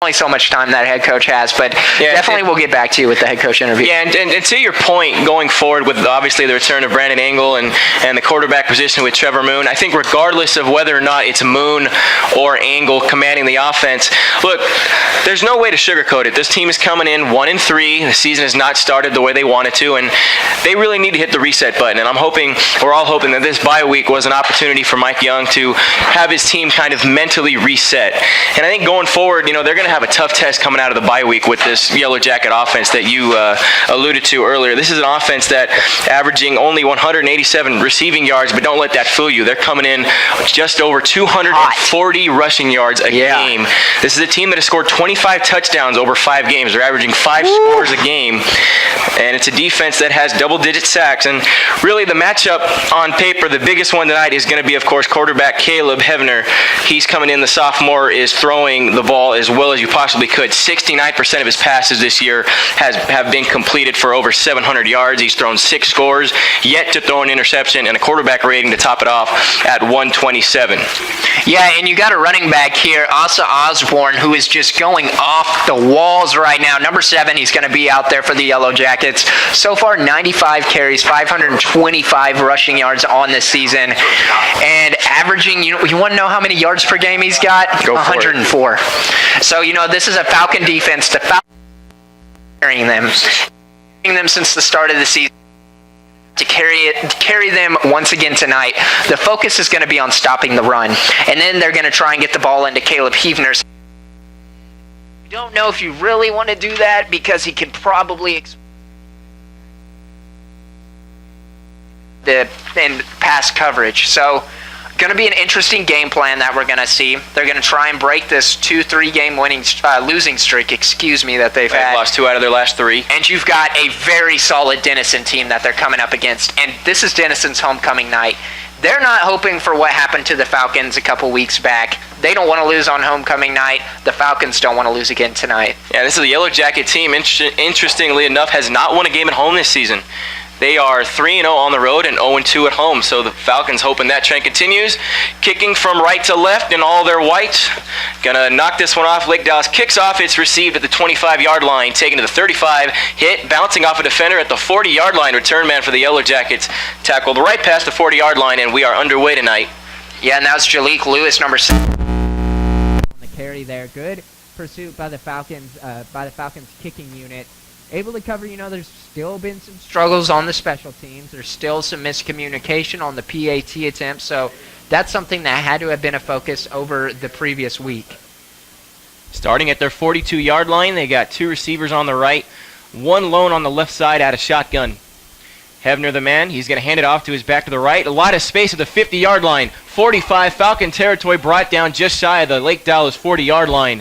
only so much time that head coach has, but definitely we'll get back to you with the head coach interview. Yeah, and to your point, going forward with obviously the return of Brandon Engel and the quarterback position with Trevor Moon, I think regardless of whether or not it's Moon or Engel commanding the offense, look, there's no way to sugarcoat it. This team is coming in 1-3. The season has not started the way they wanted to, and they really need to hit the reset button. And we're all hoping that this bye week was an opportunity for Mike Young to have his team kind of mentally reset. And I think going forward, they're going to have a tough test coming out of the bye week with this Yellow Jacket offense that you alluded to earlier. This is an offense that averaging only 187 receiving yards, but don't let that fool you. They're coming in just over 240 rushing yards a game. This is a team that has scored 25 touchdowns over 5 games. They're averaging 5 scores a game, and it's a defense that has double-digit sacks. And really the matchup on paper, the biggest one tonight is going to be, of course, quarterback Caleb Hevner. He's coming in. The sophomore is throwing the ball as well as you possibly could. 69% of his passes this year have been completed for over 700 yards. He's thrown 6 scores, yet to throw an interception, and a quarterback rating to top it off at 127. Yeah, and you got a running back here, Asa Osborne, who is just going off the walls right now. Number 7, he's going to be out there for the Yellow Jackets. So far, 95 carries, 525 rushing yards on this season, and averaging, you want to know how many yards per game he's got? Go for 104. it. So, this is a Falcon defense. The Falcons carrying them since the start of the season. To carry them once again tonight. The focus is going to be on stopping the run, and then they're going to try and get the ball into Caleb Hevner. I don't know if you really want to do that because he can probably in pass coverage. So, going to be an interesting game plan that we're going to see. They're going to try and break this 2-3 game losing streak, that they've had. Lost 2 out of their last 3. And you've got a very solid Denison team that they're coming up against. And this is Denison's homecoming night. They're not hoping for what happened to the Falcons a couple weeks back. They don't want to lose on homecoming night. The Falcons don't want to lose again tonight. Yeah, this is a Yellow Jacket team, interestingly enough, has not won a game at home this season. They are 3-0 on the road and 0-2 at home, so the Falcons hoping that trend continues. Kicking from right to left in all their white. Gonna knock this one off. Lake Dallas kicks off. It's received at the 25-yard line, taken to the 35. Hit, bouncing off a defender at the 40-yard line. Return man for the Yellow Jackets. Tackled right past the 40-yard line, and we are underway tonight. Yeah, and that's Jalik Lewis, number 7. On the carry there. Good pursuit by the Falcons kicking unit. Able to cover, there's still been some struggles on the special teams. There's still some miscommunication on the PAT attempt, so that's something that had to have been a focus over the previous week. Starting at their 42-yard line, they got 2 receivers on the right, 1 lone on the left side out of shotgun. Hevner the man, he's going to hand it off to his back to the right. A lot of space at the 50-yard line. 45, Falcon territory brought down just shy of the Lake Dallas 40-yard line.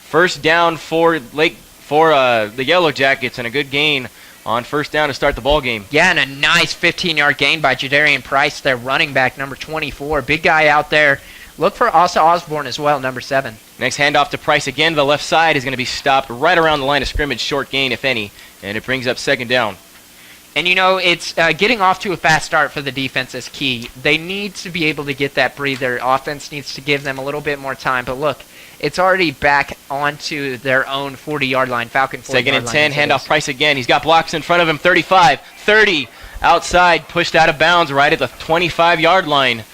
First down for the Yellow Jackets, and a good gain on first down to start the ball game. Yeah, and a nice 15-yard gain by Jadarian Price, their running back, number 24. Big guy out there. Look for Asa Osborne as well, number 7. Next handoff to Price again. The left side is going to be stopped right around the line of scrimmage, short gain, if any, and it brings up second down. And, it's getting off to a fast start for the defense is key. They need to be able to get that breather. Offense needs to give them a little bit more time, but look, it's already back onto their own 40-yard line. Falcon 40-yard line. Second and 10, handoff Price again. He's got blocks in front of him. 35, 30, outside, pushed out of bounds right at the 25-yard line.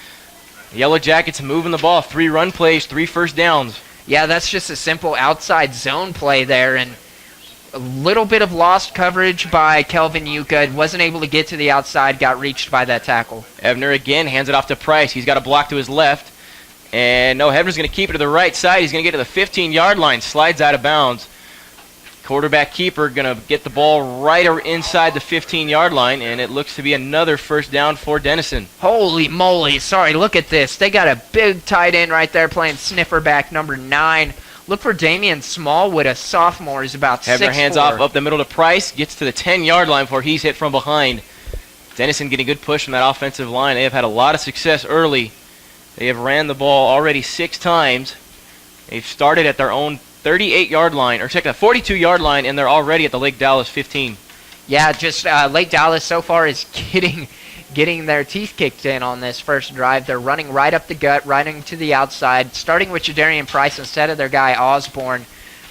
The Yellow Jackets moving the ball. 3 run plays, 3 first downs. Yeah, that's just a simple outside zone play there, and a little bit of lost coverage by Kelvin Yuka. Wasn't able to get to the outside, got reached by that tackle. Hevner again hands it off to Price. He's got a block to his left. And no, Hevner's going to keep it to the right side. He's going to get to the 15-yard line. Slides out of bounds. Quarterback keeper going to get the ball right inside the 15-yard line, and it looks to be another first down for Denison. Holy moly. Sorry, look at this. They got a big tight end right there playing sniffer back, number 9. Look for Damian Smallwood, a sophomore. He's about 6'4". Hevner hands off up the middle to Price. Gets to the 10-yard line before he's hit from behind. Denison getting good push from that offensive line. They have had a lot of success early. They have ran the ball already 6 times. They've started at their own 38-yard line, or check that 42-yard line, and they're already at the Lake Dallas 15. Yeah, just Lake Dallas so far is getting their teeth kicked in on this first drive. They're running right up the gut, running to the outside, starting with Jadarian Price instead of their guy Osborne.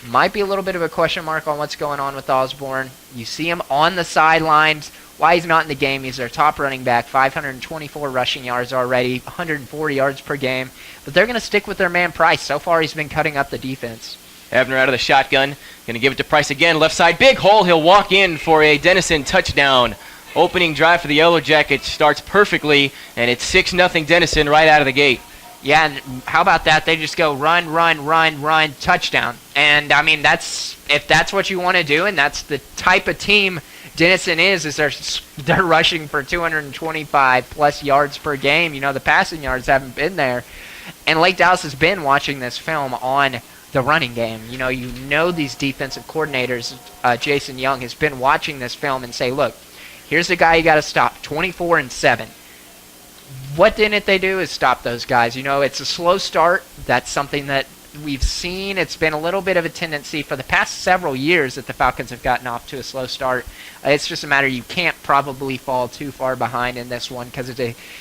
Might be a little bit of a question mark on what's going on with Osborne. You see him on the sidelines. Why he's not in the game? He's their top running back, 524 rushing yards already, 140 yards per game. But they're going to stick with their man Price. So far, he's been cutting up the defense. Abner out of the shotgun. Going to give it to Price again. Left side, big hole. He'll walk in for a Denison touchdown. Opening drive for the Yellow Jackets starts perfectly, and it's 6-0 Denison right out of the gate. Yeah, and how about that? They just go run, run, run, run, touchdown. And, I mean, if that's what you want to do, and that's the type of team Denison is they're rushing for 225-plus yards per game. You know, the passing yards haven't been there. And Lake Dallas has been watching this film on the running game. You know these defensive coordinators, Jason Young, has been watching this film and say, look, here's the guy you got to stop, 24-7. What didn't they do is stop those guys. It's a slow start. That's something that we've seen. It's been a little bit of a tendency for the past several years that the Falcons have gotten off to a slow start. It's just a matter you can't probably fall too far behind in this one because it's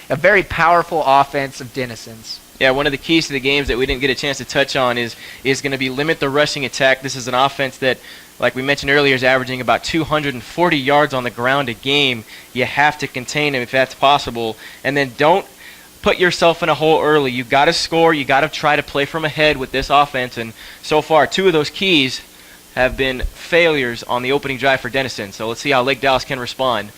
a very powerful offense of Denison's. Yeah, one of the keys to the games that we didn't get a chance to touch on is going to be limit the rushing attack. This is an offense that, like we mentioned earlier, is averaging about 240 yards on the ground a game. You have to contain them if that's possible. And then don't put yourself in a hole early. You got to score. You got to try to play from ahead with this offense. And so far, two of those keys have been failures on the opening drive for Denison. So let's see how Lake Dallas can respond.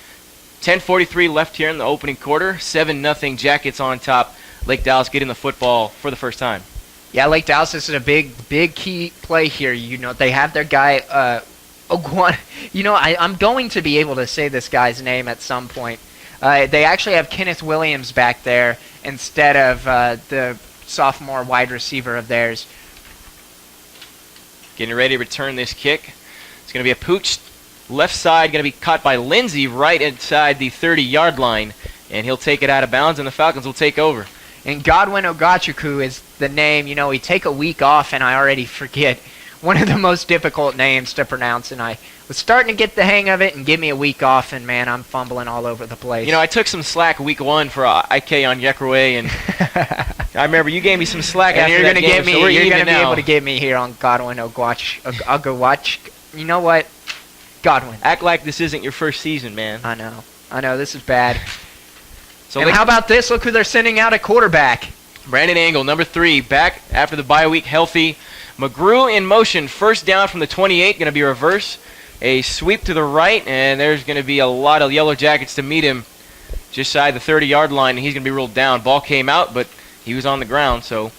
10:43 left here in the opening quarter. 7-0 Jackets on top. Lake Dallas getting the football for the first time. Yeah, Lake Dallas, this is a big key play here. They have their guy, Oguan. I'm going to be able to say this guy's name at some point. They actually have Kenneth Williams back there instead of the sophomore wide receiver of theirs. Getting ready to return this kick. It's going to be a pooch left side, going to be caught by Lindsey right inside the 30-yard line, and he'll take it out of bounds, and the Falcons will take over. And Godwin Ogachuku is the name. We take a week off, and I already forget one of the most difficult names to pronounce, and I was starting to get the hang of it, and give me a week off, and, man, I'm fumbling all over the place. I took some slack week one for IK on Yekrowe, and I remember you gave me some slack after that game, so we're you're even going to be now. able to get me here on Godwin Ogawach. You know what? Godwin. Act like this isn't your first season, man. I know. This is bad. So and how about this? Look who they're sending out at quarterback. Brandon Angle, number 3, back after the bye week, healthy. McGrew in motion, first down from the 28, going to be reverse. A sweep to the right, and there's going to be a lot of Yellow Jackets to meet him just side the 30-yard line, and he's going to be ruled down. Ball came out, but he was on the ground, so.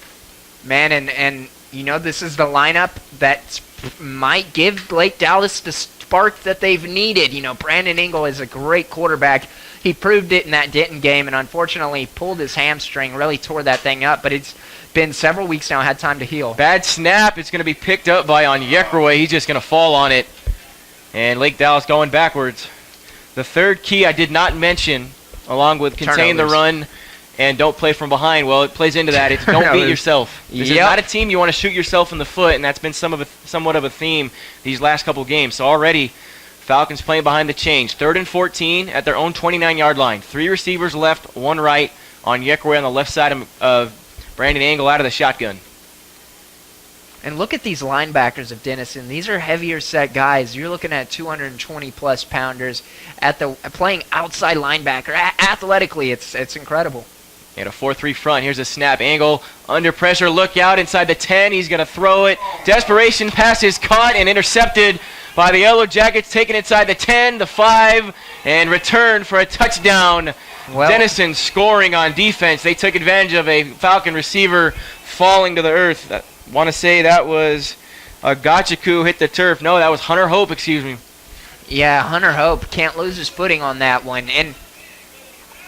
Man, and this is the lineup that might give Lake Dallas the spark that they've needed. Brandon Angle is a great quarterback. He proved it in that Denton game, and unfortunately pulled his hamstring, really tore that thing up, but it's been several weeks now, had time to heal. Bad snap. It's going to be picked up by Onyekrowe. He's just going to fall on it. And Lake Dallas going backwards. The third key I did not mention, along with contain the run and don't play from behind. Well, it plays into that. It's don't beat yourself. This is not a team you want to shoot yourself in the foot, and that's been somewhat of a theme these last couple games. So already, Falcons playing behind the chains. 3rd and 14 at their own 29-yard line. 3 receivers left, 1 right. Onyekrowe on the left side of Brandon Angle out of the shotgun. And look at these linebackers of Denison. These are heavier set guys. You're looking at 220-plus pounders playing outside linebacker. Athletically, it's incredible. And a 4-3 front. Here's a snap. Angle under pressure. Look out inside the 10. He's going to throw it. Desperation pass is caught and intercepted by the Yellow Jackets. Taken inside the 10, the 5, and returned for a touchdown. Well, Denison scoring on defense. They took advantage of a Falcon receiver falling to the earth. I want to say that was Gachiku hit the turf. No, that was Hunter Hope, excuse me. Yeah, Hunter Hope can't lose his footing on that one. And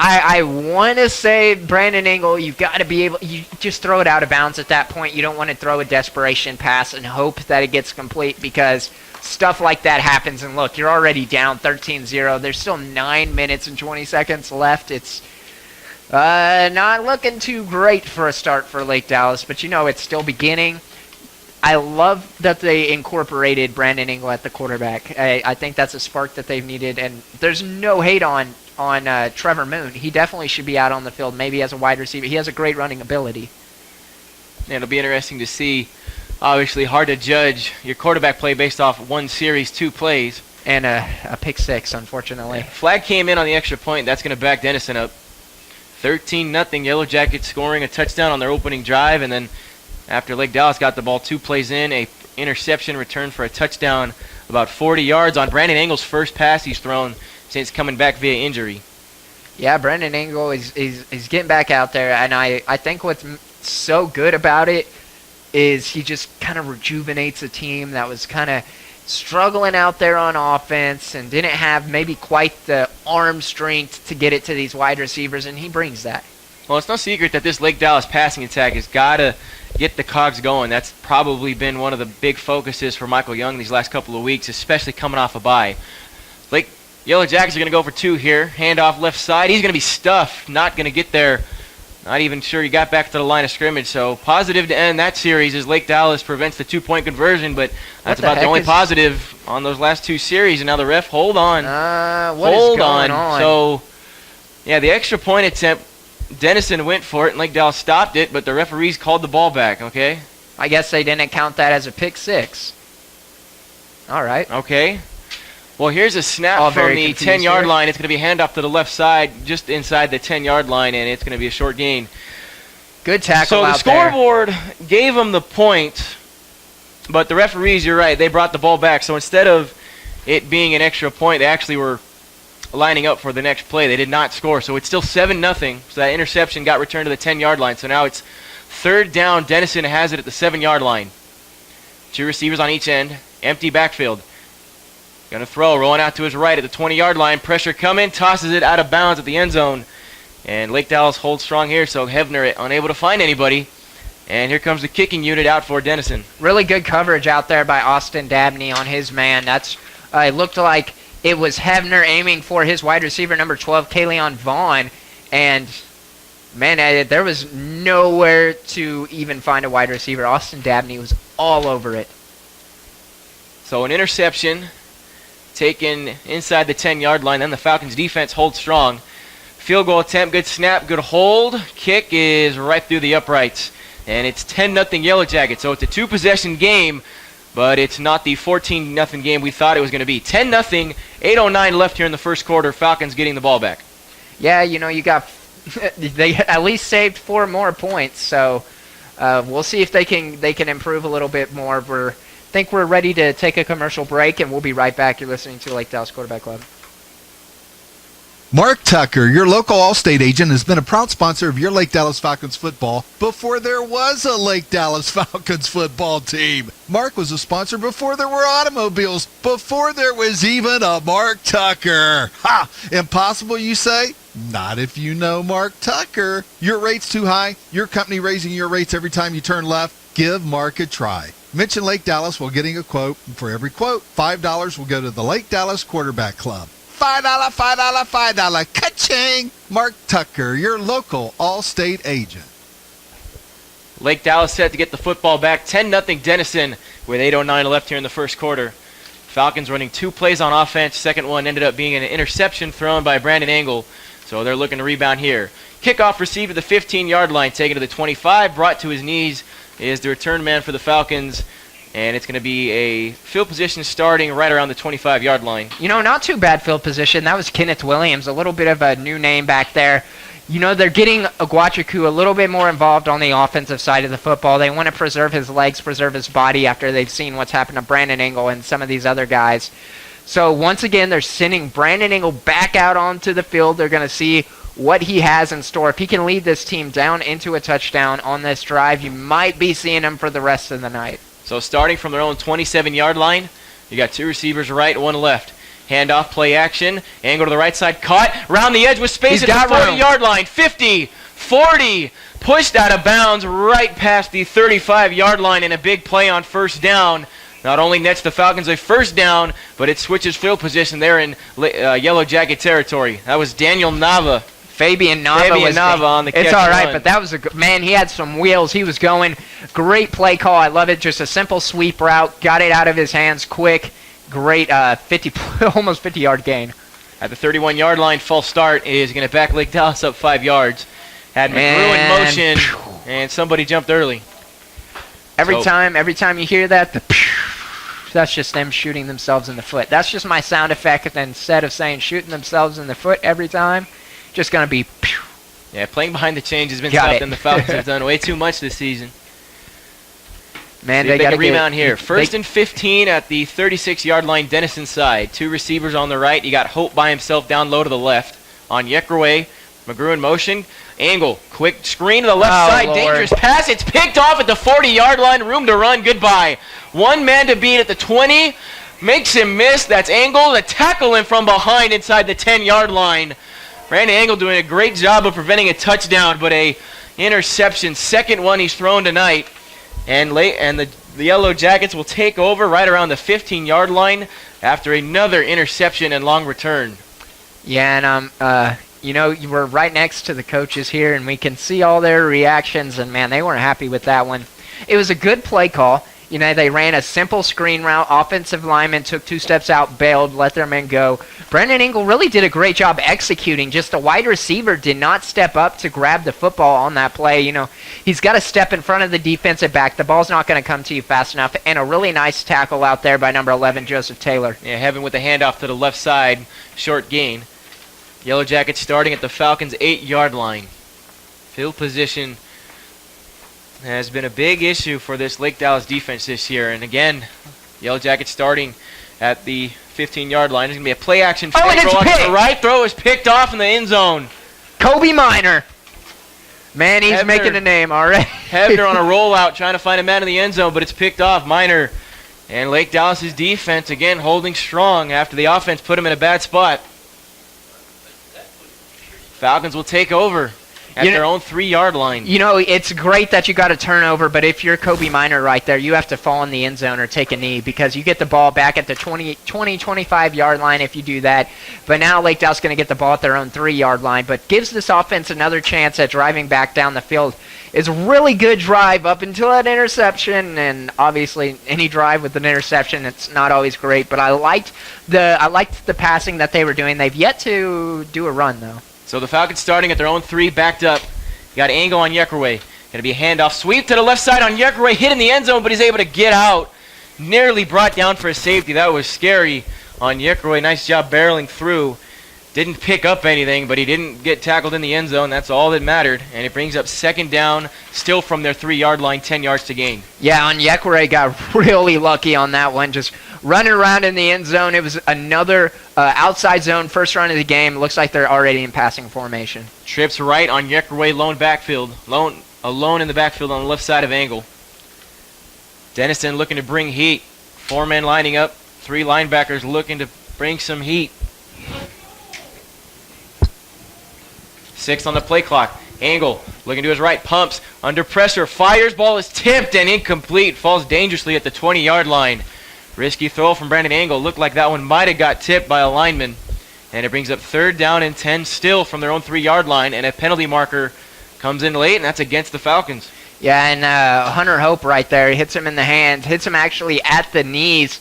I want to say, Brandon Angle, you've got to be able, you just throw it out of bounds at that point. You don't want to throw a desperation pass and hope that it gets complete because stuff like that happens. And look, you're already down 13-0. There's still 9 minutes and 20 seconds left. It's not looking too great for a start for Lake Dallas, but it's still beginning. I love that they incorporated Brandon Angle at the quarterback. I think that's a spark that they've needed, and there's no hate on Trevor Moon. He definitely should be out on the field, maybe as a wide receiver. He has a great running ability. Yeah, it'll be interesting to see obviously hard to judge your quarterback play based off one series, 2 plays. And a pick six, unfortunately. Flag came in on the extra point. That's going to back Denison up. 13-0 Yellow Jackets scoring a touchdown on their opening drive, and then after Lake Dallas got the ball 2 plays in, a interception return for a touchdown about 40 yards on Brandon Engel's first pass he's thrown since coming back via injury. Yeah, Brandon Engel is getting back out there, and I think what's so good about it is he just kind of rejuvenates a team that was kind of struggling out there on offense and didn't have maybe quite the arm strength to get it to these wide receivers, and he brings that. Well, it's no secret that this Lake Dallas passing attack has got to get the cogs going. That's probably been one of the big focuses for Michael Young these last couple of weeks, especially coming off a bye. Yellow Jackets are going to go for 2 here. Handoff left side. He's going to be stuffed. Not going to get there. Not even sure he got back to the line of scrimmage. So positive to end that series as Lake Dallas prevents the 2-point conversion, but that's about the only positive on those last 2 series. And now the ref, hold on. What is going on? So, yeah, the extra point attempt, Denison went for it and Lake Dallas stopped it, but the referees called the ball back, okay? I guess they didn't count that as a pick six. All right. Okay. Well, here's a snap from the 10-yard line. It's going to be a handoff to the left side, just inside the 10-yard line, and it's going to be a short gain. Good tackle out there. So the scoreboard gave them the point, but the referees, you're right, they brought the ball back. So instead of it being an extra point, they actually were lining up for the next play. They did not score, so it's still 7-0. So that interception got returned to the 10-yard line. So now it's 3rd down. Denison has it at the 7-yard line. 2 receivers on each end, empty backfield. Going to throw, rolling out to his right at the 20-yard line. Pressure coming, tosses it out of bounds at the end zone. And Lake Dallas holds strong here, so Hevner unable to find anybody. And here comes the kicking unit out for Denison. Really good coverage out there by Austin Dabney on his man. It looked like it was Hevner aiming for his wide receiver, number 12, Kaleon Vaughn. And, man, there was nowhere to even find a wide receiver. Austin Dabney was all over it. So an interception taken inside the 10-yard line. Then the Falcons' defense holds strong. Field goal attempt, good snap, good hold. Kick is right through the uprights. And it's 10-0 Yellow Jackets. So it's a 2-possession game, but it's not the 14-0 game we thought it was going to be. 10-0, 8:09 left here in the first quarter. Falcons getting the ball back. Yeah, you got they at least saved 4 more points. So we'll see if they can improve a little bit more. I think we're ready to take a commercial break, and we'll be right back. You're listening to Lake Dallas Quarterback Club. Mark Tucker, your local Allstate agent, has been a proud sponsor of your Lake Dallas Falcons football before there was a Lake Dallas Falcons football team. Mark was a sponsor before there were automobiles, before there was even a Mark Tucker. Ha! Impossible, you say? Not if you know Mark Tucker. Your rate's too high? Your company raising your rates every time you turn left? Give Mark a try. Mention Lake Dallas while getting a quote, and for every quote, $5 will go to the Lake Dallas Quarterback Club. $5, $5, ka-ching! Mark Tucker, your local Allstate agent. Lake Dallas set to get the football back. 10-0 Denison with 8:09 left here in the first quarter. Falcons running 2 plays on offense. Second one ended up being an interception thrown by Brandon Engel. So they're looking to rebound here. Kickoff received at the 15-yard line, taken to the 25, brought to his knees is the return man for the Falcons, and it's going to be a field position starting right around the 25-yard line. Not too bad field position. That was Kenneth Williams, a little bit of a new name back there. They're getting Aguachaku a little bit more involved on the offensive side of the football. They want to preserve his legs, preserve his body after they've seen what's happened to Brandon Engel and some of these other guys. So once again, they're sending Brandon Engel back out onto the field. They're going to see what he has in store. If he can lead this team down into a touchdown on this drive, you might be seeing him for the rest of the night. So starting from their own 27-yard line, you got 2 receivers right, 1 left. Handoff, play action, angle to the right side, caught, round the edge with space at the 40-yard line, 50, 40, pushed out of bounds right past the 35-yard line, and a big play on first down. Not only nets the Falcons a first down, but it switches field position there in Yellow Jacket territory. That was Daniel Nava. Fabian Nava on the catch. It's all right, run. but that was man. He had some wheels. He was going. Great play call. I love it. Just a simple sweep route. Got it out of his hands quick. Great 50, almost 50-yard gain. At the 31-yard line, false start is going to back Lake Dallas up 5 yards. Had McGrew in motion, and somebody jumped early. Every So- time you hear that, that's just them shooting themselves in the foot. That's just my sound effect. And instead of saying shooting themselves in the foot every time, just gonna be. Yeah, playing behind the chains has been Got it. something the Falcons have done way too much this season. Man, See if they they got to can rebound here. First and 15 at the 36-yard line, Denison side. Two receivers on the right. You got Hope by himself down low to the left. On Yekraway, McGrew in motion. Angle, quick screen to the left Oh, side. Lord. Dangerous pass. It's picked off at the 40-yard line. Room to run. Goodbye. One man to beat at the 20. Makes him miss. That's Angle. The tackle in from behind inside the 10-yard line. Brandon Angle doing a great job of preventing a touchdown, but a interception. Second one he's thrown tonight. And the Yellow Jackets will take over right around the 15-yard line after another interception and long return. Yeah, and you were right next to the coaches here, and we can see all their reactions, and man, they weren't happy with that one. It was a good play call. You know, they ran a simple screen route. Offensive lineman took 2 steps out, bailed, let their men go. Brendan Ingle really did a great job executing. Just the wide receiver did not step up to grab the football on that play. You know, he's got to step in front of the defensive back. The ball's not going to come to you fast enough. And a really nice tackle out there by number 11, Joseph Taylor. Yeah, Heaven with the handoff to the left side. Short gain. Yellow Jackets starting at the Falcons' 8-yard line. Field position has been a big issue for this Lake Dallas defense this year. And again, Yellow Jackets starting at the 15-yard line. There's going to be a play-action Oh, and throw it's out to picked! the right. Throw is picked off in the end zone. Kobe Minor. Man, he's Hebner. making a name already. Hebner on a rollout trying to find a man in the end zone, but it's picked off. Minor. And Lake Dallas' defense, again, holding strong after the offense put him in a bad spot. Falcons will take over at their own 3-yard line. You know, it's great that you got a turnover, but if you're Kobe Minor right there, you have to fall in the end zone or take a knee because you get the ball back at the 25-yard line if you do that. But now Lake Dallas going to get the ball at their own 3-yard line, but gives this offense another chance at driving back down the field. It's a really good drive up until that interception, and obviously any drive with an interception, it's not always great. But I liked the passing that they were doing. They've yet to do a run, though. So the Falcons starting at their own 3, backed up. You got Angle on Yekraway. Going to be a handoff. Sweep to the left side on Yekraway. Hit in the end zone, but he's able to get out. Nearly brought down for a safety. That was scary on Yekraway. Nice job barreling through. Didn't pick up anything, but he didn't get tackled in the end zone. That's all that mattered. And it brings up second down, still from their 3-yard line, 10 yards to gain. Yeah, on Yekraway got really lucky on that one. Just running around in the end zone. It was another outside zone, first run of the game. Looks like they're already in passing formation. Trips right on Yekraway, alone in the backfield on the left side of Angle. Denison looking to bring heat. 4 men lining up. 3 linebackers looking to bring some heat. 6 on the play clock. Angle looking to his right, pumps, under pressure, fires, ball is tipped and incomplete, falls dangerously at the 20-yard line. Risky throw from Brandon Angle. Looked like that one might have got tipped by a lineman. And it brings up 3rd down and 10 still from their own 3-yard line, and a penalty marker comes in late, and that's against the Falcons. Yeah, and Hunter Hope right there hits him in the hands, hits him actually at the knees,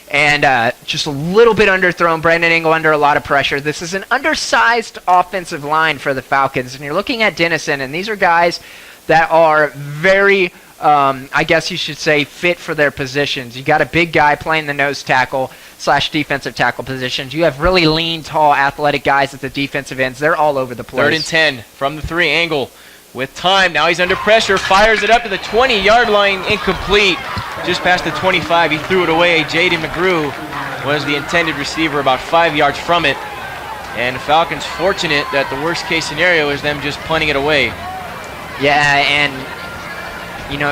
and just a little bit underthrown. Brandon Ingle under a lot of pressure. This is an undersized offensive line for the Falcons, and you're looking at Denison, and these are guys that are very, I guess you should say, fit for their positions. You got a big guy playing the nose tackle / defensive tackle positions. You have really lean, tall, athletic guys at the defensive ends. They're all over the place. 3rd and 10 from the 3. Angle with time. Now he's under pressure. Fires it up to the 20-yard line. Incomplete. Just past the 25. He threw it away. Jaden McGrew was the intended receiver about 5 yards from it. And the Falcons fortunate that the worst case scenario is them just punting it away. Yeah, and you know,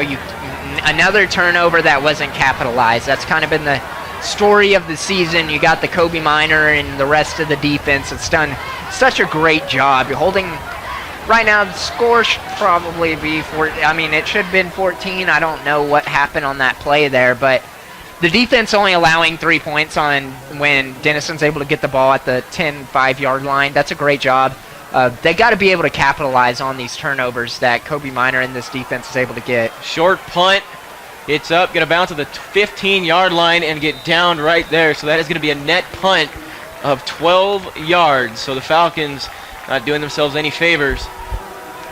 another turnover that wasn't capitalized. That's kind of been the story of the season. You got the Kobe Minor and the rest of the defense. It's done such a great job. You're holding right now. The score should probably be it should have been 14. I don't know what happened on that play there, but the defense only allowing 3 points on when Denison's able to get the ball at the 5-yard line. That's a great job. They got to be able to capitalize on these turnovers that Kobe Minor and this defense is able to get. Short punt. It's up. Going to bounce to the 15-yard line and get downed right there. So that is going to be a net punt of 12 yards. So the Falcons not doing themselves any favors.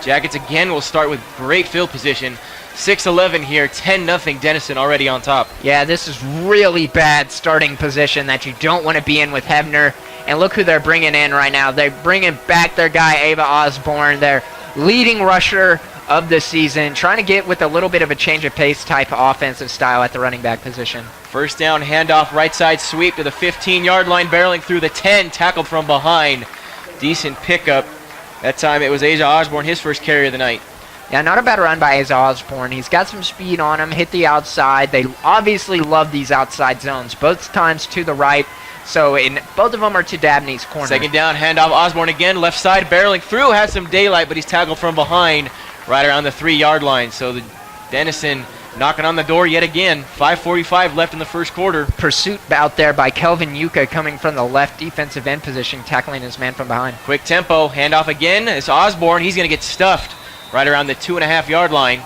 Jackets again will start with great field position. 6-11 here, 10-0 Denison already on top. Yeah, this is really bad starting position that you don't want to be in with Hebner. And look who they're bringing in right now. They're bringing back their guy, Ava Osborne, their leading rusher of the season, trying to get with a little bit of a change of pace type of offensive style at the running back position. First down, handoff, right side sweep to the 15-yard line, barreling through the 10, tackled from behind. Decent pickup. That time it was Asa Osborne, his first carry of the night. Yeah, not a bad run by Asa Osborne. He's got some speed on him, hit the outside. They obviously love these outside zones, both times to the right. So both of them are to Dabney's corner. Second down, handoff, Osborne again, left side, barreling through, has some daylight, but he's tackled from behind right around the 3-yard line. So the Denison knocking on the door yet again. 5:45 left in the first quarter. Pursuit out there by Kelvin Yuka coming from the left defensive end position, tackling his man from behind. Quick tempo, handoff again. It's Osborne. He's going to get stuffed right around the 2.5-yard line.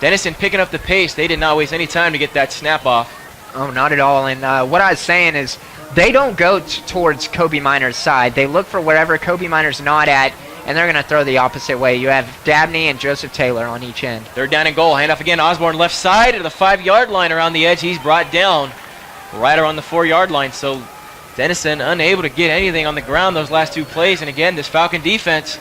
Denison picking up the pace. They did not waste any time to get that snap off. Oh, not at all. And what I was saying is they don't go towards Kobe Minor's side. They look for wherever Kobe Minor's not at, and they're going to throw the opposite way. You have Dabney and Joseph Taylor on each end. Third down and goal. Handoff again. Osborne left side to the 5-yard line around the edge. He's brought down right around the 4-yard line. So Denison unable to get anything on the ground those last two plays. And again, this Falcon defense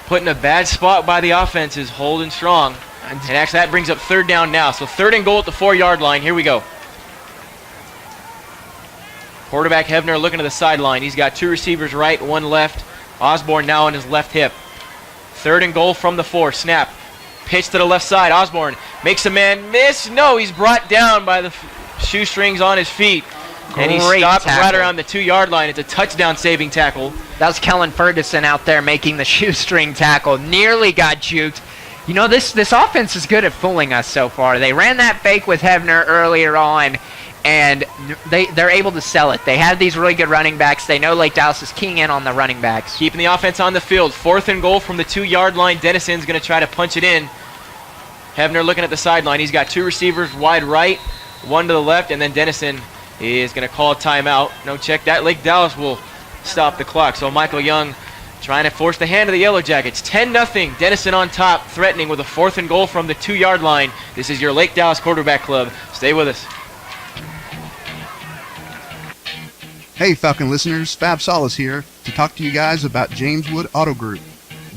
put in a bad spot by the offense is holding strong. And actually that brings up third down now. So third and goal at the 4-yard line. Here we go. Quarterback Hebner looking to the sideline. He's got two receivers right, one left. Osborne now on his left hip. Third and goal from the 4. Snap. Pitch to the left side. Osborne makes a man miss. No, he's brought down by the shoestrings on his feet. And he stopped right around the 2-yard line. It's a touchdown saving tackle. That was Kellen Ferguson out there making the shoestring tackle. Nearly got juked. You know, this offense is good at fooling us so far. They ran that fake with Hebner earlier on, and they're able to sell it. They have these really good running backs. They know Lake Dallas is keying in on the running backs. Keeping the offense on the field. Fourth and goal from the 2-yard line. Denison's going to try to punch it in. Hebner looking at the sideline. He's got two receivers wide right, one to the left, and then Denison is going to call a timeout. No check that. Lake Dallas will stop the clock. So Michael Young trying to force the hand of the Yellow Jackets. 10-0. Denison on top, threatening with a fourth and goal from the 2-yard line. This is your Lake Dallas Quarterback Club. Stay with us. Hey Falcon listeners, Fab Solis here to talk to you guys about James Wood Auto Group.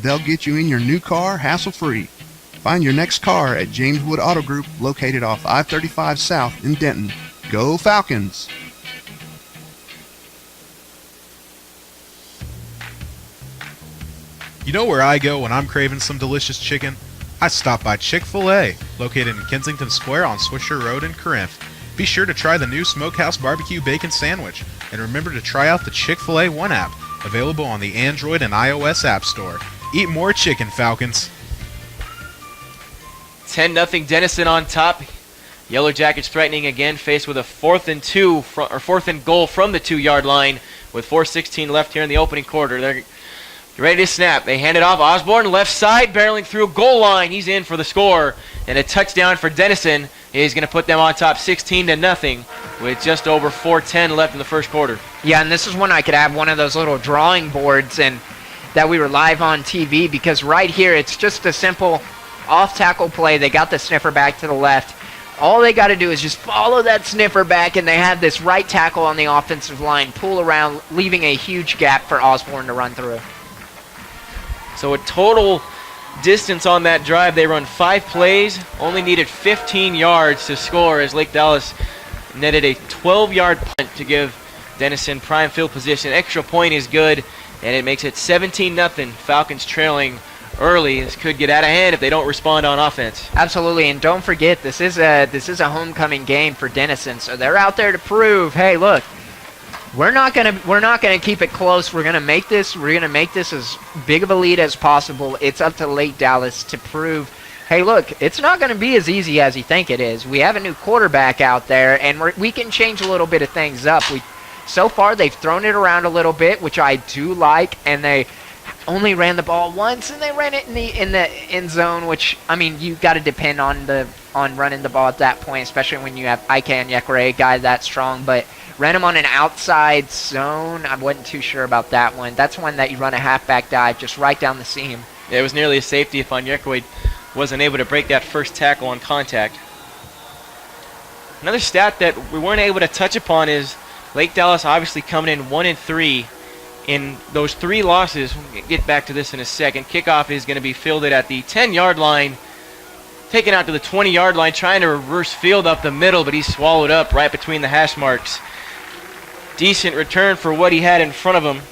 They'll get you in your new car hassle-free. Find your next car at James Wood Auto Group, located off I-35 South in Denton. Go Falcons! You know where I go when I'm craving some delicious chicken? I stop by Chick-fil-A, located in Kensington Square on Swisher Road in Corinth. Be sure to try the new Smokehouse Barbecue Bacon Sandwich, and remember to try out the Chick-fil-A One app, available on the Android and iOS App Store. Eat more chicken, Falcons. 10-0 Denison on top. Yellow Jackets threatening again, faced with a fourth and goal from the 2-yard line with 4:16 left here in the opening quarter. They're ready to snap. They hand it off. Osborne left side, barreling through goal line. He's in for the score, and a touchdown for Denison. He's going to put them on top 16-0 with just over 4:10 left in the first quarter. Yeah, and this is when I could have one of those little drawing boards and that we were live on TV, because right here it's just a simple off-tackle play. They got the sniffer back to the left. All they got to do is just follow that sniffer back, and they have this right tackle on the offensive line pull around, leaving a huge gap for Osborne to run through. So a total distance on that drive, they run 5 plays, only needed 15 yards to score, as Lake Dallas netted a 12-yard punt to give Denison prime field position. Extra point is good, and it makes it 17-0. Falcons trailing early. This could get out of hand if they don't respond on offense. Absolutely, and don't forget, this is a homecoming game for Denison, so they're out there to prove, hey, look, we're not gonna keep it close. We're gonna make this as big of a lead as possible. It's up to Lake Dallas to prove, hey, look, it's not gonna be as easy as you think it is. We have a new quarterback out there, and we can change a little bit of things up. So far they've thrown it around a little bit, which I do like, and they only ran the ball once, and they ran it in the end zone, which, I mean, you got to depend on running the ball at that point, especially when you have Ike Anyekere, a guy that strong. But ran him on an outside zone. I wasn't too sure about that one. That's one that you run a halfback dive just right down the seam. Yeah, it was nearly a safety if Anyekere wasn't able to break that first tackle on contact. Another stat that we weren't able to touch upon is Lake Dallas obviously coming in 1-3 in those 3 losses. We'll get back to this in a second. Kickoff is going to be fielded at the 10-yard line, taken out to the 20-yard line, trying to reverse field up the middle, but he's swallowed up right between the hash marks. Decent return for what he had in front of him,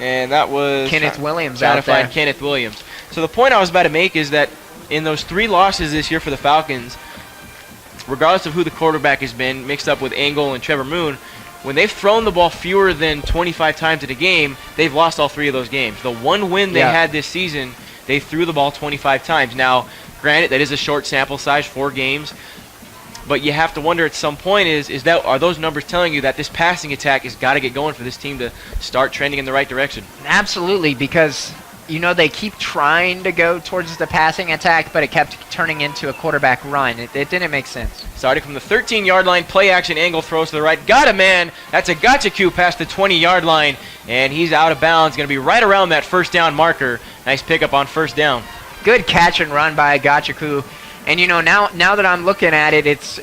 and that was Kenneth Williams trying out to find there. Kenneth Williams. So the point I was about to make is that in those 3 losses this year for the Falcons, regardless of who the quarterback has been, mixed up with Engel and Trevor Moon, when they've thrown the ball fewer than 25 times in a game, they've lost all 3 of those games. The one win they had this season, they threw the ball 25 times. Now, granted, that is a short sample size, 4 games, but you have to wonder at some point are those numbers telling you that this passing attack has got to get going for this team to start trending in the right direction? Absolutely, because they keep trying to go towards the passing attack, but it kept turning into a quarterback run. It didn't make sense. Starting from the 13-yard line, play action angle, throws to the right. Got a man. That's a gotcha coup past the 20-yard line, and he's out of bounds. Going to be right around that first down marker. Nice pickup on first down. Good catch and run by Gachaku. And now that I'm looking at it, it's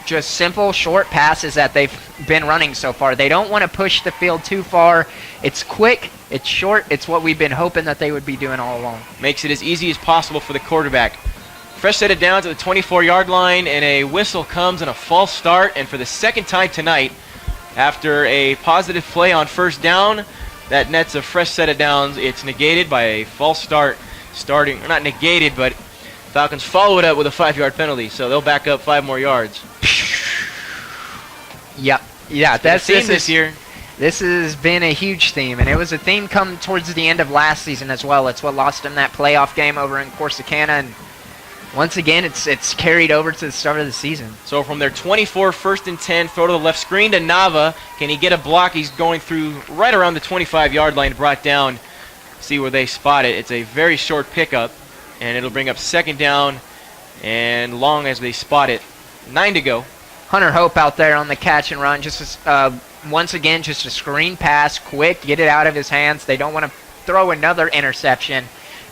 just simple short passes that they've been running so far. They don't want to push the field too far. It's quick, it's short, it's what we've been hoping that they would be doing all along. Makes it as easy as possible for the quarterback. Fresh set it down to the 24-yard line, and a whistle comes and a false start. And for the second time tonight, after a positive play on first down, that nets a fresh set of downs. It's negated by a false start. Not negated, but Falcons follow it up with a 5-yard penalty, so they'll back up 5 more yards. Yep. Yeah, that's this year. This has been a huge theme, and it was a theme come towards the end of last season as well. It's what lost them that playoff game over in Corsicana, and once again, it's carried over to the start of the season. So from their 24, 1st and 10, throw to the left screen to Nava. Can he get a block? He's going through right around the 25-yard line, brought down. See where they spot it. It's a very short pickup, and it'll bring up second down and long as they spot it. 9 to go. Hunter Hope out there on the catch and run. Once again, just a screen pass, quick, get it out of his hands. They don't want to throw another interception.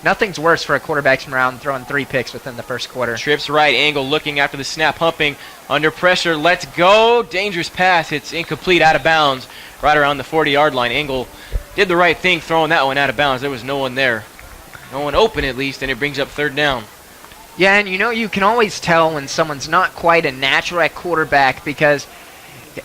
Nothing's worse for a quarterback's around throwing 3 picks within the first quarter. Trips right, angle looking after the snap, humping, under pressure, let's go. Dangerous pass, it's incomplete, out of bounds, right around the 40-yard line. Angle did the right thing throwing that one out of bounds. There was no one there. No one open at least, and it brings up third down. Yeah, and you can always tell when someone's not quite a natural at quarterback because,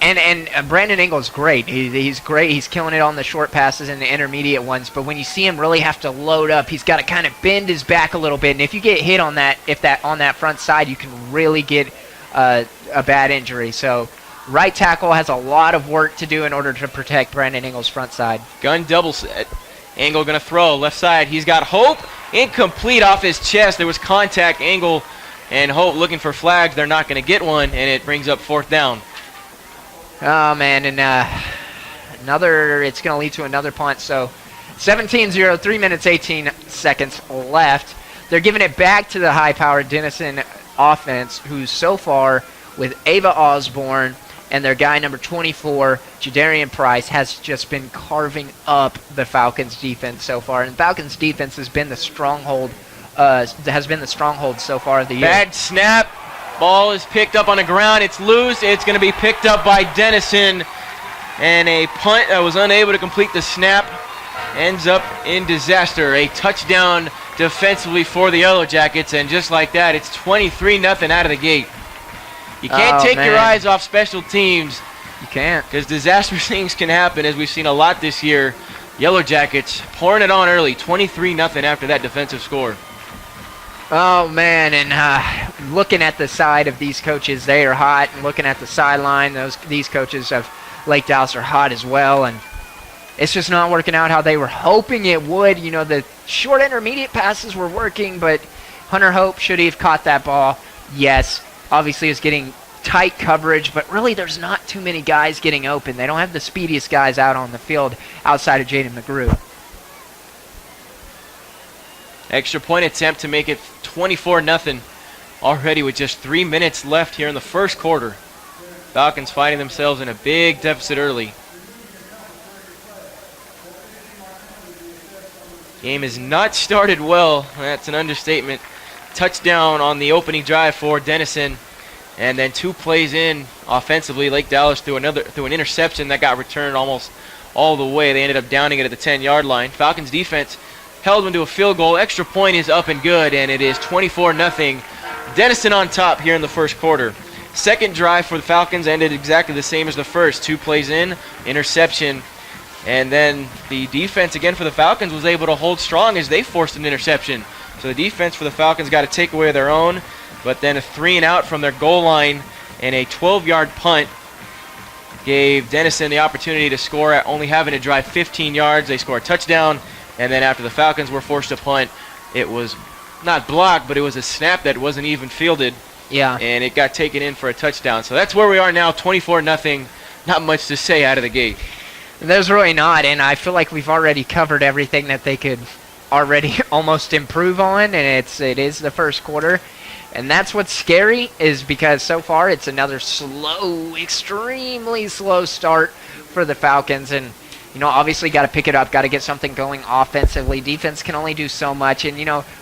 and Brandon Engel's great. He's great. He's killing it on the short passes and the intermediate ones. But when you see him really have to load up, he's got to kind of bend his back a little bit. And if you get hit on that, on that front side, you can really get a bad injury. So right tackle has a lot of work to do in order to protect Brandon Engel's front side. Gun double set. Angle going to throw. Left side. He's got Hope. Incomplete off his chest. There was contact. Angle and Hope looking for flags. They're not going to get one, and it brings up fourth down. Oh, man. And it's going to lead to another punt. So 17-0, 3 minutes, 18 seconds left. They're giving it back to the high-powered Denison offense, who's so far with Ava Osborne and their guy number 24, Jadarian Price, has just been carving up the Falcons defense so far. And Falcons defense has been the stronghold so far of the year. Bad snap. Ball is picked up on the ground. It's loose. It's going to be picked up by Denison. And a punt that was unable to complete the snap ends up in disaster. A touchdown defensively for the Yellow Jackets. And just like that, it's 23-0 out of the gate. You can't take your eyes off special teams. You can't. Because disastrous things can happen, as we've seen a lot this year. Yellow Jackets pouring it on early, 23-0 after that defensive score. Oh, man, and looking at the side of these coaches, they are hot. And looking at the sideline, these coaches of Lake Dallas are hot as well. And it's just not working out how they were hoping it would. The short intermediate passes were working, but Hunter Hope, should he have caught that ball? Yes. Obviously, is getting tight coverage, but really there's not too many guys getting open. They don't have the speediest guys out on the field outside of Jaden McGrew. Extra point attempt to make it 24-0 already with just 3 minutes left here in the first quarter. Falcons finding themselves in a big deficit early. Game has not started well. That's an understatement. touchdown on the opening drive for Denison. And then 2 plays in offensively, Lake Dallas threw an interception that got returned almost all the way. They ended up downing it at the 10-yard line. Falcons defense held them to a field goal. Extra point is up and good, and it is 24-0. Denison on top here in the first quarter. Second drive for the Falcons ended exactly the same as the first. 2 plays in, interception. And then the defense again for the Falcons was able to hold strong as they forced an interception. So the defense for the Falcons got to take away their own. But then a 3-and-out from their goal line and a 12-yard punt gave Denison the opportunity to score at only having to drive 15 yards. They scored a touchdown, and then after the Falcons were forced to punt, it was not blocked, but it was a snap that wasn't even fielded. Yeah. And it got taken in for a touchdown. So that's where we are now, 24-0. Not much to say out of the gate. There's really not, and I feel like we've already covered everything that they could already almost improve on, and it is the first quarter. And that's what's scary, is because so far it's another slow, extremely slow start for the Falcons. And, obviously got to pick it up, got to get something going offensively. Defense can only do so much. And,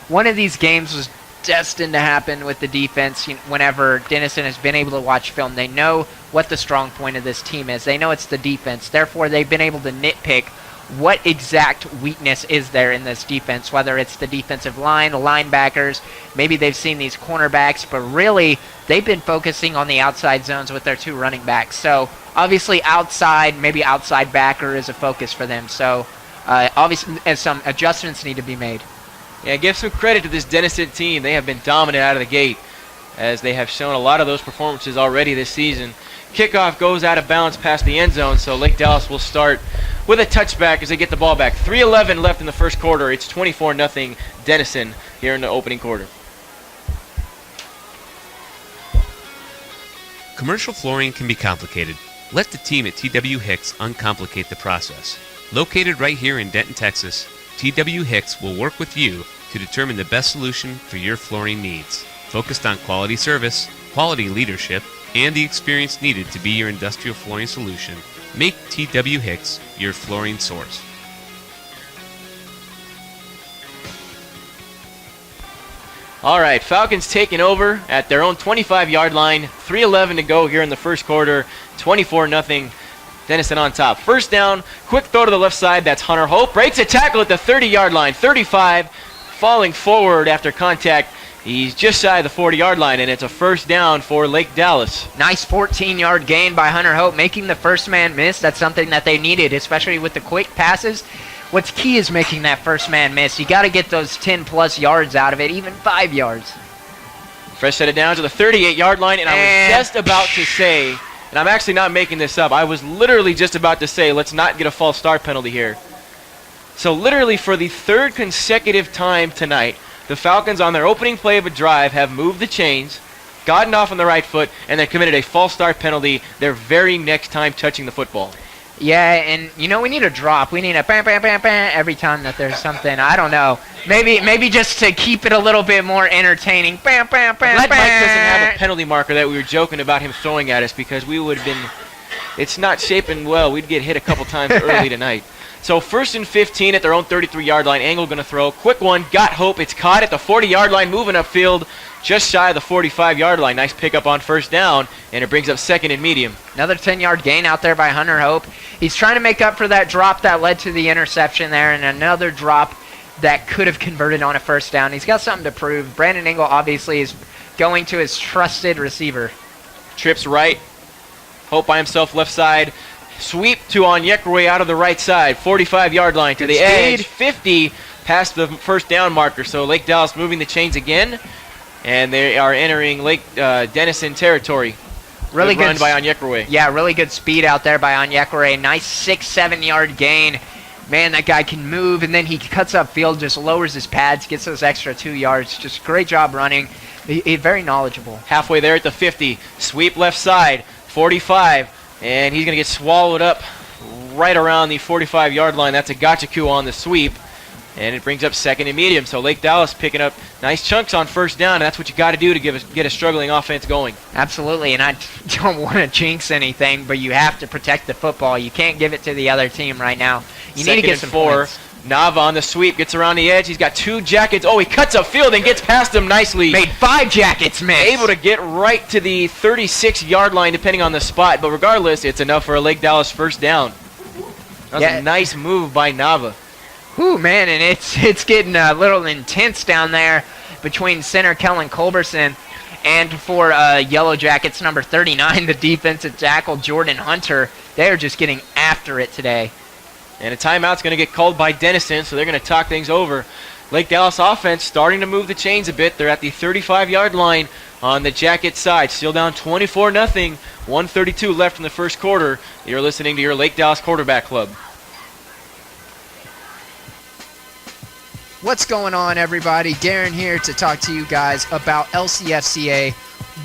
one of these games was destined to happen with the defense. Whenever Denison has been able to watch film, they know what the strong point of this team is. They know it's the defense. Therefore, they've been able to nitpick what exact weakness is there in this defense, whether it's the defensive line, linebackers, maybe they've seen these cornerbacks, but really they've been focusing on the outside zones with their 2 running backs. So obviously maybe outside backer is a focus for them. So obviously some adjustments need to be made. Yeah, give some credit to this Denison team. They have been dominant out of the gate, as they have shown a lot of those performances already this season. Kickoff goes out of bounds past the end zone, so Lake Dallas will start with a touchback as they get the ball back. 3:11 left in the first quarter. It's 24-0 Denison here in the opening quarter. Commercial flooring can be complicated. Let the team at TW Hicks uncomplicate the process. Located right here in Denton, Texas, TW Hicks will work with you to determine the best solution for your flooring needs. Focused on quality service, quality leadership, and the experience needed to be your industrial flooring solution, make TW Hicks your flooring source. All right, Falcons taking over at their own 25-yard line. 3:11 to go here in the first quarter. 24-0. Denison on top. First down, quick throw to the left side. That's Hunter Hope. Breaks a tackle at the 30-yard line. 35, falling forward after contact. He's just shy of the 40-yard line, and it's a first down for Lake Dallas. Nice 14-yard gain by Hunter Hope, making the first man miss. That's something that they needed, especially with the quick passes. What's key is making that first man miss. You got to get those 10-plus yards out of it, even 5 yards. Fresh set it down to the 38-yard line, and I was just about to say, and I'm actually not making this up, I was literally just about to say, let's not get a false start penalty here. So literally for the 3rd consecutive time tonight, the Falcons on their opening play of a drive have moved the chains, gotten off on the right foot, and then committed a false start penalty their very next time touching the football. Yeah, and we need a drop. We need a bam, bam, bam, bam every time that there's something. I don't know. Maybe just to keep it a little bit more entertaining. Bam, bam, bam, Glad bam. Mike doesn't have a penalty marker that we were joking about him throwing at us, because we would have been. It's not shaping well. We'd get hit a couple times early tonight. So 1st and 15 at their own 33-yard line. Angle going to throw. Quick one. Got Hope. It's caught at the 40-yard line. Moving upfield just shy of the 45-yard line. Nice pickup on first down, and it brings up 2nd and medium. Another 10-yard gain out there by Hunter Hope. He's trying to make up for that drop that led to the interception there, and another drop that could have converted on a first down. He's got something to prove. Brandon Engel obviously is going to his trusted receiver. Trips right. Hope by himself left side. Sweep to Onyekwe out of the right side. 45-yard line to the edge. 50 past the first down marker. So Lake Dallas moving the chains again. And they are entering Lake Denison territory. Really good run by Onyekwe. Yeah, really good speed out there by Onyekwe. Nice 6-7-yard gain. Man, that guy can move, and then he cuts upfield, just lowers his pads, gets those extra 2 yards. Just great job running. He's very knowledgeable. Halfway there at the 50. Sweep left side. 45. And he's going to get swallowed up right around the 45-yard line. That's a Gachaku on the sweep. And it brings up 2nd and medium. So Lake Dallas picking up nice chunks on first down. And that's what you got to do to get a struggling offense going. Absolutely. And I don't want to jinx anything, but you have to protect the football. You can't give it to the other team right now. You need to get some 4. points. Nava on the sweep, gets around the edge. He's got 2 Jackets. Oh, he cuts upfield and gets past him nicely. Made 5 Jackets miss. Able to get right to the 36-yard line depending on the spot. But regardless, it's enough for a Lake Dallas first down. That was a nice move by Nava. Whew, man, and it's getting a little intense down there between center Kellen Culberson and for Yellow Jackets number 39, the defensive tackle Jordan Hunter. They're just getting after it today. And a timeout's going to get called by Denison, so they're going to talk things over. Lake Dallas offense starting to move the chains a bit. They're at the 35-yard line on the Jacket side. Still down 24-0. 1:32 left in the first quarter. You're listening to your Lake Dallas Quarterback Club. What's going on, everybody? Darren here to talk to you guys about LCFCA,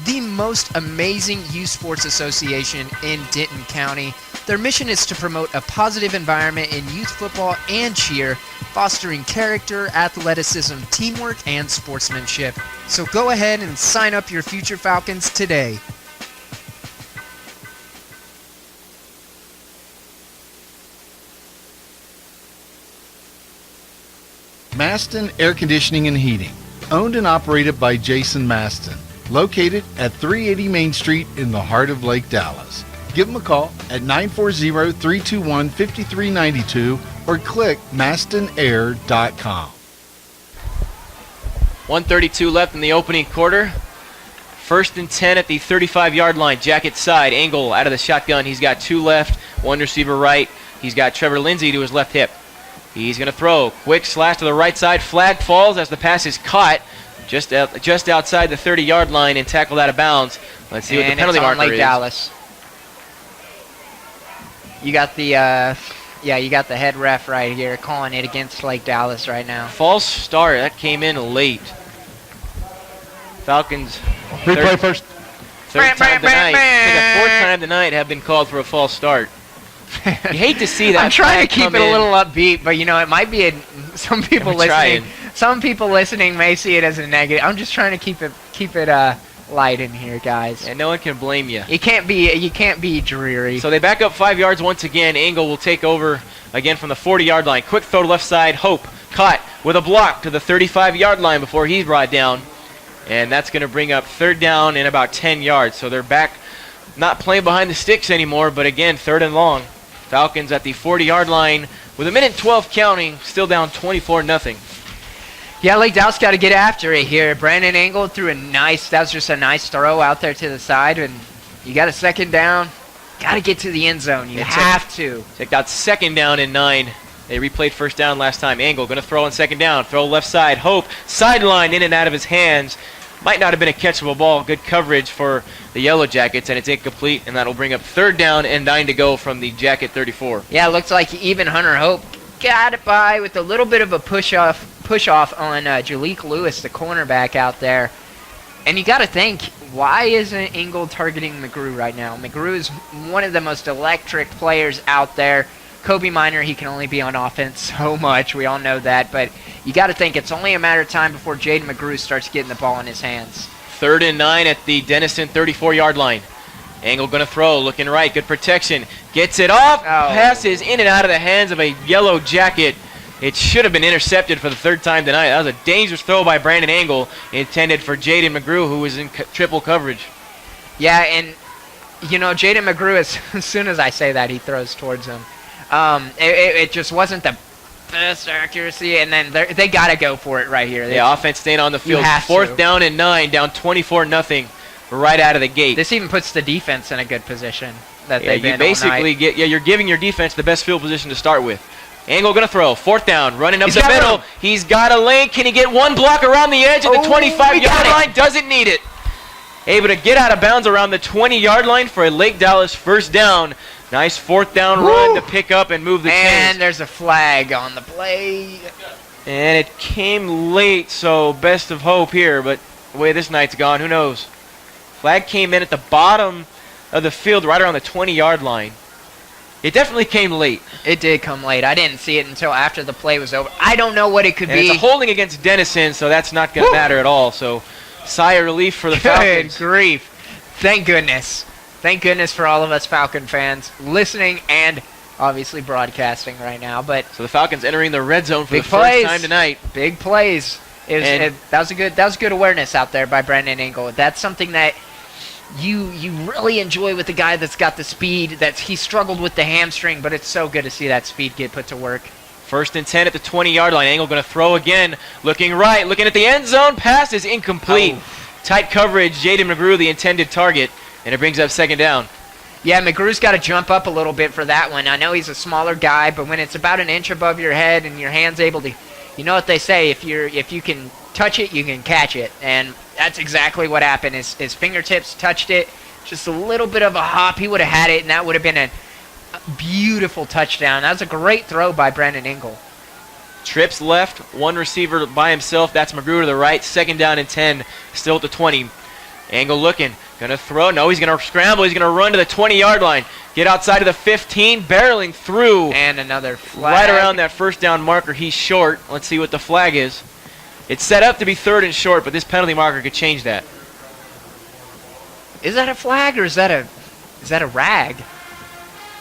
the most amazing youth sports association in Denton County. Their mission is to promote a positive environment in youth football and cheer, fostering character, athleticism, teamwork, and sportsmanship. So go ahead and sign up your future Falcons today. Maston Air Conditioning and Heating, owned and operated by Jason Maston, located at 380 Main Street in the heart of Lake Dallas. Give them a call at 940-321-5392 or click mastonair.com. 1:32 left in the opening quarter. 1st and 10 at the 35-yard line. Jacket side. Angle out of the shotgun. He's got 2 left, 1 receiver right. He's got Trevor Lindsay to his left hip. He's going to throw. Quick slash to the right side. Flag falls as the pass is caught just outside the 30-yard line and tackled out of bounds. Let's see what the penalty marker Lake is. Dallas. You got the you got the head ref right here calling it against Lake Dallas right now. False start. That came in late. Falcons. Replay first. Third time tonight. I think the 4th time tonight have been called for a false start. You hate to see that. I'm trying to keep come it a in. little upbeat, but you know it might be some people I'm listening. trying. Some people listening may see it as a negative. I'm just trying to keep it light in here, guys. And no one can blame you. You can't be dreary. So they back up 5 yards once again. Angle will take over again from the 40-yard line. Quick throw to left side. Hope caught with a block to the 35-yard line before he's brought down. And that's going to bring up 3rd down and about 10 yards. So they're back not playing behind the sticks anymore, but again, 3rd and long. Falcons at the 40-yard line with 1:12 counting, still down 24-0. Yeah, Lake Dallas got to get after it here. Brandon Angle threw that was just a nice throw out there to the side, and you got a 2nd down. Got to get to the end zone. You have to. They got 2nd down and 9. They replayed 1st down last time. Angle going to throw on 2nd down. Throw left side. Hope sideline in and out of his hands. Might not have been a catchable ball. Good coverage for the Yellow Jackets, and it's incomplete, and that'll bring up 3rd down and 9 to go from the Jacket 34. Yeah, it looks like even Hunter Hope got it by with a little bit of a push off on Jalik Lewis, the cornerback out there. And you got to think, why isn't Engel targeting McGrew right now? McGrew is one of the most electric players out there. Kobe Minor, he can only be on offense so much. We all know that. But you got to think it's only a matter of time before Jaden McGrew starts getting the ball in his hands. 3rd and 9 at the Denison 34-yard line. Angle going to throw, looking right, good protection. Gets it off, passes in and out of the hands of a Yellow Jacket. It should have been intercepted for the 3rd time tonight. That was a dangerous throw by Brandon Angle, intended for Jaden McGrew, who was in triple coverage. Yeah, and, you know, Jaden McGrew, as soon as I say that, he throws towards him. It just wasn't the best accuracy, and then they got to go for it right here. Yeah, offense staying on the field. 4th down and 9, down 24-0 right out of the gate. This even puts the defense in a good position that Yeah, they've been you basically all night. you're giving your defense the best field position to start with. Angle going to throw. 4th down, running up the middle. He's got a lane. Can he get one block around the edge at the 25-yard line? Doesn't need it. Able to get out of bounds around the 20-yard line for a Lake Dallas 1st down. Nice 4th down run to pick up and move the chains. And there's a flag on the play. And it came late, so best of hope here. But the way this night's gone, who knows? Flag came in at the bottom of the field right around the 20-yard line. It definitely came late. It did come late. I didn't see it until after the play was over. I don't know what it could And be. it's a holding against Denison, so that's not going to matter at all. So sigh of relief for the Good Falcons. grief. Thank goodness. Thank goodness for all of us Falcon fans listening and obviously broadcasting right now, but So the Falcons entering the red zone for big the first plays time tonight. Big plays. That was good awareness out there by Brandon Engel. That's something that you really enjoy with the guy that's got the speed. That he struggled with the hamstring, but it's so good to see that speed get put to work. 1st and 10 at the 20-yard line. Engel going to throw again. Looking right, looking at the end zone. Pass is incomplete. Tight coverage. Jaden McGrew, the intended target, and it brings up 2nd down. Yeah, McGrew's got to jump up a little bit for that one. I know he's a smaller guy, but when it's about an inch above your head and your hand's able to, you know what they say, if you can touch it, you can catch it. And that's exactly what happened. His fingertips touched it. Just a little bit of a hop. He would have had it, and that would have been a beautiful touchdown. That was a great throw by Brandon Engel. Trips left, one receiver by himself. That's McGrew to the right. 2nd down and 10, still at the 20. Engel looking, going to throw. No, he's going to scramble. He's going to run to the 20-yard line. Get outside of the 15, barreling through. And another flag. Right around that 1st down marker. He's short. Let's see what the flag is. It's set up to be 3rd and short, but this penalty marker could change that. Is that a flag or is that a rag?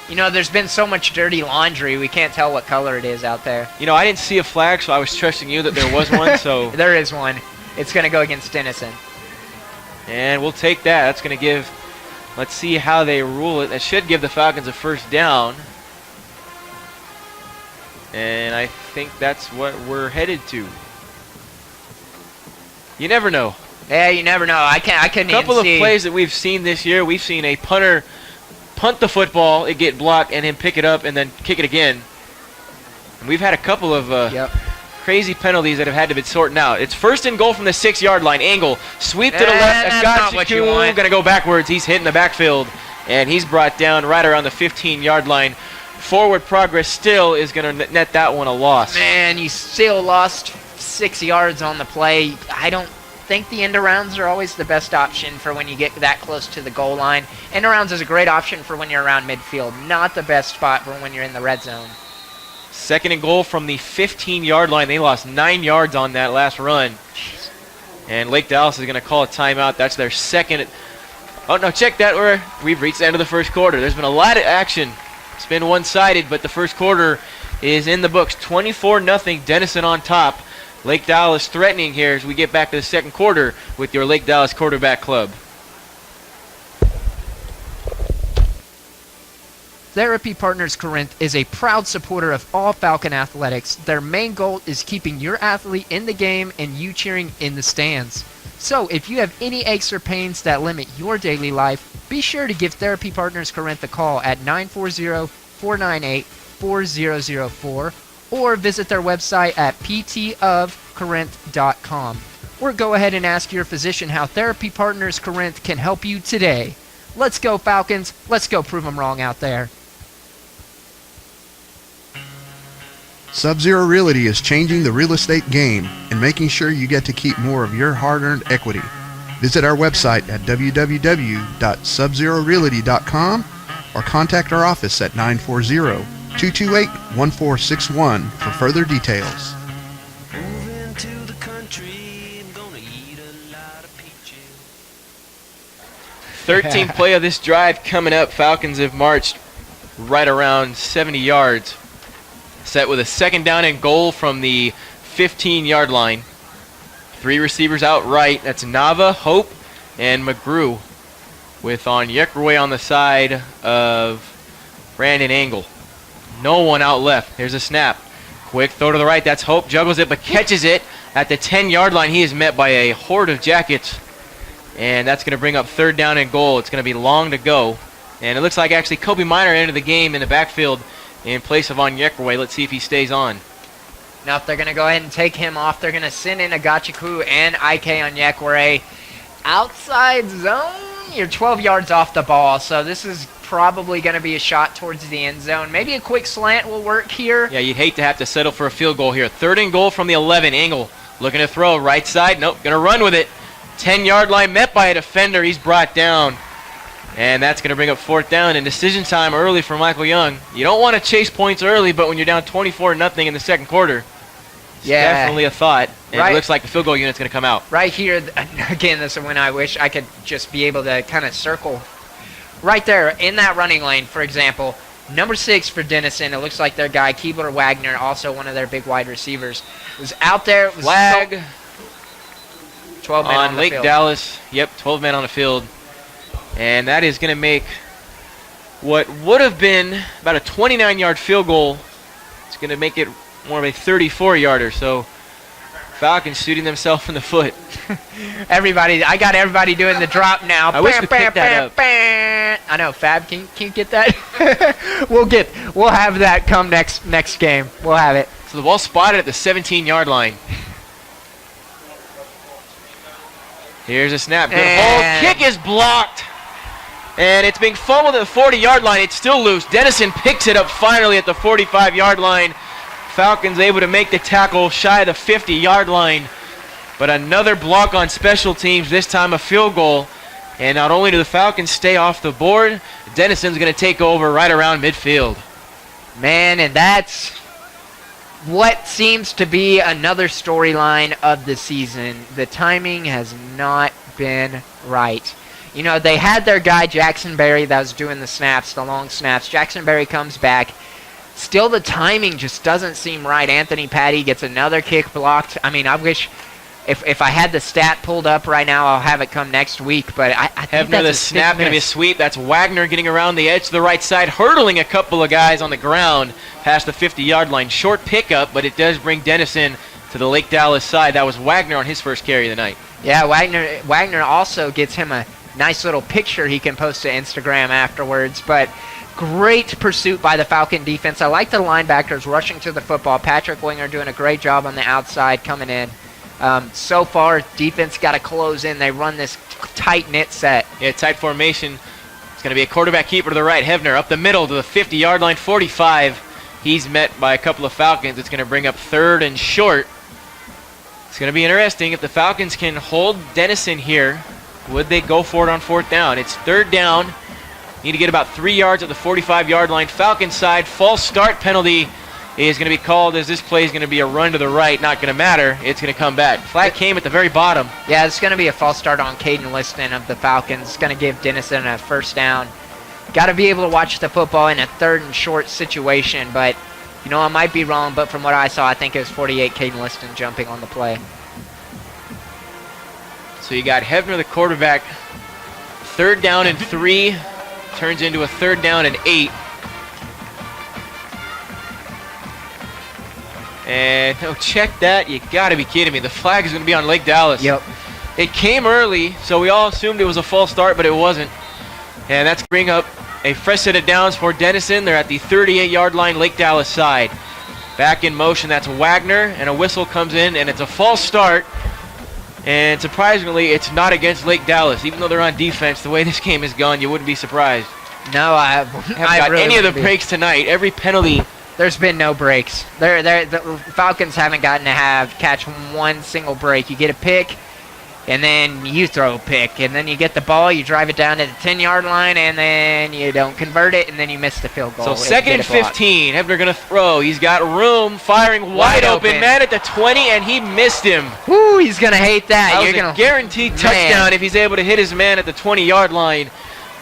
You know, there's been so much dirty laundry, we can't tell what color it is out there. You know, I didn't see a flag, so I was trusting you that there was one. So there is one. It's going to go against Denison. And we'll take that. That's going to give, let's see how they rule it. That should give the Falcons a 1st down. And I think that's what we're headed to. You never know. Yeah, you never know. I couldn't A couple of see. plays that we've seen this year. We've seen a punter punt the football, it get blocked, and then pick it up and then kick it again. And we've had a couple of crazy penalties that have had to be sorted out. It's 1st and goal from the 6-yard line. Angle, sweep to the left. That's not what you want. Going to go backwards. He's hitting the backfield, and he's brought down right around the 15-yard line. Forward progress still is going to net that one a loss. Man, you still lost 6 yards on the play. I don't think the end arounds are always the best option for when you get that close to the goal line. End arounds is a great option for when you're around midfield. Not the best spot for when you're in the red zone. 2nd and goal from the 15-yard line. They lost 9 yards on that last run. And Lake Dallas is going to call a timeout. That's their 2nd. Oh, no, check that. We've reached the end of the 1st quarter. There's been a lot of action. It's been one-sided, but the 1st quarter is in the books. 24-0, Denison on top. Lake Dallas threatening here as we get back to the 2nd quarter with your Lake Dallas Quarterback Club. Therapy Partners Corinth is a proud supporter of all Falcon athletics. Their main goal is keeping your athlete in the game and you cheering in the stands. So if you have any aches or pains that limit your daily life, be sure to give Therapy Partners Corinth a call at 940-498-4004 or visit their website at ptofcorinth.com. Or go ahead and ask your physician how Therapy Partners Corinth can help you today. Let's go Falcons. Let's go prove them wrong out there. Sub-Zero Realty is changing the real estate game and making sure you get to keep more of your hard-earned equity. Visit our website at www.subzerorealty.com or contact our office at 940-228-1461 for further details. Moving to the country and gonna eat a lot of peaches. 13th play of this drive coming up. Falcons have marched right around 70 yards. Set with a 2nd down and goal from the 15-yard line. 3 receivers out right. That's Nava, Hope, and McGrew with Onyekwe on the side of Brandon Engel. No one out left. Here's a snap. Quick throw to the right. That's Hope. Juggles it, but catches it at the 10-yard line. He is met by a horde of Jackets. And that's going to bring up 3rd down and goal. It's going to be long to go. And it looks like actually Kobe Minor entered the game in the backfield in place of Onyekwe. Let's see if he stays on. Now if they're going to go ahead and take him off, they're going to send in Agachiku and Ike Onyekwe. Outside zone, you're 12 yards off the ball, so this is probably going to be a shot towards the end zone. Maybe a quick slant will work here. Yeah, you'd hate to have to settle for a field goal here. 3rd and goal from the 11. Engel looking to throw. Right side. Nope, going to run with it. 10-yard line met by a defender. He's brought down. And that's going to bring up 4th down and decision time early for Michael Young. You don't want to chase points early, but when you're down 24-0 in the 2nd quarter, it's definitely a thought. And it looks like the field goal unit's going to come out. Right here, again, this is when I wish I could just be able to kind of circle. Right there, in that running lane, for example, Number 6 for Denison, it looks like their guy, Keebler Wagner, also one of their big wide receivers, was out there. It was Flag 12 men on the Lake field. Dallas. Yep, 12 men on the field. And that is going to make what would have been about a 29-yard field goal. It's going to make it more of a 34-yarder. So Falcons shooting themselves in the foot. I got everybody doing the drop now. I wish we picked that up. I know, Fab, can you get that? We'll have that come next game. We'll have it. So the ball spotted at the 17-yard line. Here's a snap. Good hold. Kick is blocked. And it's being fumbled at the 40-yard line. It's still loose. Denison picks it up finally at the 45-yard line. Falcons able to make the tackle shy of the 50-yard line. But another block on special teams, this time a field goal. And not only do the Falcons stay off the board, Denison's going to take over right around midfield. Man, and that's what seems to be another storyline of the season. The timing has not been right. You know, they had their guy, Jackson Berry, that was doing the snaps, the long snaps. Jackson Berry comes back. Still, the timing just doesn't seem right. Anthony Patty gets another kick blocked. I mean, I wish if I had the stat pulled up right now, I'll have it come next week. But I think Hefner, that's the snap going to be a sweep. That's Wagner getting around the edge to the right side, hurdling a couple of guys on the ground past the 50-yard line. Short pickup, but it does bring Denison to the Lake Dallas side. That was Wagner on his first carry of the night. Yeah, Wagner also gets him a nice little picture he can post to Instagram afterwards. But great pursuit by the Falcon defense. I like the linebackers rushing to the football. Patrick Winger doing a great job on the outside coming in. So far, defense got to close in. They run this tight-knit set. Yeah, tight formation. It's going to be a quarterback keeper to the right. Hefner up the middle to the 50-yard line, 45. He's met by a couple of Falcons. It's going to bring up third and short. It's going to be interesting. If the Falcons can hold Denison here, would they go for it on fourth down? It's third down. Need to get about 3 yards at the 45-yard line. Falcons side, false start penalty is going to be called as this play is going to be a run to the right. Not going to matter. It's going to come back. Flag came at the very bottom. Yeah, it's going to be a false start on Caden Liston of the Falcons. It's going to give Denison a first down. Got to be able to watch the football in a third and short situation, but you know, I might be wrong, but from what I saw, I think it was 48 Caden Liston jumping on the play. So you got Hefner, the quarterback. Third down and 3 turns into a third down and 8. And no, check that. You got to be kidding me. The flag is going to be on Lake Dallas. Yep. It came early, so we all assumed it was a false start, but it wasn't. And that's bring up a fresh set of downs for Denison. They're at the 38-yard line, Lake Dallas side. Back in motion, that's Wagner, and a whistle comes in, and it's a false start. And surprisingly, it's not against Lake Dallas. Even though they're on defense, the way this game has gone, you wouldn't be surprised. No, I haven't got really any of the wouldn't be. breaks tonight. Every penalty. There's been no breaks. The Falcons haven't gotten to catch one single break. You get a pick, and then you throw a pick, and then you get the ball, you drive it down to the 10-yard line, and then you don't convert it, and then you miss the field goal. So second and 15. Hefner going to throw. He's got room, firing wide open. Man at the 20, and he missed him. Woo, he's going to hate that. That was a guaranteed touchdown if he's able to hit his man at the 20-yard line.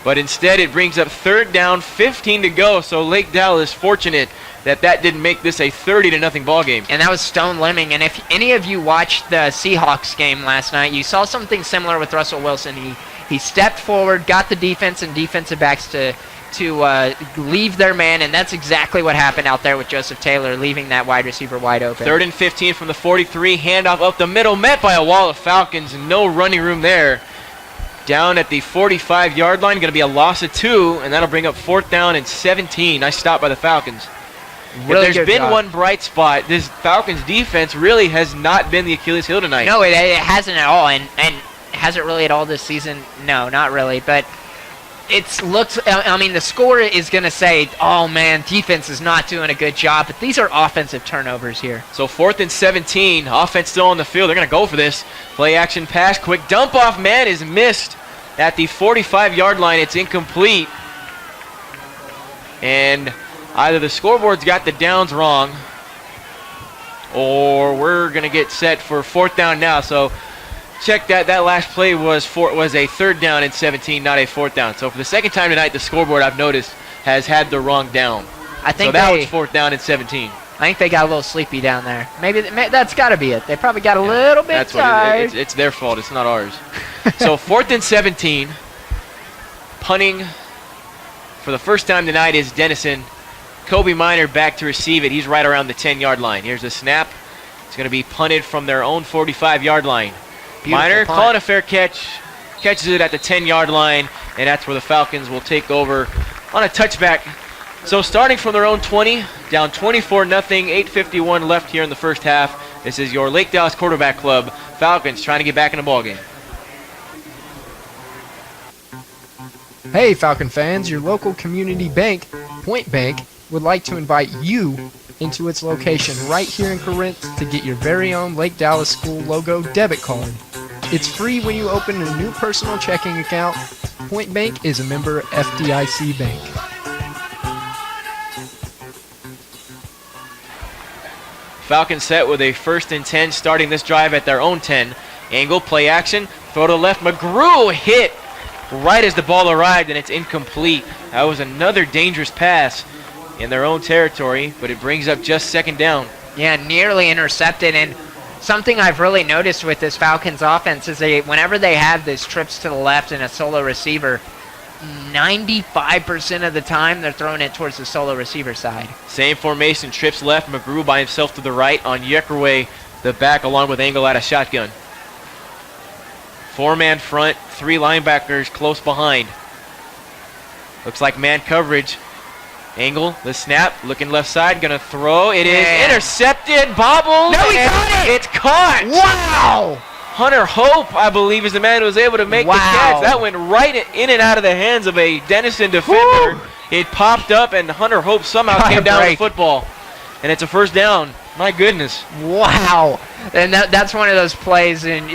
But instead, it brings up third down, 15 to go. So Lake Dallas fortunate that didn't make this a 30-0 ball game. And that was Stone Lemming. And if any of you watched the Seahawks game last night, you saw something similar with Russell Wilson. He stepped forward, got the defense and defensive backs to leave their man, and that's exactly what happened out there with Joseph Taylor, leaving that wide receiver wide open. Third and 15 from the 43, handoff up the middle, met by a wall of Falcons, no running room there. Down at the 45-yard line, going to be a loss of 2, and that'll bring up fourth down and 17. Nice stop by the Falcons. Really if there's been one bright spot, this Falcons defense really has not been the Achilles heel tonight. No, it hasn't at all, and has it really at all this season? No, not really, but the score is going to say, oh man, defense is not doing a good job, but these are offensive turnovers here. So fourth and 17, offense still on the field. They're going to go for this. Play action pass, quick dump off, man is missed at the 45-yard line. It's incomplete. And either the scoreboard's got the downs wrong, or we're going to get set for fourth down now. So check that. That last play was a third down and 17, not a fourth down. So for the second time tonight, the scoreboard, I've noticed, has had the wrong down. I think So that they, was 4th down and 17. I think they got a little sleepy down there. Maybe that's got to be it. They probably got a little bit That's what tired. it's their fault. It's not ours. So 4th and 17. Punting for the first time tonight is Denison. Kobe Minor back to receive it. He's right around the 10-yard line. Here's the snap. It's going to be punted from their own 45-yard line. Beautiful Minor punt. calling a fair catch. Catches it at the 10-yard line, and that's where the Falcons will take over on a touchback. So starting from their own 20, down 24-0, 8:51 left here in the first half. This is your Lake Dallas Quarterback Club. Falcons trying to get back in the ballgame. Hey, Falcon fans, your local community bank, Point Bank, would like to invite you into its location right here in Corinth to get your very own Lake Dallas School logo debit card. It's free when you open a new personal checking account. Point Bank is a member FDIC bank. Falcons set with a 1st and 10 starting this drive at their own 10. Angle, play action, throw to the left. McGrew hit right as the ball arrived, and it's incomplete. That was another dangerous pass in their own territory, but it brings up just 2nd down. Yeah, nearly intercepted. And something I've really noticed with this Falcons offense is whenever they have these trips to the left and a solo receiver, 95% of the time they're throwing it towards the solo receiver side. Same formation, trips left, McGrew by himself to the right. On Yeckerway, the back along with Angle at a shotgun. 4-man front, 3 linebackers close behind. Looks like man coverage. Angle, the snap, looking left side, gonna throw. It is intercepted, bobbled. No, he and caught it! It's caught! Wow! Hunter Hope, I believe, is the man who was able to make the catch. That went right in and out of the hands of a Denison defender. Woo! It popped up, and Hunter Hope somehow came down with the football. And it's a 1st down. My goodness. Wow. And that's one of those plays, and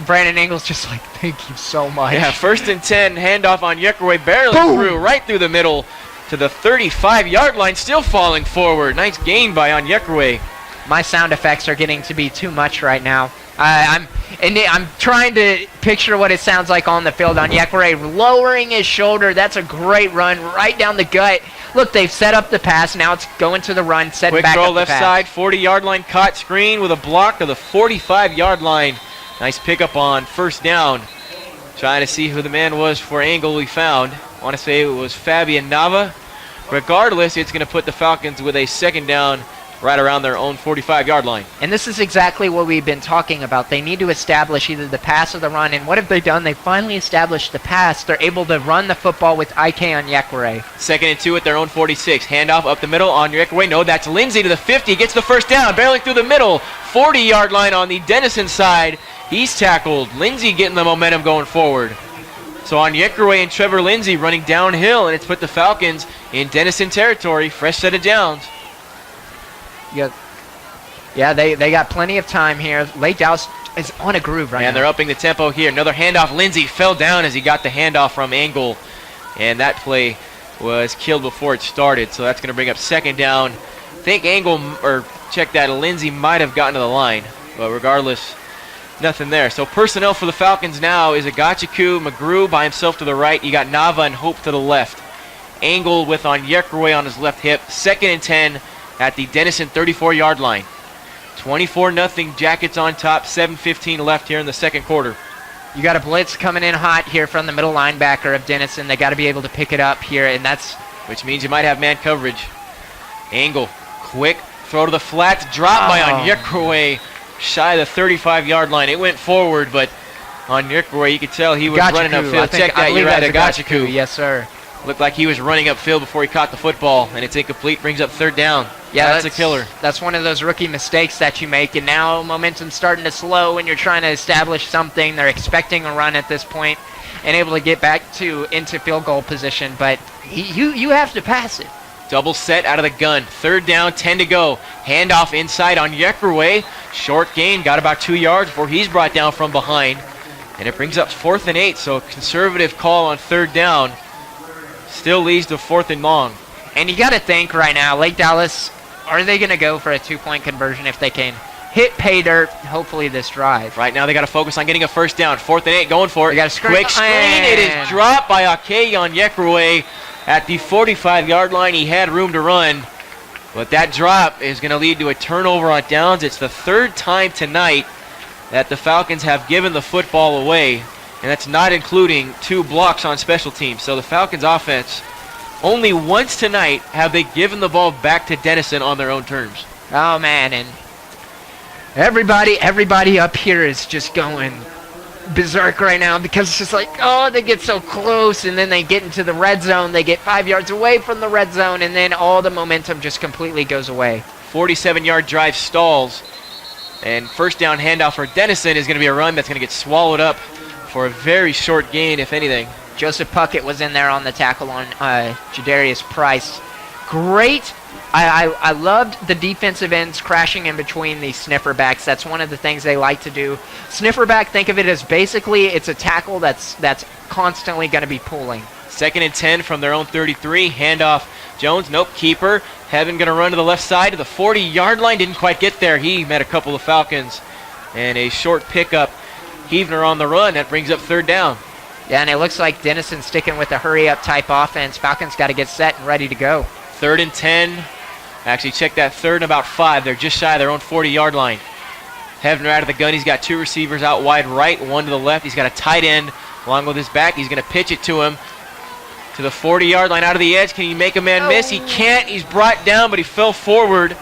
Brandon Ingles just like, thank you so much. Yeah, 1st and 10, handoff on Yeckerway, barely through, right through the middle to the 35-yard line, still falling forward. Nice gain by on Yeckerway. My sound effects are getting to be too much right now. I'm trying to picture what it sounds like on the field. On Yeckerway lowering his shoulder. That's a great run right down the gut. Look, they've set up the pass. Now it's going to the run, set Quick back throw up left the pass. side, 40-yard line, caught screen with a block to the 45-yard line. Nice pickup on 1st down. Trying to see who the man was for Angle we found. I want to say it was Fabian Nava. Regardless, it's going to put the Falcons with a 2nd down right around their own 45-yard line. And this is exactly what we've been talking about. They need to establish either the pass or the run. And what have they done? They finally established the pass. They're able to run the football with IK on Yeckerway. 2nd and 2 at their own 46. Handoff up the middle on Yeckerway. No, that's Lindsay to the 50. Gets the 1st down, barreling through the middle. 40-yard line on the Denison side. He's tackled. Lindsay getting the momentum going forward. So on Yeckerway and Trevor Lindsay running downhill, and it's put the Falcons in Denison territory. Fresh set of downs. Yeah, they got plenty of time here. Lake Dallas is on a groove right now. And they're upping the tempo here. Another handoff. Lindsay fell down as he got the handoff from Angle. And that play was killed before it started. So that's going to bring up 2nd down. I think Lindsay might have gotten to the line. But regardless, nothing there. So personnel for the Falcons now is Agachiku, McGrew by himself to the right. You got Nava and Hope to the left. Angle with on Yeckerway on his left hip. 2nd and 10 at the Denison 34-yard line. 24-0, Jackets on top, 7:15 left here in the 2nd quarter. You got a blitz coming in hot here from the middle linebacker of Denison. They got to be able to pick it up here, and that's... Which means you might have man coverage. Angle, quick, throw to the flat, drop by on Yeckerway, shy of the 35-yard line. It went forward, but on Yeckerway, you could tell he was running upfield. Check that, you're right, Agachiku. Yes, sir. Looked like he was running upfield before he caught the football, and it's incomplete, brings up 3rd down. Yeah, that's a killer. That's one of those rookie mistakes that you make, and now momentum's starting to slow when you're trying to establish something. They're expecting a run at this point and able to get back into field goal position, but you have to pass it. Double set out of the gun. 3rd down, 10 to go. Handoff inside on Yeckerway. Short gain, got about 2 yards before he's brought down from behind. And it brings up 4th and 8, so conservative call on 3rd down. Still leads to 4th and long. And you got to think right now, Lake Dallas, are they going to go for a 2-point conversion if they can hit pay dirt, hopefully this drive? Right now they got to focus on getting a 1st down. 4th and 8, going for it. They got a screen. Quick screen. It is dropped by Ake on Yeckerway. At the 45-yard line, he had room to run, but that drop is going to lead to a turnover on downs. It's the third time tonight that the Falcons have given the football away, and that's not including 2 blocks on special teams. So the Falcons offense, only once tonight have they given the ball back to Denison on their own terms. Oh, man, and everybody up here is just going berserk right now because it's just like, oh, they get so close, and then they get into the red zone. They get 5 yards away from the red zone, and then all the momentum just completely goes away. 47-yard drive stalls, and first down handoff for Denison is going to be a run that's going to get swallowed up for a very short gain, if anything. Joseph Puckett was in there on the tackle on Jadarius Price. Great. I loved the defensive ends crashing in between these sniffer backs. That's one of the things they like to do. Sniffer back, think of it as basically it's a tackle that's constantly going to be pulling. 2nd and 10 from their own 33. Handoff. Jones, nope, keeper. Heaven going to run to the left side to the 40-yard line. Didn't quite get there. He met a couple of Falcons. And a short pickup. Heavener on the run. That brings up 3rd down. Yeah, and it looks like Denison sticking with a hurry-up type offense. Falcons got to get set and ready to go. 3rd and 10. Actually, check that 3rd and about 5. They're just shy of their own 40-yard line. Heavener out of the gun. He's got 2 receivers out wide right, 1 to the left. He's got a tight end along with his back. He's going to pitch it to him to the 40-yard line out of the edge. Can he make a man miss? He can't. He's brought down, but he fell forward.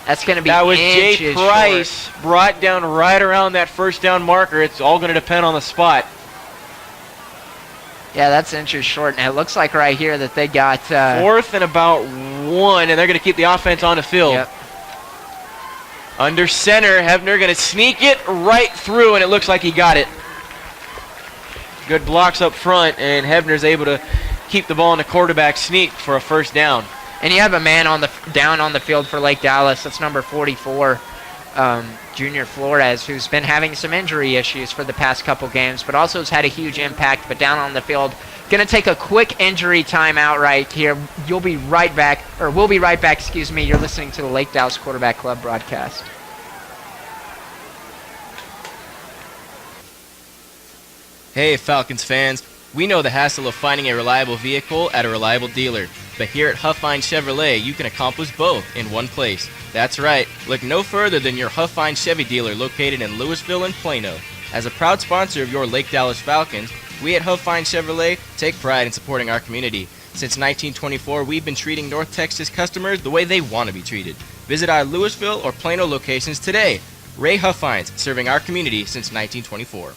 That's going to be That was Jay inches Price short. brought down right around that first down marker. It's all going to depend on the spot. Yeah, that's inches short. And it looks like right here that they got 4th and about 1, and they're going to keep the offense on the field. Yep. Under center, Heavener going to sneak it right through, and it looks like he got it. Good blocks up front, and Heavener's able to keep the ball in the quarterback sneak for a first down. And you have a man down on the field for Lake Dallas. That's number 44, Junior Flores, who's been having some injury issues for the past couple games, but also has had a huge impact, but down on the field. Going to take a quick injury timeout right here. We'll be right back, excuse me. You're listening to the Lake Dallas Quarterback Club broadcast. Hey, Falcons fans. We know the hassle of finding a reliable vehicle at a reliable dealer. But here at Huffine Chevrolet, you can accomplish both in one place. That's right. Look no further than your Huffine Chevy dealer located in Louisville and Plano. As a proud sponsor of your Lake Dallas Falcons, we at Huffine Chevrolet take pride in supporting our community. Since 1924, we've been treating North Texas customers the way they want to be treated. Visit our Louisville or Plano locations today. Ray Huffines, serving our community since 1924.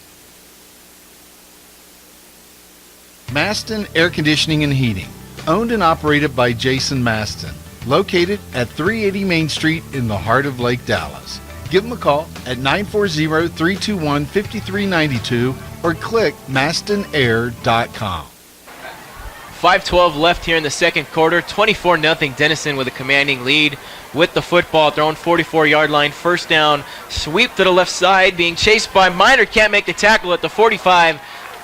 Maston Air Conditioning and Heating, owned and operated by Jason Maston, located at 380 Main Street in the heart of Lake Dallas. Give them a call at 940-321-5392 or click mastonair.com. 5:12 left here in the second quarter. 24-0 Denison with a commanding lead with the football thrown 44-yard line. First down, sweep to the left side, being chased by Miner. Can't make the tackle at the 45.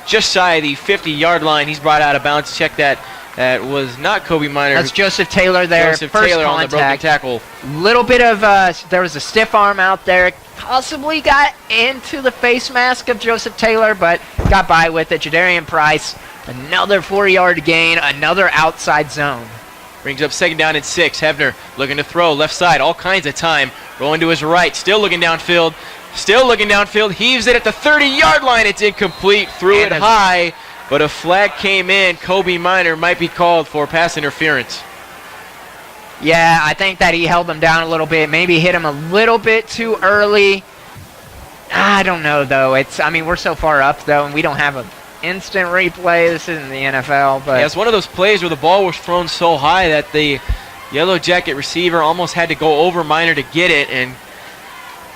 Just shy of the 50-yard line. He's brought out of bounds. Check that. That was not Kobe Miner. That's Joseph Taylor there. Joseph First Taylor contact. on the broken tackle. Little bit of, there was a stiff arm out there. Possibly got into the face mask of Joseph Taylor, but got by with it. Jadarian Price, another 4-yard gain, another outside zone. Brings up 2nd down and 6. Heavener looking to throw left side. All kinds of time. Rolling to his right. Still looking downfield. Heaves it at the 30-yard line. It's incomplete. Threw it high, but a flag came in. Kobe Miner might be called for pass interference. Yeah, I think that he held him down a little bit. Maybe hit him a little bit too early. I don't know, though. We're so far up, though, and we don't have an instant replay. This isn't the NFL. But yeah, it's one of those plays where the ball was thrown so high that the Yellow Jacket receiver almost had to go over Miner to get it, and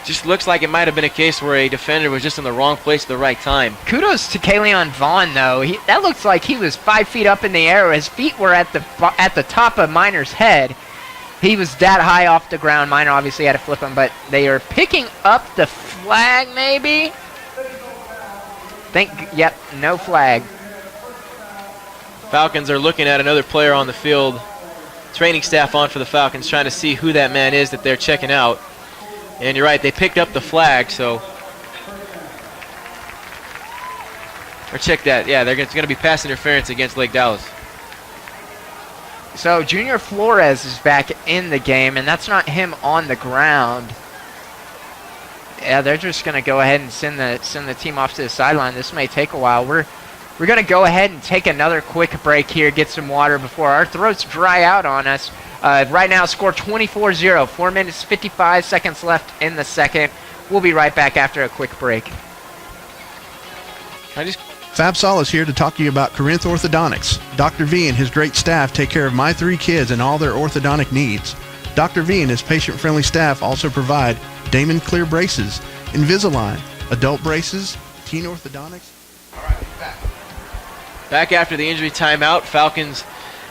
just looks like it might have been a case where a defender was just in the wrong place at the right time. Kudos to Kaleon Vaughn, though. That looks like he was 5 feet up in the air. His feet were at the top of Miner's head. He was that high off the ground. Miner obviously had to flip him, but they are picking up the flag, maybe? Yep, no flag. Falcons are looking at another player on the field. Training staff on for the Falcons trying to see who that man is that they're checking out. And you're right, they picked up the flag, so. Or check that. Yeah, it's going to be pass interference against Lake Dallas. So Junior Flores is back in the game, and that's not him on the ground. Yeah, they're just going to go ahead and send the team off to the sideline. This may take a while. We're going to go ahead and take another quick break here, get some water before our throats dry out on us. Right now, score 24-0. 4 minutes, 55 seconds left in the second. We'll be right back after a quick break. Fab Sol is here to talk to you about Corinth Orthodontics. Dr. V and his great staff take care of my 3 kids and all their orthodontic needs. Dr. V and his patient-friendly staff also provide Damon Clear braces, Invisalign, adult braces, teen orthodontics. Back after the injury timeout, Falcons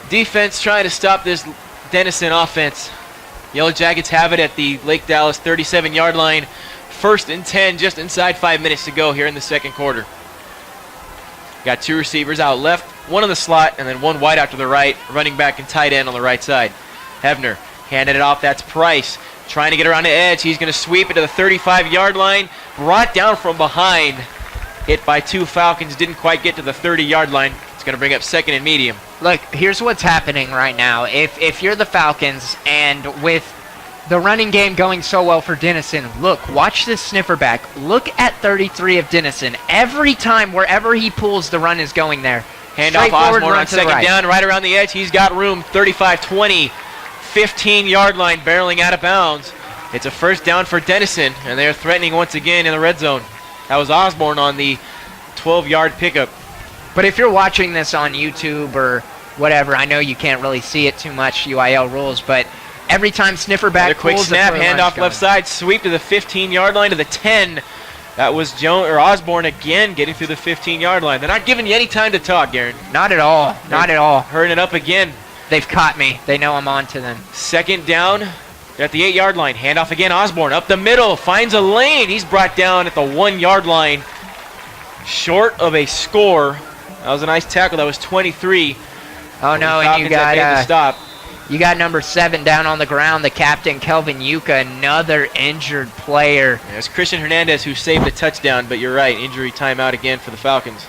defense trying to stop this Denison offense. Yellow Jackets have it at the Lake Dallas 37-yard line. 1st and 10, just inside 5 minutes to go here in the second quarter. Got 2 receivers out left, 1 on the slot, and then 1 wide out to the right, running back and tight end on the right side. Hebner handed it off. That's Price trying to get around the edge. He's going to sweep it to the 35-yard line. Brought down from behind. Hit by 2 Falcons. Didn't quite get to the 30-yard line. It's going to bring up 2nd and medium. Look, here's what's happening right now. If you're the Falcons, and with the running game going so well for Denison, look, watch this sniffer back. Look at 33 of Denison. Every time, wherever he pulls, the run is going there. Hand off Osborne on 2nd down, right around the edge. He's got room, 35-20, 15-yard line, barreling out of bounds. It's a 1st down for Denison, and they're threatening once again in the red zone. That was Osborne on the 12-yard pickup. But if you're watching this on YouTube or whatever, I know you can't really see it too much, UIL rules, but every time sniffer back quick pulls, snap, handoff left side, sweep to the 15-yard line to the 10. That was Osborne again getting through the 15-yard line. They're not giving you any time to talk, Garen. Not at all. Not at all. Hurrying it up again. They've caught me. They know I'm on to them. 2nd down. They're at the 8-yard line. Handoff again. Osborne up the middle. Finds a lane. He's brought down at the 1-yard line. Short of a score. That was a nice tackle. That was 23. Oh, no, and you got number 7 down on the ground, the captain, Kelvin Yuka, another injured player. Yeah, it's Christian Hernandez who saved the touchdown, but you're right, injury timeout again for the Falcons.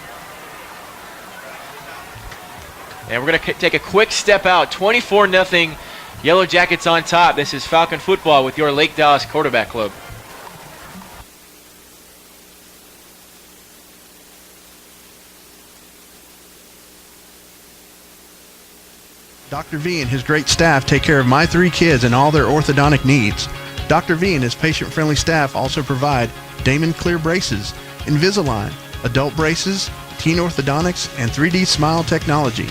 And we're going to take a quick step out. 24-0, Yellow Jackets on top. This is Falcon football with your Lake Dallas Quarterback Club. Dr. V and his great staff take care of my 3 kids and all their orthodontic needs. Dr. V and his patient-friendly staff also provide Damon Clear braces, Invisalign, adult braces, teen orthodontics, and 3D Smile technology.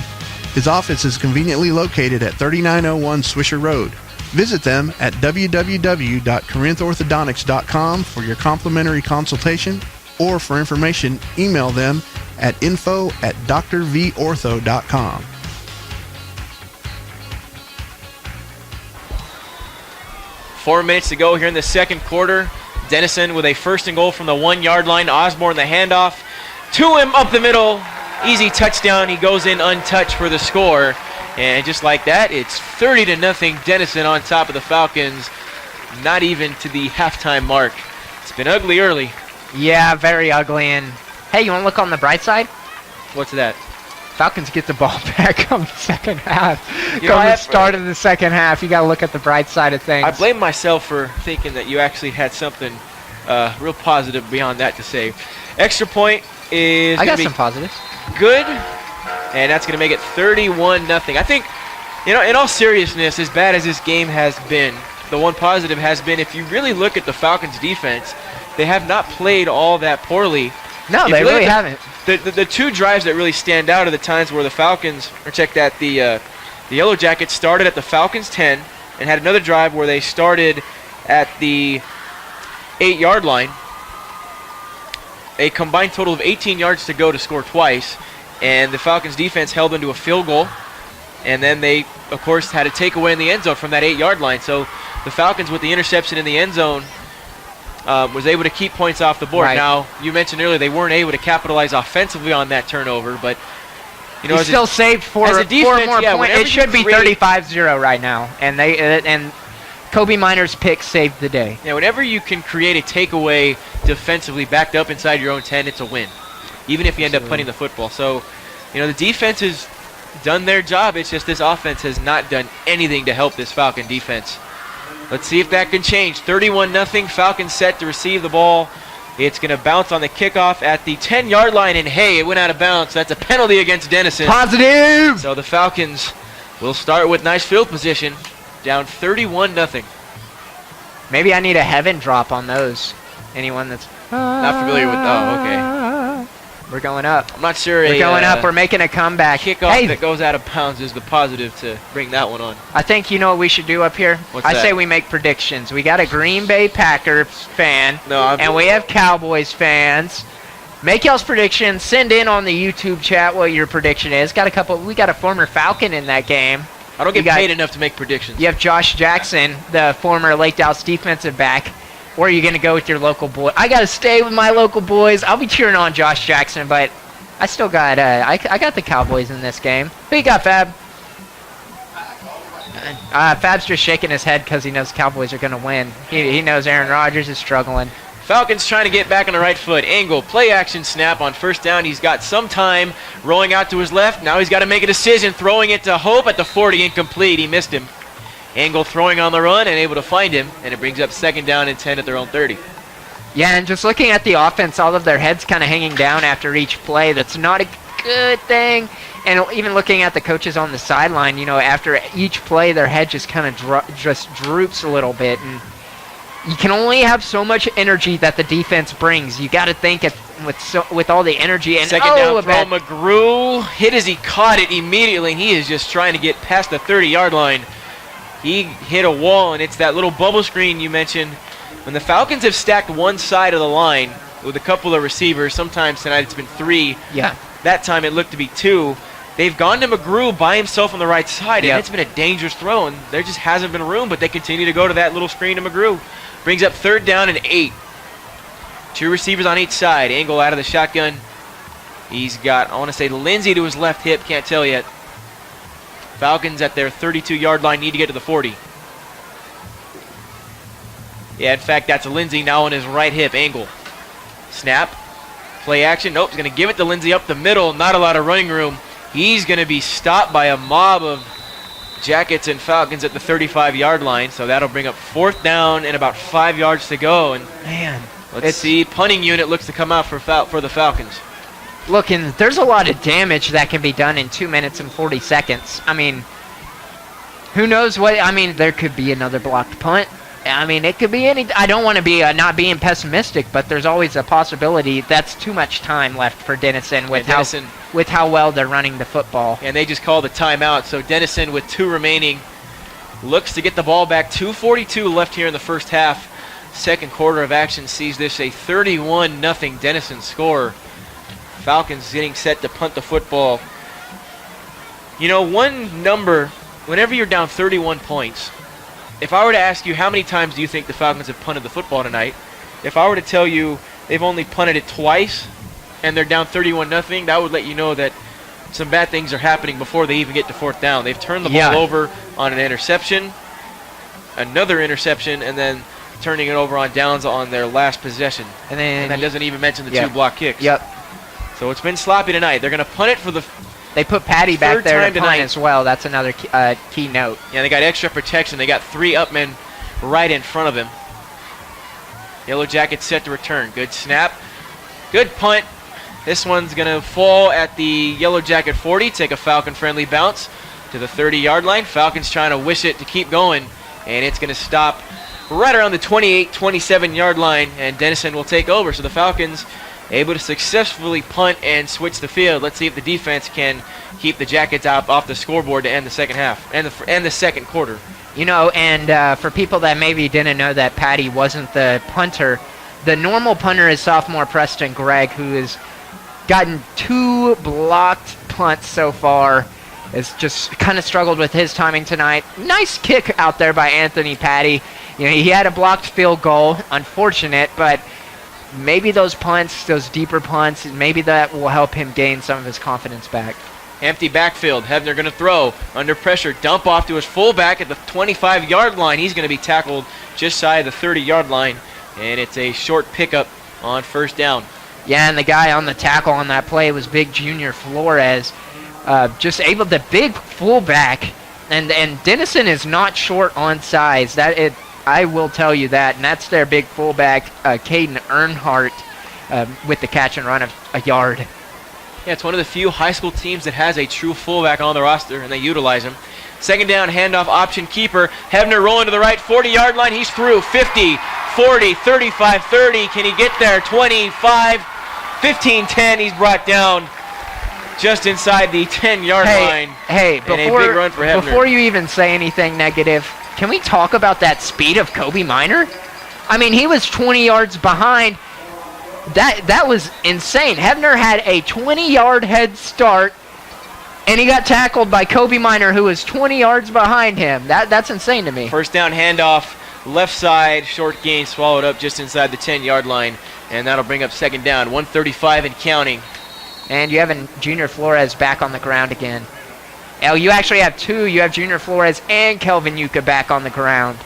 His office is conveniently located at 3901 Swisher Road. Visit them at www.corinthorthodontics.com for your complimentary consultation, or for information, email them at info@drvortho.com. 4 minutes to go here in the second quarter. Denison with a 1st and goal from the 1-yard line. Osborne the handoff to him up the middle. Easy touchdown. He goes in untouched for the score. And just like that, it's 30-0 Denison on top of the Falcons. Not even to the halftime mark. It's been ugly early. Yeah, very ugly. And hey, you want to look on the bright side? What's that? Falcons get the ball back on the second half. The start of the second half. You got to look at the bright side of things. I blame myself for thinking that you actually had something real positive beyond that to say. Extra point is I got some positives. Good, and that's going to make it 31-0. I think, in all seriousness, as bad as this game has been, the one positive has been if you really look at the Falcons' defense, they have not played all that poorly. No, they really haven't. The 2 drives that really stand out are the times where the Falcons, the Yellow Jackets started at the Falcons' 10 and had another drive where they started at the 8-yard line. A combined total of 18 yards to go to score twice, and the Falcons' defense held them to a field goal, and then they, of course, had a takeaway in the end zone from that 8-yard line. So the Falcons, with the interception in the end zone, was able to keep points off the board. Right. Now, you mentioned earlier they weren't able to capitalize offensively on that turnover, but He still saved four more points. It should be 35-0 right now, and Kobe Minor's pick saved the day. Yeah, whenever you can create a takeaway defensively backed up inside your own 10, it's a win, even if you end up punting the football. So, the defense is done their job. It's just this offense has not done anything to help this Falcon defense. Let's see if that can change. 31-0. Falcons set to receive the ball. It's going to bounce on the kickoff at the 10-yard line, and hey, it went out of bounds. That's a penalty against Denison. Positive! So the Falcons will start with nice field position, down 31-0. Maybe I need a heaven drop on those. Anyone that's Not familiar with. Oh, okay. We're going up. I'm not sure. We're going up. We're making a comeback. Kickoff Hey, that goes out of bounds is the positive to bring that one on. I think you know what we should do up here? What's I that? say we make predictions. We got a Green Bay Packers fan, and we have Cowboys fans. Make y'all's predictions. Send in on the YouTube chat what your prediction is. We got a former Falcon in that game. I don't get paid enough to make predictions. You have Josh Jackson, the former Lake Dallas defensive back. Or are you going to go with your local boy? I got to stay with my local boys. I'll be cheering on Josh Jackson, but I still got I got the Cowboys in this game. Who you got, Fab? Fab's just shaking his head because he knows Cowboys are going to win. He knows Aaron Rodgers is struggling. Falcons trying to get back on the right foot. Angle, play action snap on first down. He's got some time rolling out to his left. Now he's got to make a decision, throwing it to Hope at the 40, incomplete. He missed him. Angle throwing on the run and able to find him, and it brings up 2nd down and 10 at their own 30. Yeah, and just looking at the offense, all of their heads kind of hanging down after each play. That's not a good thing. And even looking at the coaches on the sideline, after each play, their head just kind of just droops a little bit. And you can only have so much energy that the defense brings. You got to think with all the energy. And 2nd down throw, McGrew hit as he caught it immediately. He is just trying to get past the 30-yard line. He hit a wall, and it's that little bubble screen you mentioned. When the Falcons have stacked one side of the line with a couple of receivers, sometimes tonight it's been 3. Yeah. That time it looked to be 2. They've gone to McGrew by himself on the right side, and it's been a dangerous throw, and there just hasn't been room, but they continue to go to that little screen to McGrew. Brings up 3rd down and 8. 2 receivers on each side. Angle out of the shotgun. He's got, I want to say, Lindsey to his left hip. Can't tell yet. Falcons at their 32-yard line need to get to the 40. Yeah, in fact, that's Lindsey now on his right hip. Angle. Snap. Play action. Nope, he's going to give it to Lindsey up the middle. Not a lot of running room. He's going to be stopped by a mob of Jackets and Falcons at the 35-yard line. So that'll bring up 4th down and about 5 yards to go. And man, let's see. Punting unit looks to come out for the Falcons. Look, and there's a lot of damage that can be done in 2 minutes and 40 seconds. I mean, who knows what? I mean, there could be another blocked punt. I mean, it could be any. I don't want to be not being pessimistic, but there's always a possibility. That's too much time left for Denison with how well they're running the football. And they just called a timeout. So Denison, with 2 remaining, looks to get the ball back. 2:42 left here in the first half. Second quarter of action sees this a 31-0 Denison score. Falcons getting set to punt the football. One number, whenever you're down 31 points, if I were to ask you how many times do you think the Falcons have punted the football tonight, if I were to tell you they've only punted it twice and they're down 31-0, that would let you know that some bad things are happening before they even get to 4th down. They've turned the ball over on an interception, another interception, and then turning it over on downs on their last possession. And that doesn't even mention the 2 block kicks. Yep. So it's been sloppy tonight. They're going to punt it for the They put Patty back there to tonight punt as well. That's another key note. Yeah, they got extra protection. They got 3 upmen right in front of him. Yellow Jackets set to return. Good snap. Good punt. This one's going to fall at the Yellow Jacket 40. Take a Falcon-friendly bounce to the 30-yard line. Falcons trying to wish it to keep going, and it's going to stop right around the 28, 27-yard line, and Denison will take over. So the Falcons able to successfully punt and switch the field. Let's see if the defense can keep the Jackets off the scoreboard to end the second half and the second quarter. And for people that maybe didn't know that Patty wasn't the punter, the normal punter is sophomore Preston Gregg, who has gotten 2 blocked punts so far. Has just kind of struggled with his timing tonight. Nice kick out there by Anthony Patty. He had a blocked field goal, unfortunate, but maybe those punts, those deeper punts, maybe that will help him gain some of his confidence back. Empty backfield. Hebner going to throw. Under pressure. Dump off to his fullback at the 25-yard line. He's going to be tackled just shy of the 30-yard line. And it's a short pickup on 1st down. Yeah, and the guy on the tackle on that play was Big Junior Flores. just able to big fullback, and Denison is not short on size. I will tell you that, and that's their big fullback, Caden Earnhardt, with the catch and run of a yard. Yeah, it's one of the few high school teams that has a true fullback on the roster, and they utilize him. Second down, handoff, option keeper. Hebner rolling to the right, 40-yard line. He's through. 50, 40, 35, 30. Can he get there? 25, 15, 10. He's brought down just inside the 10-yard line. Hey, and a big run for Hebner. Before you even say anything negative, can we talk about that speed of Kobe Minor? I mean, he was 20 yards behind. That was insane. Hebner had a 20-yard head start, and he got tackled by Kobe Minor, who was 20 yards behind him. That's insane to me. First down handoff, left side, short gain, swallowed up just inside the 10-yard line, and that'll bring up second down, 135 and counting. And you have Junior Flores back on the ground again. Oh, you actually have two. You have Junior Flores and Kelvin Yuka back on the ground.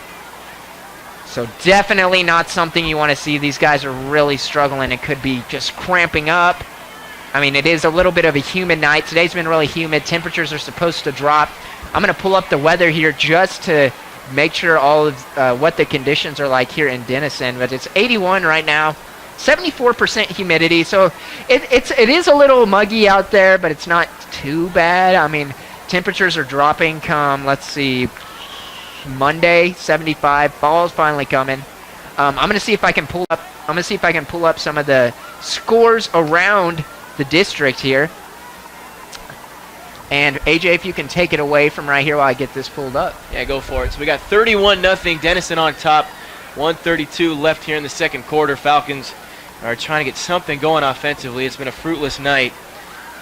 So definitely not something you want to see. These guys are really struggling. It could be just cramping up. I mean, it is a little bit of a humid night. Today's been really humid. Temperatures are supposed to drop. I'm going to pull up the weather here just to make sure all of what the conditions are like here in Denison. But it's 81 right now, 74% humidity. So it is a little muggy out there, but it's not too bad. I mean, temperatures are dropping come, let's see, Monday, 75. Fall's finally coming. I'm going to see if I can pull up some of the scores around the district here. And AJ, if you can take it away from right here while I get this pulled up. Yeah, go for it. So we got 31-0, Denison on top. 132 left here in the second quarter. Falcons are trying to get something going offensively. It's been a fruitless night.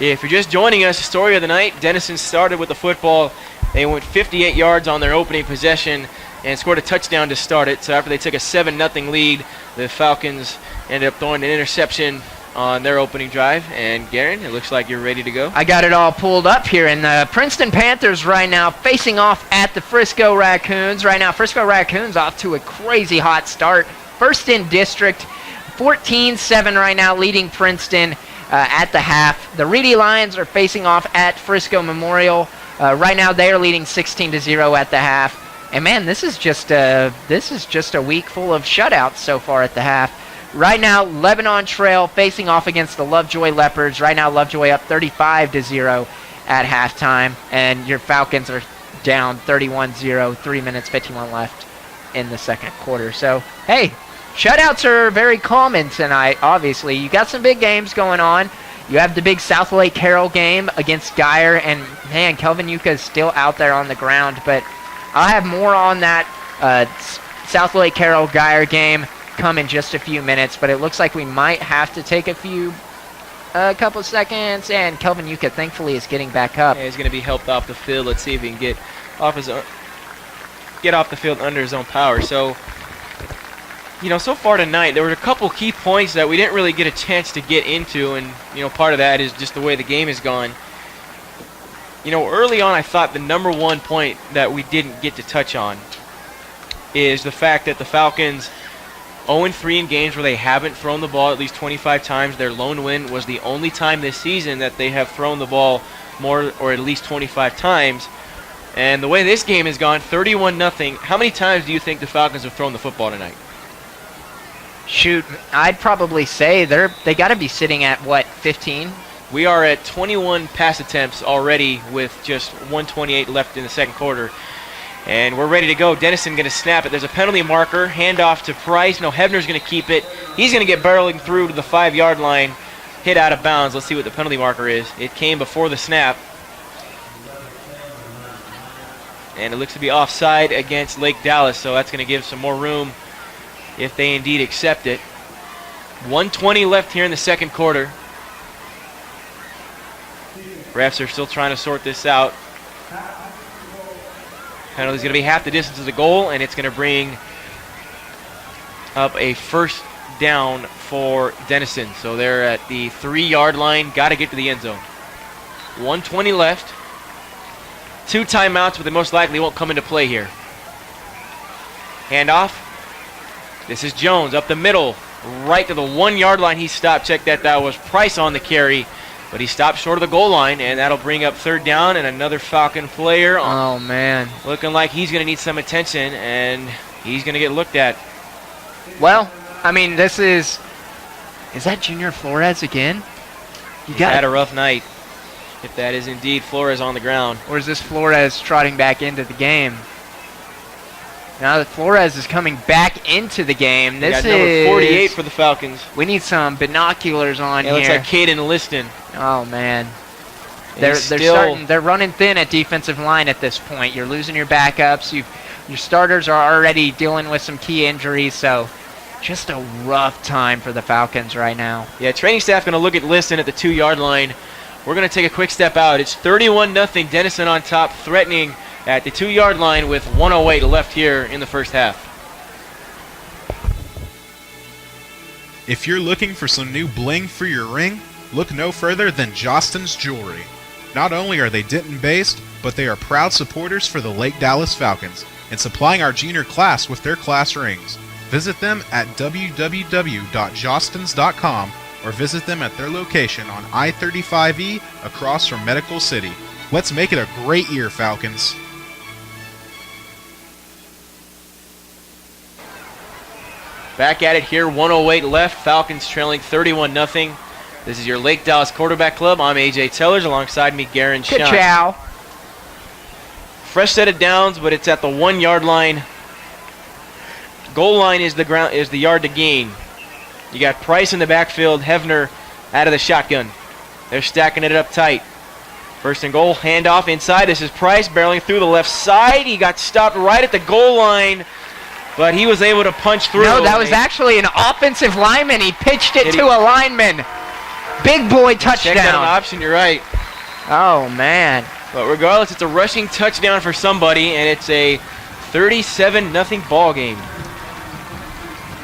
If you're just joining us, the story of the night, Denison started with the football. They went 58 yards on their opening possession and scored a touchdown to start it. So after they took a 7-0 lead, the Falcons ended up throwing an interception on their opening drive. And Garen, it looks like you're ready to go. I got it all pulled up here. And the Princeton Panthers right now facing off at the Frisco Raccoons. Right now, Frisco Raccoons off to a crazy hot start. First in district, 14-7 right now, leading Princeton at the half. The Reedy Lions are facing off at Frisco Memorial. Right now, they are leading 16-0 at the half. And man, this is just a week full of shutouts so far at the half. Right now, Lebanon Trail facing off against the Lovejoy Leopards. Right now, Lovejoy up 35-0 at halftime, and your Falcons are down 31-0. 3 minutes 51 left in the second quarter. So hey, shutouts are very common tonight. Obviously, you got some big games going on. You have the big South Lake Carroll game against Geyer, and man, Kelvin Yuka is still out there on the ground. But I'll have more on that South Lake Carroll Geyer game come in just a few minutes. But it looks like we might have to take a couple of seconds, and Kelvin Yuka thankfully is getting back up. Yeah, he's going to be helped off the field. Let's see if he can get off the field under his own power. So, so far tonight, there were a couple key points that we didn't really get a chance to get into, and, part of that is just the way the game has gone. Early on, I thought the number one point that we didn't get to touch on is the fact that the Falcons 0-3 in games where they haven't thrown the ball at least 25 times. Their lone win was the only time this season that they have thrown the ball more or at least 25 times. And the way this game has gone, 31-0, how many times do you think the Falcons have thrown the football tonight? Shoot, I'd probably say they got to be sitting at, 15? We are at 21 pass attempts already with just 1:28 left in the second quarter. And we're ready to go. Denison going to snap it. There's a penalty marker. Handoff to Price. No, Hebner's going to keep it. He's going to get barreling through to the 5-yard line. Hit out of bounds. Let's see what the penalty marker is. It came before the snap. And it looks to be offside against Lake Dallas, so that's going to give some more room if they indeed accept it. 1:20 left here in the second quarter. Refs are still trying to sort this out. Penalty's going to be half the distance of the goal, and it's going to bring up a first down for Denison. So they're at the 3-yard line. Got to get to the end zone. 1:20 left. 2 timeouts, but they most likely won't come into play here. Handoff. This is Jones up the middle, right to the 1-yard line. He stopped. Check that. That was Price on the carry. but he stopped short of the goal line, and that'll bring up third down and another Falcon player Oh, man. looking like he's going to need some attention, and he's going to get looked at. Well, I mean, this is that Junior Flores again? You got Had a rough night, if that is indeed Flores on the ground. Or is this Flores trotting back into the game? Now that Flores is coming back into the game, We this got number is 48 for the Falcons. We need some binoculars on It here. looks like Caden Liston. Oh man, He's they're running thin at defensive line at this point. You're losing your backups. Your starters are already dealing with some key injuries, so just a rough time for the Falcons right now. Yeah, training staff going to look at Liston at the 2-yard line. We're going to take a quick step out. It's 31-0, Denison on top, threatening at the 2-yard line with 1:08 left here in the first half. If you're looking for some new bling for your ring, look no further than Jostin's Jewelry. Not only are they Denton-based, but they are proud supporters for the Lake Dallas Falcons and supplying our junior class with their class rings. Visit them at www.jostins.com or visit them at their location on I-35E across from Medical City. Let's make it a great year, Falcons. Back at it here, 1:08 left. Falcons trailing 31-0. This is your Lake Dallas Quarterback Club. I'm AJ Tellers, alongside me, Garen Shine. Ka-chow. Fresh set of downs, but it's at the 1-yard line. Goal line is the yard to gain. You got Price in the backfield, Hefner out of the shotgun. They're stacking it up tight. First and goal, handoff inside. This is Price barreling through the left side. He got stopped right at the goal line, but he was able to punch through. No, that was actually an offensive lineman. He pitched it Did to he? a lineman. Big boy Check that an touchdown. option, you're right. Oh man. But regardless, it's a rushing touchdown for somebody, and it's a 37-0 ball game.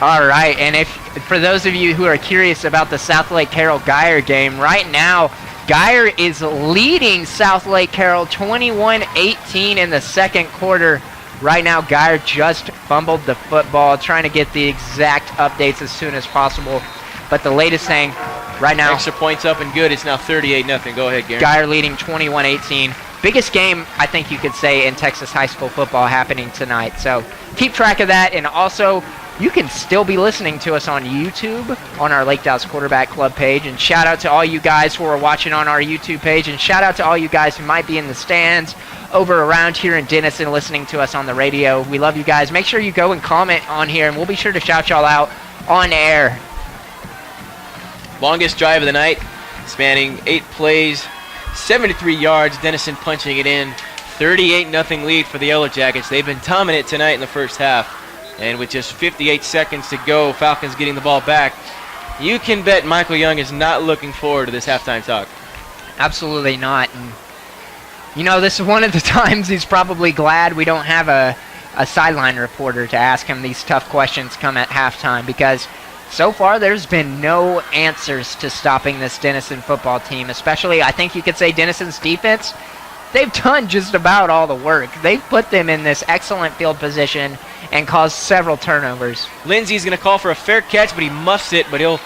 All right, and for those of you who are curious about the South Lake Carroll Geyer game, right now Geyer is leading South Lake Carroll 21-18 in the second quarter. Right now Geyer just fumbled the football, trying to get the exact updates as soon as possible. But the latest thing right now, Extra points up and good. It's now 38-0. Go ahead, Garen. Geyer leading 21-18. Biggest game, I think you could say, in Texas high school football happening tonight. So keep track of that. And also, you can still be listening to us on YouTube on our Lake Dallas Quarterback Club page. And shout out to all you guys who are watching on our YouTube page. And shout out to all you guys who might be in the stands over around here in Denison listening to us on the radio. We love you guys. Make sure you go and comment on here, and we'll be sure to shout y'all out on air. Longest drive of the night, spanning 8 plays, 73 yards. Denison punching it in. 38-0 lead for the Yellow Jackets. They've been dominant tonight in the first half. And with just 58 seconds to go, Falcons getting the ball back. You can bet Michael Young is not looking forward to this halftime talk. Absolutely not. And, you know, this is one of the times he's probably glad we don't have a sideline reporter to ask him these tough questions come at halftime, because so far there's been no answers to stopping this Denison football team, especially I think you could say Denison's defense. They've done just about all the work. They've put them in this excellent field position and caused several turnovers. Lindsey's going to call for a fair catch, but he muffs it, but it'll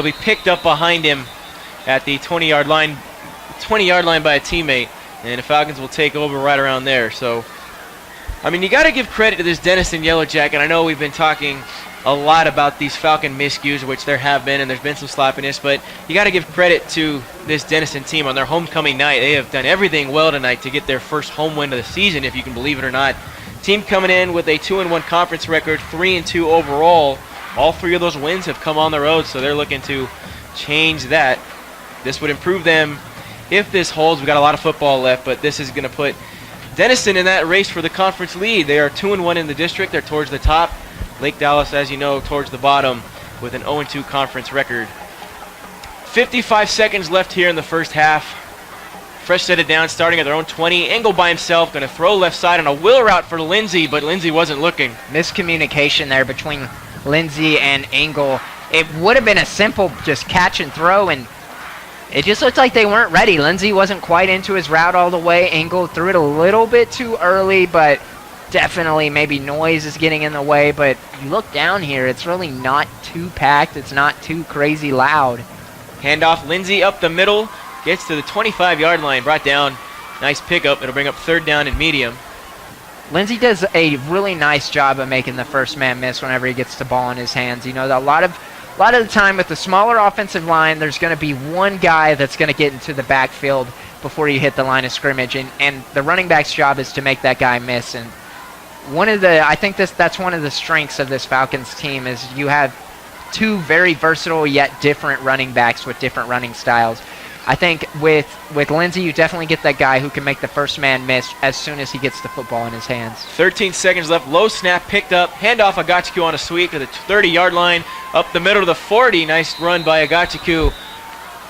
be picked up behind him at the 20-yard line by a teammate, and the Falcons will take over right around there. So, I mean, you got to give credit to this Denison Yellow Jacket. I know we've been talking a lot about these Falcon miscues, which there have been, and there's been some sloppiness, but you got to give credit to this Denison team on their homecoming night. They have done everything well tonight to get their first home win of the season, if you can believe it or not. Team coming in with a 2-1 conference record, 3-2 overall. All 3 of those wins have come on the road, so they're looking to change that. This would improve them if this holds. We've got a lot of football left, but this is going to put Denison in that race for the conference lead. They are 2-1 in the district. They're towards the top. Lake Dallas, as you know, towards the bottom with an 0-2 conference record. 55 seconds left here in the first half. Fresh set it down, starting at their own 20. Engel by himself, going to throw left side on a wheel route for Lindsey, but Lindsey wasn't looking. Miscommunication there between Lindsey and Engel. It would have been a simple just catch and throw, and it just looked like they weren't ready. Lindsey wasn't quite into his route all the way. Engel threw it a little bit too early, but definitely maybe noise is getting in the way. But you look down here, it's really not too packed. It's not too crazy loud. Handoff Lindsey up the middle Gets to the 25-yard line, brought down. Nice pickup. It'll bring up 3rd down and medium. Lindsey does a really nice job of making the first man miss whenever he gets the ball in his hands. You know, a lot of the time with the smaller offensive line, there's going to be one guy that's going to get into the backfield before you hit the line of scrimmage, and the running back's job is to make that guy miss. And I think that's one of the strengths of this Falcons team is you have two very versatile yet different running backs with different running styles. I think with Lindsey, you definitely get that guy who can make the first man miss as soon as he gets the football in his hands. 13 seconds left. Low snap picked up. Handoff Agachiku on a sweep to the 30-yard line. Up the middle of the 40. Nice run by Agachiku.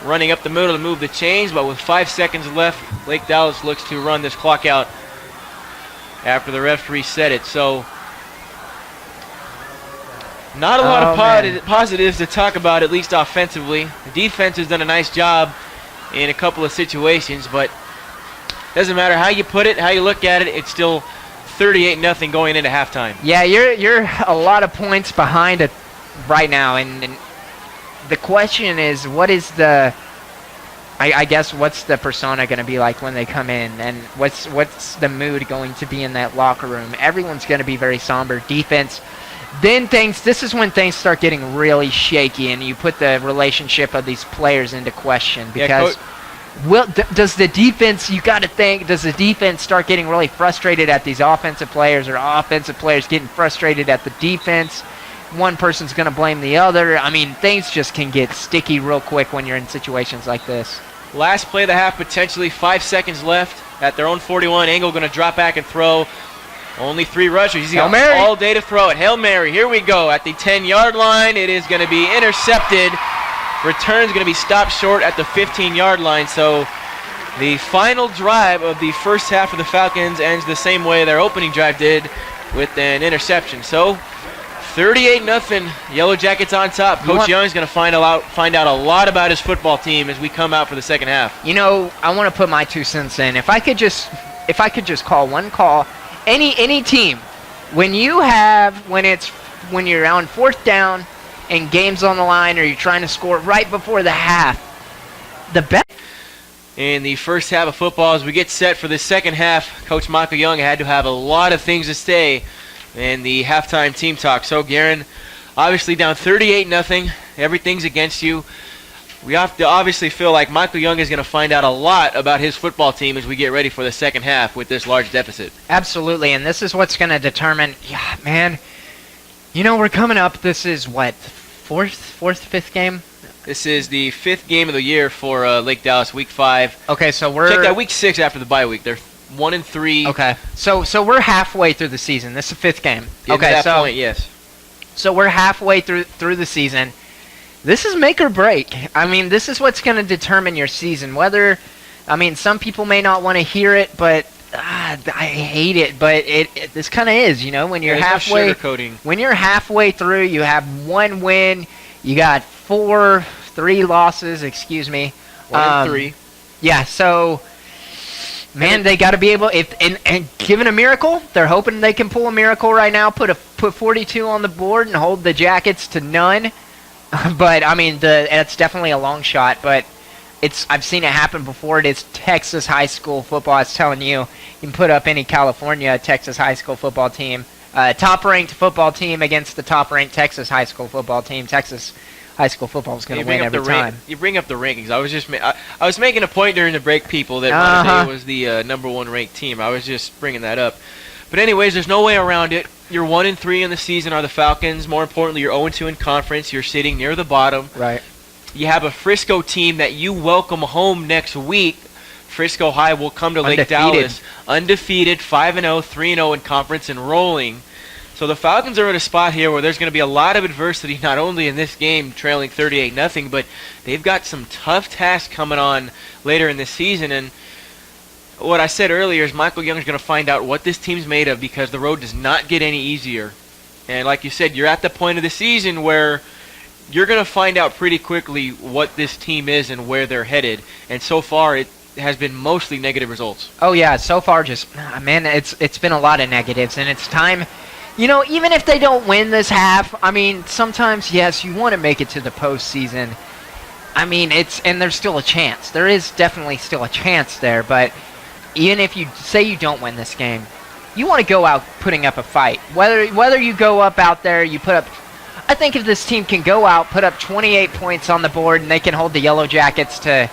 Running up the middle to move the chains, but with 5 seconds left, Lake Dallas looks to run this clock out after the referee said it. So not a lot of positives to talk about, at least offensively. The defense has done a nice job in a couple of situations, but doesn't matter how you put it, how you look at it, it's still 38-0 going into halftime. Yeah, you're a lot of points behind it right now, and the question is, what is I guess what's the persona going to be like when they come in, and what's the mood going to be in that locker room? Everyone's going to be very somber. Defense. Then this is when things start getting really shaky, and you put the relationship of these players into question. Because, does the defense, you got to think, does the defense start getting really frustrated at these offensive players, or offensive players getting frustrated at the defense? One person's going to blame the other. I mean, things just can get sticky real quick when you're in situations like this. Last play of the half, potentially 5 seconds left at their own 41. Angle going to drop back and throw. Only 3 rushers. He's got all day to throw it. Hail Mary. Here we go. At the 10-yard line, it is going to be intercepted. Return's going to be stopped short at the 15-yard line. So the final drive of the first half of the Falcons ends the same way their opening drive did, with an interception. So 38-0. Yellow Jackets on top. Coach Young's going to find out a lot about his football team as we come out for the second half. You know, I want to put my 2 cents in. If I could just call one call. Any team, when you're on 4th down and game's on the line, or you're trying to score right before the half, the best. In the first half of football, as we get set for the second half, Coach Michael Young had to have a lot of things to say in the halftime team talk. So, Garen, obviously down 38-0, everything's against you. We have to obviously feel like Michael Young is going to find out a lot about his football team as we get ready for the second half with this large deficit. Absolutely, and this is what's going to determine, man, you know, we're coming up, this is what, 5th game? This is the 5th game of the year for Lake Dallas, Week 5. Okay, so we're... Check that Week 6 after the bye week. They're 1-3. Okay, so we're halfway through the season. This is the 5th game. Okay, at that point, yes. So we're halfway through the season. This is make or break. I mean, this is what's going to determine your season. Some people may not want to hear it, but I hate it. But this kind of is, you know, when you're halfway. When you're halfway through, you have 1 win. You got 3 losses. Excuse me. 1-3. Yeah. So, man, they got to be able. And given a miracle, they're hoping they can pull a miracle right now. Put 42 on the board and hold the Jackets to none. But I mean, it's definitely a long shot. But I've seen it happen before. It is Texas high school football. I was telling you, you can put up any California Texas high school football team, top-ranked football team against the top-ranked Texas high school football team. Texas high school football is going to win every time. You bring up the rankings. I was making a point during the break, people, that Monterey was the number 1 ranked team. I was just bringing that up. But anyways, there's no way around it. You're 1-3 in the season are the Falcons. More importantly, you're 0-2 in conference. You're sitting near the bottom. Right. You have a Frisco team that you welcome home next week. Frisco High will come to Lake Dallas undefeated, 5-0, 3-0 in conference, and rolling. So the Falcons are at a spot here where there's going to be a lot of adversity, not only in this game trailing 38-0, but they've got some tough tasks coming on later in the season. And what I said earlier is Michael Young's going to find out what this team's made of, because the road does not get any easier. And like you said, you're at the point of the season where you're going to find out pretty quickly what this team is and where they're headed. And so far, it has been mostly negative results. Oh, yeah, so far it's been a lot of negatives, and it's time. You know, even if they don't win this half, I mean, sometimes, yes, you want to make it to the postseason. I mean, and there's still a chance. There is definitely still a chance there, but even if you say you don't win this game, you want to go out putting up a fight. Whether you go up out there, you put up. I think if this team can go out, put up 28 points on the board, and they can hold the Yellow Jackets to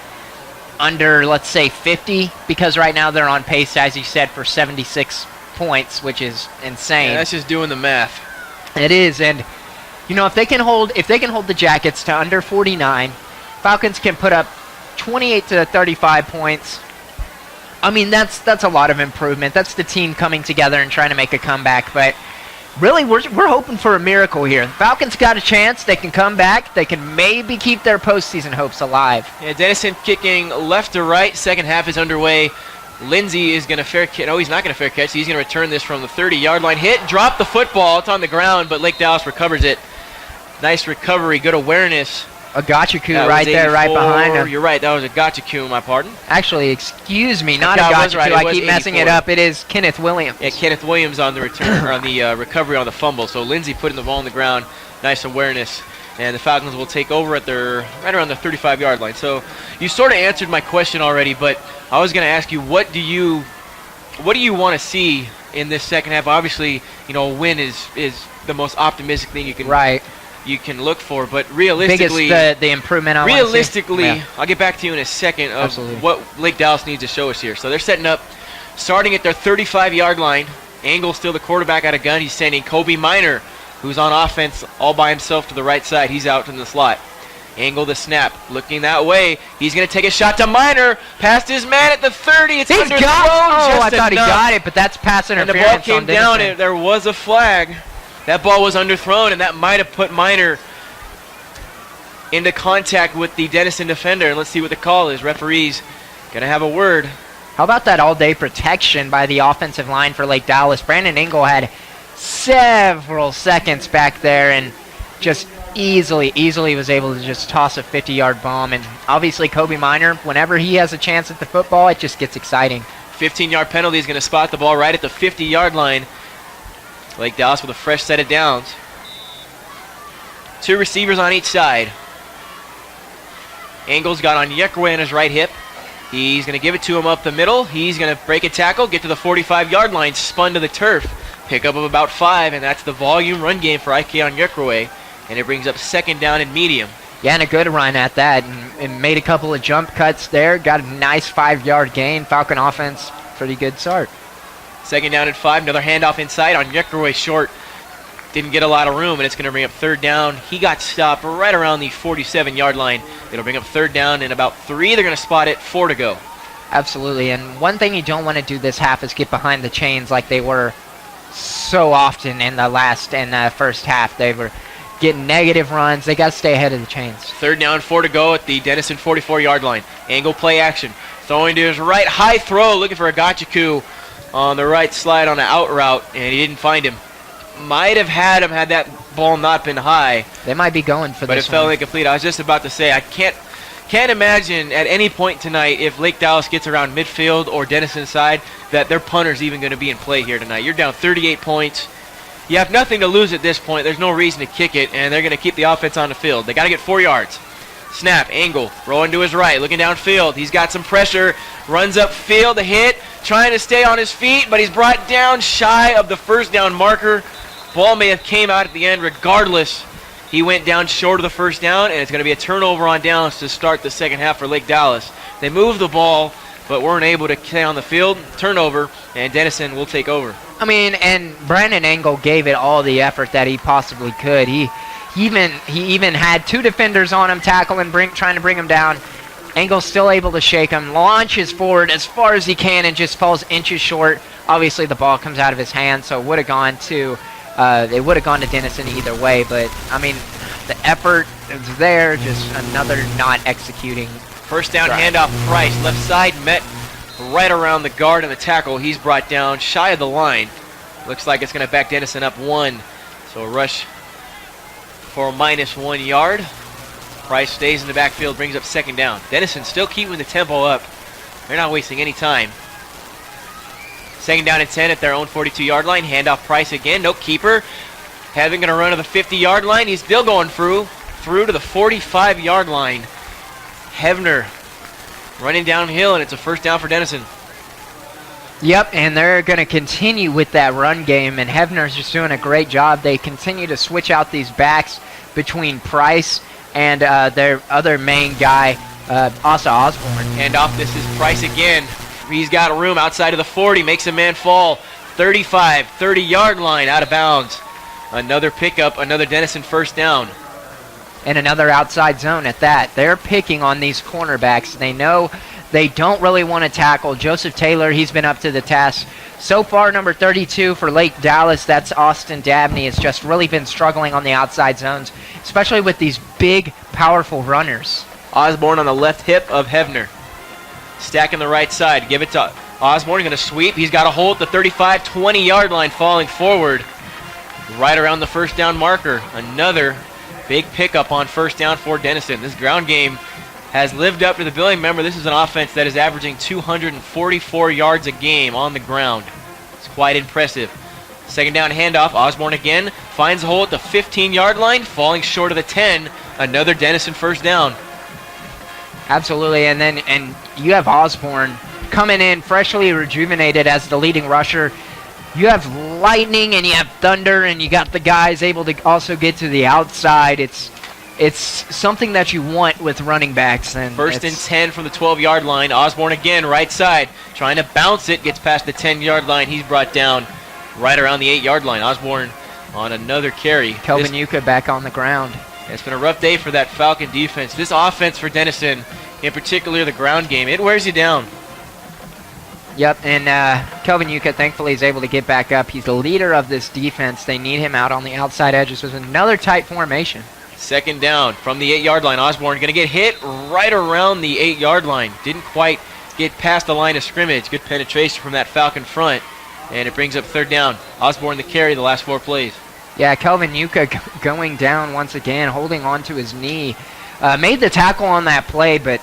under, let's say, 50, because right now they're on pace, as you said, for 76 points, which is insane. Yeah, that's just doing the math. It is, and if they can hold the Jackets to under 49, Falcons can put up 28 to 35 points. I mean, that's a lot of improvement. That's the team coming together and trying to make a comeback. But really, we're hoping for a miracle here. The Falcons got a chance. They can come back. They can maybe keep their postseason hopes alive. Yeah, Denison kicking left to right. Second half is underway. Lindsey is going to fair catch. No, he's not going to fair catch. He's going to return this from the 30-yard line. Hit, drop the football. It's on the ground, but Lake Dallas recovers it. Nice recovery, good awareness. A Gachaku right there, right behind him. You're right, that was a Gachaku, my pardon. Actually, excuse me, not a Yeah, I was Gachaku. right, it I was keep messing 84. it up. It is Kenneth Williams. Yeah, Kenneth Williams on the return, or on the recovery on the fumble. So Lindsey putting the ball on the ground, nice awareness. And the Falcons will take over at right around the 35-yard line. So you sort of answered my question already, but I was going to ask you, what do you want to see in this second half? Obviously, a win is the most optimistic thing you can look for, but realistically, the improvement. Realistically, I'll get back to you in a second of Absolutely. what Lake Dallas needs to show us here. So they're setting up, starting at their 35-yard line. Angle still the quarterback out of gun. He's sending Kobe Minor, who's on offense all by himself to the right side. He's out in the slot. Angle the snap, looking that way. He's going to take a shot to Minor, past his man at the 30. It's underthrown just I thought he enough. got it, but that's pass And interference. the ball came on down, Denison. and there was a flag. That ball was underthrown, and that might have put Minor into contact with the Denison defender. And let's see what the call is. Referee's going to have a word. How about that all-day protection by the offensive line for Lake Dallas? Brandon Engel had several seconds back there and just easily was able to just toss a 50-yard bomb. And obviously Kobe Minor, whenever he has a chance at the football, it just gets exciting. 15-yard penalty is going to spot the ball right at the 50-yard line. Lake Dallas with a fresh set of downs. Two receivers on each side. Engel's got on Yekrwe on his right hip. He's going to give it to him up the middle. He's going to break a tackle, get to the 45-yard line, spun to the turf. Pickup of about 5, and that's the volume run game for Ike on Yekrwe. And it brings up second down and medium. Yeah, and a good run at that. And made a couple of jump cuts there. Got a nice 5-yard gain. Falcon offense, pretty good start. Second down and 5. Another handoff inside on Yekrwe short. Didn't get a lot of room, and it's going to bring up third down. He got stopped right around the 47-yard line. It'll bring up third down and about 3. They're going to spot it. 4 to go. Absolutely. And one thing you don't want to do this half is get behind the chains like they were so often in the first half. They were getting negative runs. They got to stay ahead of the chains. Third down, 4 to go at the Denison 44-yard line. Angle play action. Throwing to his right. High throw. Looking for a Gachaku on the right slide on an out route, and he didn't find him. Might have had him had that ball not been high. They might be going for but this it fell one. incomplete. I was just about to say, I can't imagine at any point tonight if Lake Dallas gets around midfield or Denison's side that their punter's even going to be in play here tonight. You're down 38 points. You have nothing to lose at this point. There's no reason to kick it, and they're going to keep the offense on the field. They got to get 4 yards. Snap, Angle, rolling to his right, looking downfield. He's got some pressure, runs upfield, a hit, trying to stay on his feet, but he's brought down shy of the first down marker. Ball may have came out at the end. Regardless, he went down short of the first down, and it's going to be a turnover on downs to start the second half for Lake Dallas. They moved the ball, but weren't able to stay on the field. Turnover, and Denison will take over. I mean, and Brandon Engel gave it all the effort that he possibly could. He even had 2 defenders on him, tackling, trying to bring him down. Engel's still able to shake him, launches forward as far as he can, and just falls inches short. Obviously, the ball comes out of his hand, so it would have gone to Denison either way. But I mean, the effort is there, just another not executing. First down handoff, Price. Left side met right around the guard and the tackle. He's brought down shy of the line. Looks like it's going to back Denison up 1. So a rush for -1 yard. Price stays in the backfield, brings up second down. Denison still keeping the tempo up. They're not wasting any time. Second down and 10 at their own 42-yard line. Handoff Price again. No keeper. Having going to run to the 50-yard line. He's still going through to the 45-yard line. Hevner running downhill, and it's a first down for Denison. Yep, and they're going to continue with that run game, and Hevner's just doing a great job. They continue to switch out these backs between Price and their other main guy, Asa Osborne. Hand off, this is Price again. He's got room outside of the 40, makes a man fall. 35, 30-yard line, out of bounds. Another pickup, another Denison first down. And another outside zone at that. They're picking on these cornerbacks. They know they don't really want to tackle. Joseph Taylor, he's been up to the task. So far, number 32 for Lake Dallas, that's Austin Dabney, has just really been struggling on the outside zones, especially with these big, powerful runners. Osborne on the left hip of Hevner. Stacking the right side. Give it to Osborne. Going to sweep. He's got a hole at the 35, 20-yard line, falling forward. Right around the first down marker. Another big pickup on first down for Denison. This ground game has lived up to the billing. Remember, this is an offense that is averaging 244 yards a game on the ground. It's quite impressive. Second down handoff. Osborne again finds a hole at the 15-yard line, falling short of the 10. Another Denison first down. Absolutely, and you have Osborne coming in freshly rejuvenated as the leading rusher. You have lightning and you have thunder, and you got the guys able to also get to the outside. It's something that you want with running backs. And first and 10 from the 12-yard line. Osborne again, right side, trying to bounce it, gets past the 10-yard line. He's brought down right around the 8-yard line. Osborne on another carry. Kelvin Yuka back on the ground. It's been a rough day for that Falcon defense. This offense for Denison, in particular the ground game, it wears you down. Yep, and Kelvin Yuka thankfully is able to get back up. He's the leader of this defense. They need him out on the outside edges with another tight formation. Second down from the 8-yard line. Osborne going to get hit right around the 8-yard line. Didn't quite get past the line of scrimmage. Good penetration from that Falcon front, and it brings up third down. Osborne the carry the last 4 plays. Yeah, Kelvin Yuka going down once again, holding on to his knee. Made the tackle on that play, but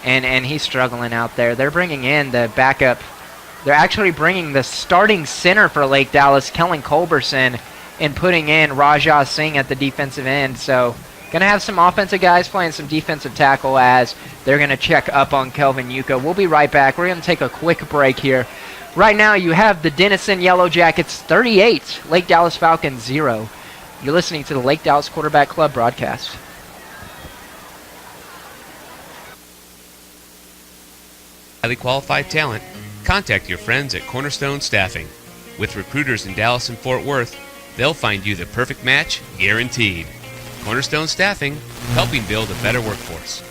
and he's struggling out there. They're bringing in the backup. They're actually bringing the starting center for Lake Dallas, Kellen Culberson, and putting in Rajah Singh at the defensive end. So going to have some offensive guys playing some defensive tackle as they're going to check up on Kelvin Yuka. We'll be right back. We're going to take a quick break here. Right now you have the Denison Yellow Jackets 38, Lake Dallas Falcons 0. You're listening to the Lake Dallas Quarterback Club broadcast. Highly qualified talent? Contact your friends at Cornerstone Staffing. With recruiters in Dallas and Fort Worth, they'll find you the perfect match, guaranteed. Cornerstone Staffing, helping build a better workforce.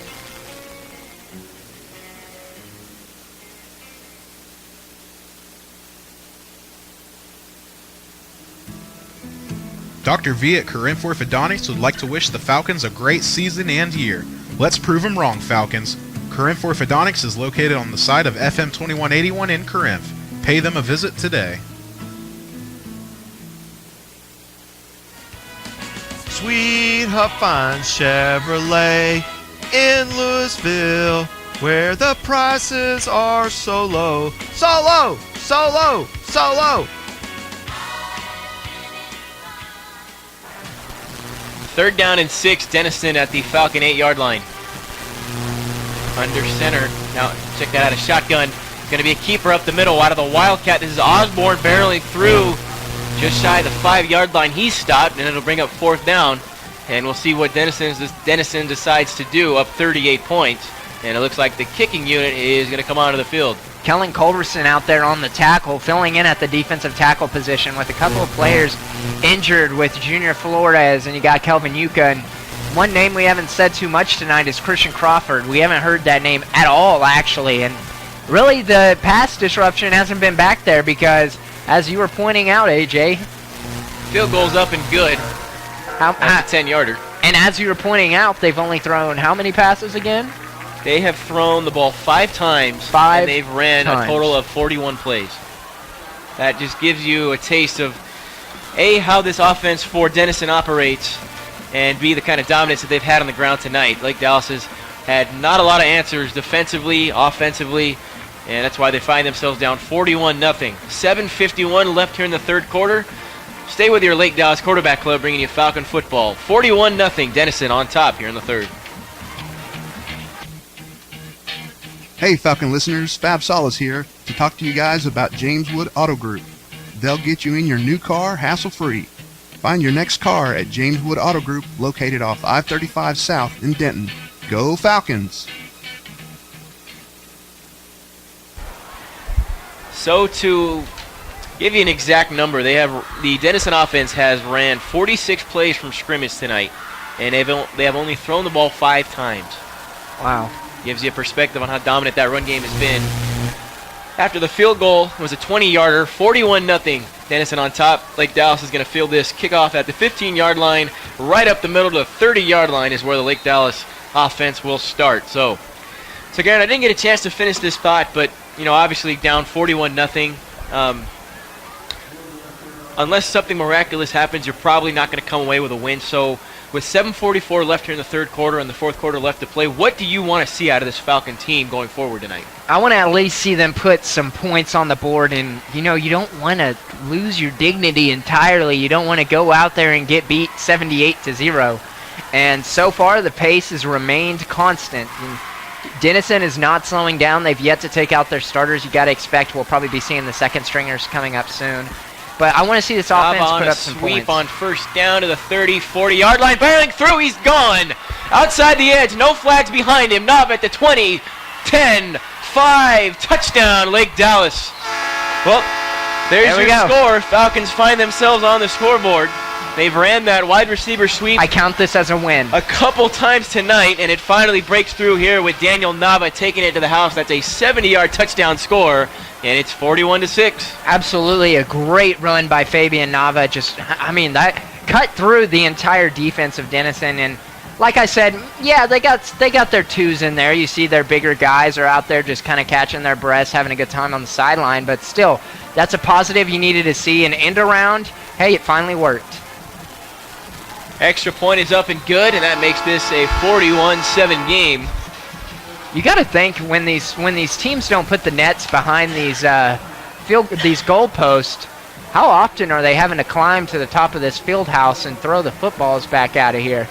Dr. V at Corinth Orthodontics would like to wish the Falcons a great season and year. Let's prove them wrong, Falcons. Corinth Orthodontics is located on the side of FM 2181 in Corinth. Pay them a visit today. Sweet Huffine Chevrolet in Louisville, where the prices are so low. So low, so low, so low. Third down and 6, Denison at the Falcon 8-yard line. Under center. Now, check that out, a shotgun. Going to be a keeper up the middle out of the Wildcat. This is Osborne barreling through just shy of the 5-yard line. He's stopped, and it'll bring up fourth down. And we'll see what Denison decides to do, up 38 points. And it looks like the kicking unit is going to come onto the field. Kellen Culberson out there on the tackle, filling in at the defensive tackle position with a couple of players injured with Junior Flores, and you got Kelvin Yuka. And one name we haven't said too much tonight is Christian Crawford. We haven't heard that name at all, actually. And really, the pass disruption hasn't been back there because, as you were pointing out, AJ, field goal's up and good. That's a 10-yarder. And as you were pointing out, they've only thrown how many passes again? They have thrown the ball 5 times, and they've ran a total of 41 plays. That just gives you a taste of, A, how this offense for Denison operates, and B, the kind of dominance that they've had on the ground tonight. Lake Dallas has had not a lot of answers defensively, offensively, and that's why they find themselves down 41-0. 7:51 left here in the third quarter. Stay with your Lake Dallas Quarterback Club, bringing you Falcon football. 41-0, Denison on top here in the third. Hey Falcon listeners, Fab Solis here to talk to you guys about James Wood Auto Group. They'll get you in your new car hassle-free. Find your next car at James Wood Auto Group, located off I-35 South in Denton. Go Falcons! So to give you an exact number, the Denison offense has ran 46 plays from scrimmage tonight, and they have only thrown the ball 5 times. Wow. Gives you a perspective on how dominant that run game has been. After the field goal was a 20-yarder, 41-0. Denison on top. Lake Dallas is going to field this kickoff at the 15-yard line. Right up the middle to the 30-yard line is where the Lake Dallas offense will start. So Garen, I didn't get a chance to finish this thought, but obviously down 41-0. Unless something miraculous happens, you're probably not going to come away with a win. So with 7:44 left here in the third quarter and the fourth quarter left to play, what do you want to see out of this Falcon team going forward tonight? I want to at least see them put some points on the board, and you don't want to lose your dignity entirely. You don't want to go out there and get beat 78-0. And so far, the pace has remained constant. And Denison is not slowing down. They've yet to take out their starters. You got to expect we'll probably be seeing the second stringers coming up soon. But I want to see this offense put up some points. Sweep on first down to the 30, 40-yard line. Barreling through. He's gone. Outside the edge. No flags behind him. Knob at the 20, 10, 5. Touchdown, Lake Dallas. Well, there's your score. Falcons find themselves on the scoreboard. They've ran that wide receiver sweep. I count this as a win. A couple times tonight, and it finally breaks through here with Daniel Nava taking it to the house. That's a 70-yard touchdown score, and it's 41-6. Absolutely a great run by Fabian Nava. That cut through the entire defense of Denison, and like I said, yeah, they got their twos in there. You see their bigger guys are out there just kind of catching their breaths, having a good time on the sideline, but still, that's a positive you needed to see. An end around, hey, it finally worked. Extra point is up and good, and that makes this a 41-7 game. You got to think when these teams don't put the nets behind these goal posts, how often are they having to climb to the top of this field house and throw the footballs back out of here?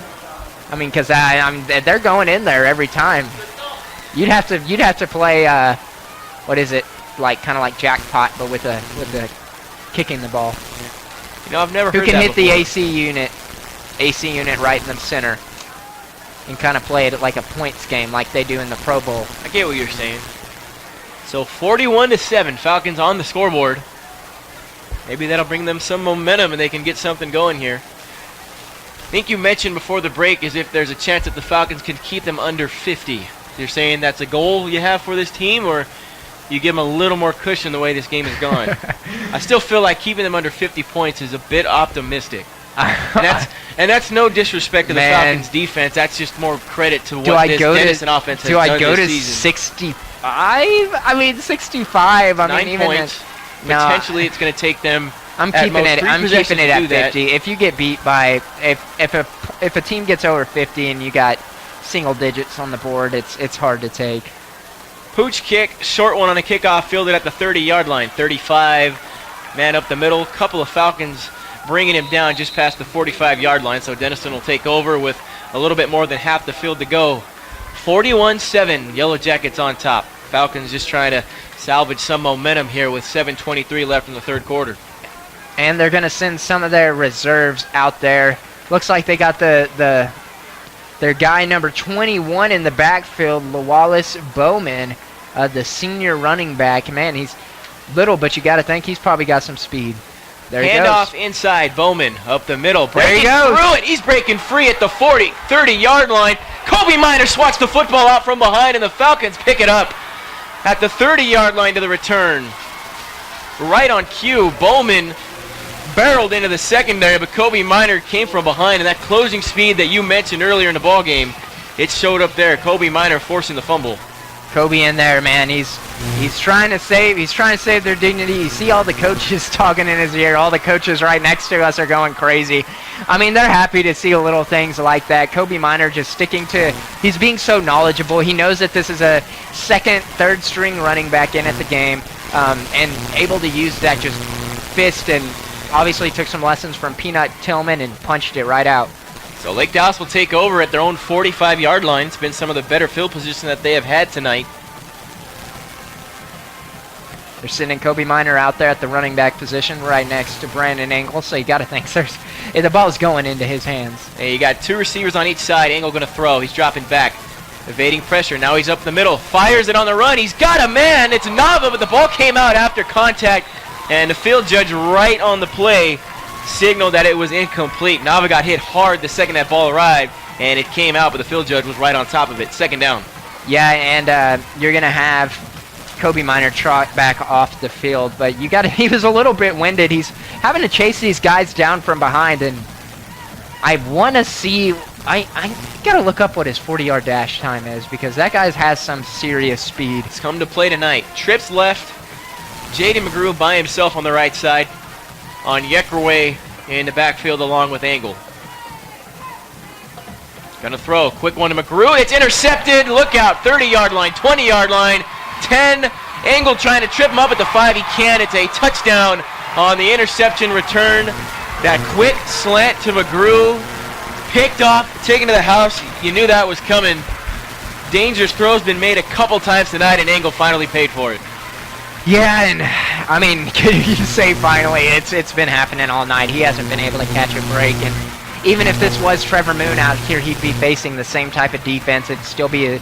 I mean, because they're going in there every time. You'd have to play what is it, kind of like jackpot, but with the kicking the ball. I've never heard who can that hit before. the AC unit right in the center and kind of play it like a points game like they do in the Pro Bowl. I get what you're saying. So 41-7, Falcons on the scoreboard. Maybe that'll bring them some momentum and they can get something going here. I think you mentioned before the break is if there's a chance that the Falcons can keep them under 50. You're saying that's a goal you have for this team, or you give them a little more cushion the way this game has gone? I still feel like keeping them under 50 points is a bit optimistic. And that's no disrespect to the Falcons' defense. That's just more credit to what this Denison offense has done this season. Do I go to 65? I mean, 65. 9 points. Potentially, it's going to take them. I'm keeping it at 50. If you get beat by if a team gets over 50 and you got single digits on the board, it's hard to take. Pooch kick, short one on a kickoff, fielded at the 30-yard line. 35, man up the middle. Couple of Falcons bringing him down just past the 45-yard line, so Denison will take over with a little bit more than half the field to go. 41-7, Yellow Jackets on top. Falcons just trying to salvage some momentum here with 7:23 left in the third quarter. And they're going to send some of their reserves out there. Looks like they got their guy number 21 in the backfield, Lawless Bowman, the senior running back. Man, he's little, but you got to think he's probably got some speed. There he goes. Handoff inside, Bowman up the middle. There he goes. Through it. He's breaking free at the 40, 30-yard line. Kobe Minor swats the football out from behind, and the Falcons pick it up at the 30-yard line to the return. Right on cue, Bowman barreled into the secondary, but Kobe Minor came from behind, and that closing speed that you mentioned earlier in the ball game, it showed up there. Kobe Minor forcing the fumble. Kobe in there, man. He's trying to save their dignity. You see all the coaches talking in his ear. All the coaches right next to us are going crazy. I mean, they're happy to see little things like that. Kobe Minor just sticking to, he's being so knowledgeable. He knows that this is a second, third string running back in at the game, and able to use that just fist, and obviously took some lessons from Peanut Tillman and punched it right out. So Lake Dallas will take over at their own 45-yard line. It's been some of the better field position that they have had tonight. They're sending Kobe Minor out there at the running back position right next to Brandon Engel, so you got to think the ball's going into his hands. Hey, you got 2 receivers on each side. Engel going to throw. He's dropping back, evading pressure. Now he's up the middle, fires it on the run. He's got a man. It's Nava, but the ball came out after contact, and the field judge right on the play signaled that it was incomplete. Nava got hit hard the second that ball arrived, and it came out, but the field judge was right on top of it. 2nd down. Yeah, and you're going to have Kobe Minor trot back off the field, but he was a little bit winded. He's having to chase these guys down from behind, and I want to see, I got to look up what his 40-yard dash time is, because that guy has some serious speed. He's come to play tonight. Trips left. Jaden McGrew by himself on the right side. On Yeckerway in the backfield along with Engel. Gonna throw. Quick one to McGrew. It's intercepted. Look out. 30-yard line, 20-yard line, 10. Engel trying to trip him up at the 5. He can. It's a touchdown on the interception return. That quick slant to McGrew. Picked off, taken to the house. You knew that was coming. Dangerous throw's been made a couple times tonight, and Engel finally paid for it. Yeah, and I mean, could you say finally? It's been happening all night. He hasn't been able to catch a break, and even if this was Trevor Moon out here, he'd be facing the same type of defense. It'd still be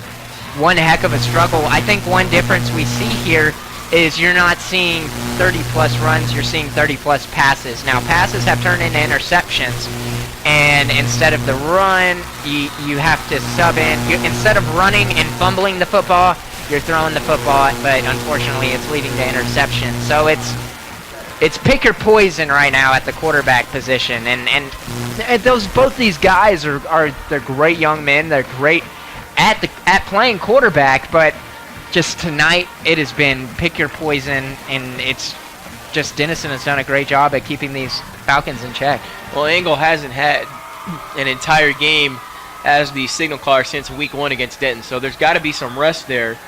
one heck of a struggle. I think one difference we see here is you're not seeing 30-plus runs, you're seeing 30-plus passes. Now, passes have turned into interceptions, and instead of the run, you have to sub in. Instead of running and fumbling the football, you're throwing the football, but unfortunately it's leading to interception. So it's pick your poison right now at the quarterback position, and both these guys they're great young men. They're great at playing quarterback, but just tonight it has been pick your poison, and it's just Denison has done a great job at keeping these Falcons in check. Well, Engel hasn't had an entire game as the signal caller since week 1 against Denton, so there's got to be some rest there.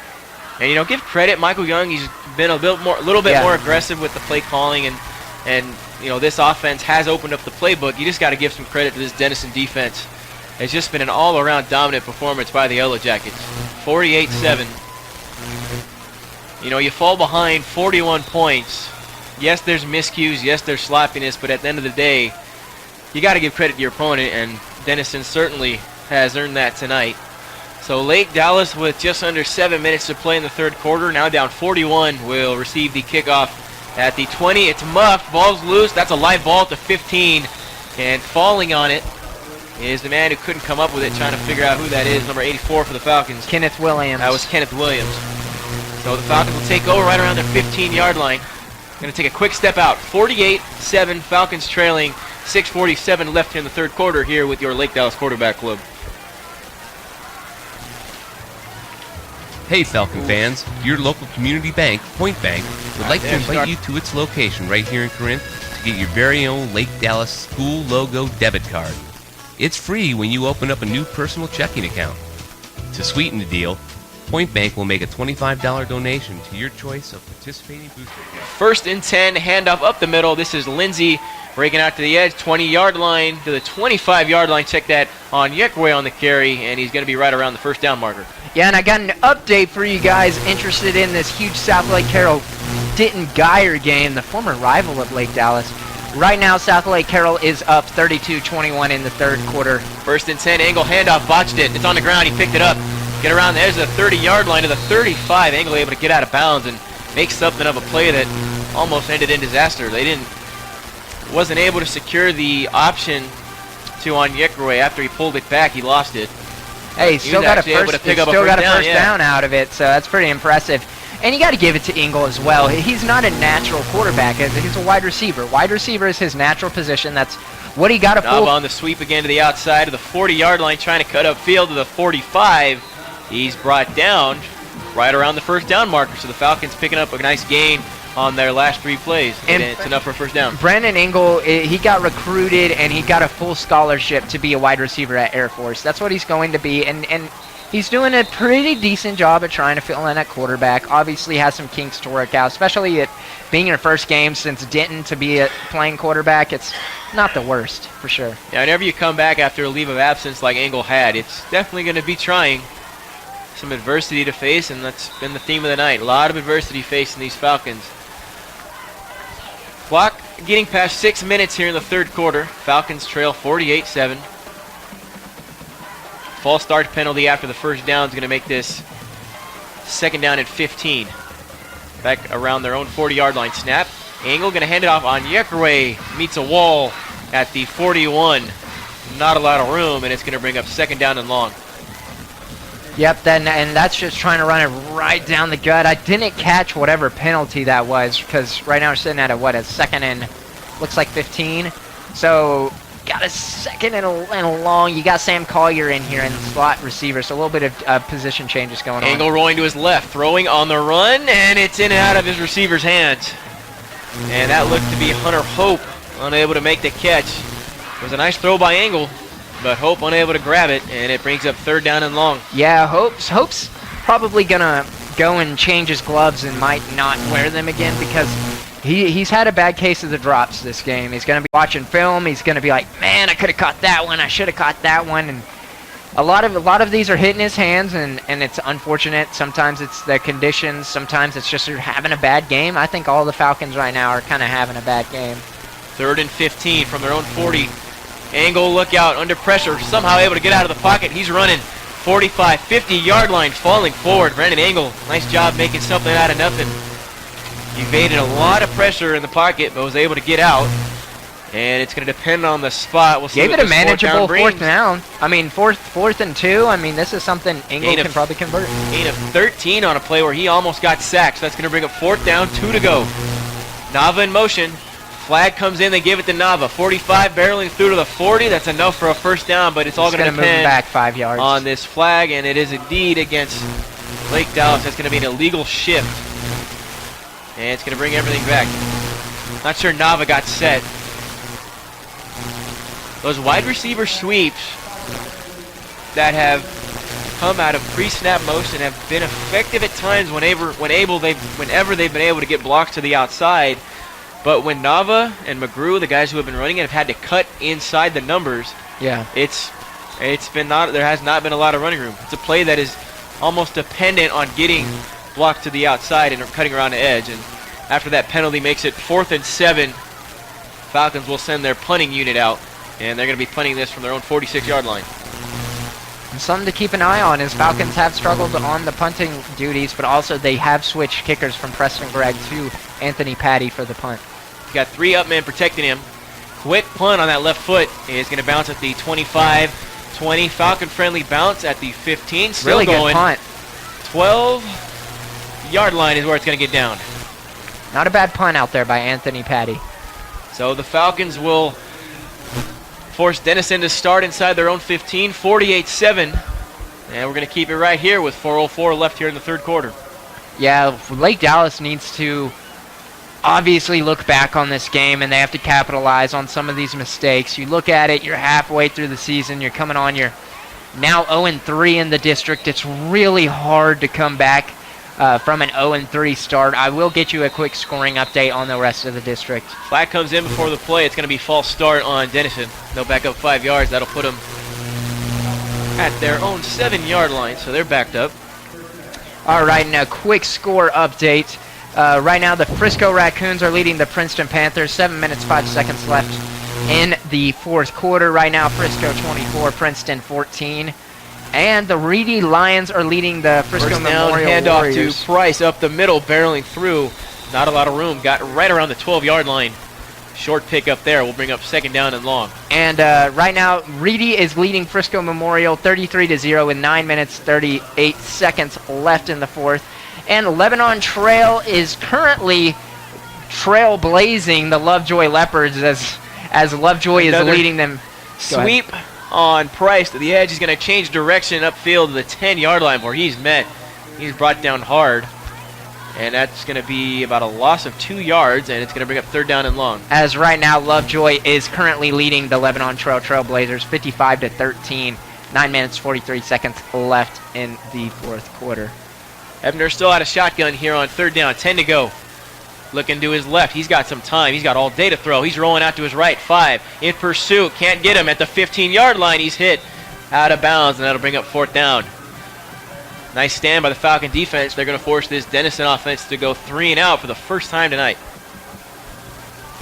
And give credit, Michael Young. He's been a little bit more aggressive with the play calling, and this offense has opened up the playbook. You just got to give some credit to this Denison defense. It's just been an all-around dominant performance by the Yellow Jackets. 48-7. You fall behind 41 points. Yes, there's miscues. Yes, there's sloppiness. But at the end of the day, you got to give credit to your opponent, and Denison certainly has earned that tonight. So Lake Dallas, with just under 7 minutes to play in the 3rd quarter, now down 41, will receive the kickoff at the 20. It's muffed. Ball's loose. That's a live ball at the 15. And falling on it is the man who couldn't come up with it, trying to figure out who that is, number 84 for the Falcons. Kenneth Williams. That was Kenneth Williams. So the Falcons will take over right around their 15-yard line. Going to take a quick step out. 48-7, Falcons trailing. 6:47 left in the 3rd quarter here with your Lake Dallas Quarterback Club. Hey Falcon fans, your local community bank, Point Bank, would like to invite you to its location right here in Corinth to get your very own Lake Dallas school logo debit card. It's free when you open up a new personal checking account. To sweeten the deal, Point Bank will make a $25 donation to your choice of participating booster club. 1st and 10, handoff up the middle. This is Lindsey breaking out to the edge, 20-yard line to the 25-yard line. Check that on Yeckway on the carry, and he's going to be right around the 1st down marker. Yeah, and I got an update for you guys interested in this huge South Lake Carroll Denton Geyer game, the former rival of Lake Dallas. Right now, South Lake Carroll is up 32-21 in the 3rd quarter. 1st and 10, Engel handoff, botched it. It's on the ground. He picked it up. Get around the edge of the 30-yard line to the 35. Engel able to get out of bounds and make something of a play that almost ended in disaster. They wasn't able to secure the option to Onyekwe. After he pulled it back, he lost it. Hey, he's still got a first Yeah. down out of it, so that's pretty impressive. And you got to give it to Engel as well. He's not a natural quarterback. He's a wide receiver. Wide receiver is his natural position. That's what he got to pull. On the sweep again to the outside of the 40-yard line, trying to cut upfield to the 45. He's brought down right around the 1st down marker. So the Falcons picking up a nice gain on their last 3 plays. And it's enough for a 1st down. Brandon Engel, he got recruited and he got a full scholarship to be a wide receiver at Air Force. That's what he's going to be. And he's doing a pretty decent job at trying to fill in at quarterback. Obviously has some kinks to work out, especially at being your first game since Denton to be playing quarterback. It's not the worst, for sure. Yeah, whenever you come back after a leave of absence like Engel had, it's definitely going to be trying. Some adversity to face, and that's been the theme of the night. A lot of adversity facing these Falcons. Clock getting past 6 minutes here in the third quarter. Falcons trail 48-7. False start penalty after the first down is going to make this second down and 15. Back around their own 40-yard line. Snap. Angle going to hand it off on Yekerway. Meets a wall at the 41. Not a lot of room, and it's going to bring up second down and long. Yep, and that's just trying to run it right down the gut. I didn't catch whatever penalty that was, because right now we're sitting at a second and looks like 15. So got a second and a long. You got Sam Collier in here in the slot receiver, so a little bit of position changes going on. Angle rolling to his left, throwing on the run, and it's in and out of his receiver's hands. And that looked to be Hunter Hope, unable to make the catch. It was a nice throw by Angle, but Hope unable to grab it, and it brings up third down and long. Yeah, Hope's probably gonna go and change his gloves and might not wear them again, because he's had a bad case of the drops this game. He's gonna be watching film. He's gonna be like, man, I could have caught that one. I should have caught that one. And a lot of these are hitting his hands, and it's unfortunate. Sometimes it's the conditions. Sometimes it's just you're having a bad game. I think all the Falcons right now are kind of having a bad game. 3rd and 15 from their own 40. Angle, look out, under pressure, somehow able to get out of the pocket. He's running 45, 50-yard line, falling forward. Brandon Angle, nice job making something out of nothing. Evaded a lot of pressure in the pocket, but was able to get out. And it's going to depend on the spot. We'll see. Gave what it a this manageable fourth down. I mean, fourth and 2. I mean, this is something Angle can probably convert. Gain of 13 on a play where he almost got sacked. So that's going to bring up 4th down, 2 to go. Nava in motion. Flag comes in, they give it to Nava. 45 barreling through to the 40. That's enough for a first down, but it's all going to move him back 5 yards on this flag, and it is indeed against Lake Dallas. That's going to be an illegal shift, and it's going to bring everything back. Not sure Nava got set. Those wide receiver sweeps that have come out of pre-snap motion have been effective at times whenever they've been able to get blocks to the outside. But when Nava and McGrew, the guys who have been running it, have had to cut inside the numbers, yeah, there has not been a lot of running room. It's a play that is almost dependent on getting blocked to the outside and cutting around the edge. And after that penalty makes it 4th and 7, Falcons will send their punting unit out, and they're going to be punting this from their own 46-yard line. Something to keep an eye on is Falcons have struggled on the punting duties, but also they have switched kickers from Preston Gregg to Anthony Patty for the punt. Got 3 up men protecting him. Quick punt on that left foot is going to bounce at the 25-20. Falcon-friendly bounce at the 15. Still really going. Good punt. 12-yard line is where it's going to get down. Not a bad punt out there by Anthony Patty. So the Falcons will force Denison to start inside their own 15, 48-7. And we're going to keep it right here with 4:04 left here in the third quarter. Yeah, Lake Dallas needs to obviously look back on this game, and they have to capitalize on some of these mistakes. You look at it, you're halfway through the season, you're coming on your now 0-3 in the district. It's really hard to come back from an 0-3 start. I will get you a quick scoring update on the rest of the district. Flag comes in before the play. It's going to be false start on Denison. They'll back up 5 yards. That'll put them at their own 7-yard line, so they're backed up. All right, now quick score update. Right now, the Frisco Raccoons are leading the Princeton Panthers. 7 minutes, 5 seconds left in the fourth quarter. Right now, Frisco 24, Princeton 14. And the Reedy Lions are leading the Frisco First down, Memorial handoff Warriors. to Price up the middle, barreling through. Not a lot of room. Got right around the 12-yard line. Short pick up there will bring up second down and long. And right now, Reedy is leading Frisco Memorial 33-0 with 9 minutes, 38 seconds left in the fourth. And Lebanon Trail is currently trailblazing the Lovejoy Leopards as Lovejoy is leading them. Sweep on Price to the edge. He's going to change direction upfield to the 10-yard line where he's met. He's brought down hard. And that's going to be about a loss of 2 yards, and it's going to bring up third down and long. As right now, Lovejoy is currently leading the Lebanon Trail Trailblazers 55-13. 9 minutes, 43 seconds left in the fourth quarter. Ebner still out of shotgun here on third down. 10 to go. Looking to his left. He's got some time. He's got all day to throw. He's rolling out to his right. 5 in pursuit. Can't get him at the 15-yard line. He's hit out of bounds, and that'll bring up fourth down. Nice stand by the Falcon defense. They're going to force this Denison offense to go 3 and out for the first time tonight.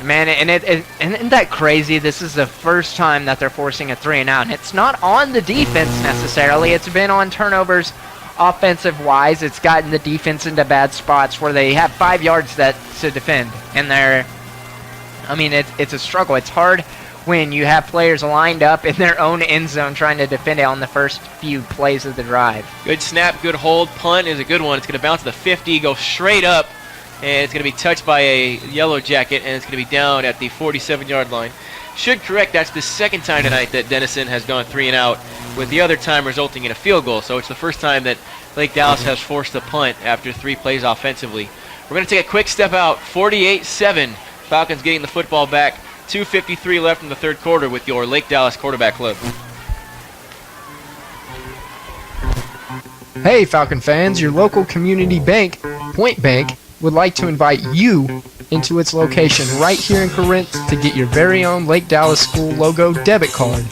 Man, and isn't that crazy? This is the first time that they're forcing a 3 and out. And it's not on the defense necessarily. It's been on turnovers offensive-wise. It's gotten the defense into bad spots where they have 5 yards to defend. And it's a struggle. It's hard when you have players lined up in their own end zone trying to defend it on the first few plays of the drive. Good snap, good hold. Punt is a good one. It's going to bounce to the 50, go straight up, and it's going to be touched by a yellow jacket, and it's going to be down at the 47-yard line. Should correct, that's the second time tonight that Denison has gone 3 and out, with the other time resulting in a field goal. So it's the first time that Lake Dallas has forced a punt after 3 plays offensively. We're going to take a quick step out. 48-7. Falcons getting the football back. 2:53 left in the third quarter with your Lake Dallas quarterback club. Hey Falcon fans, your local community bank, Point Bank, would like to invite you into its location right here in Corinth to get your very own Lake Dallas School logo debit card.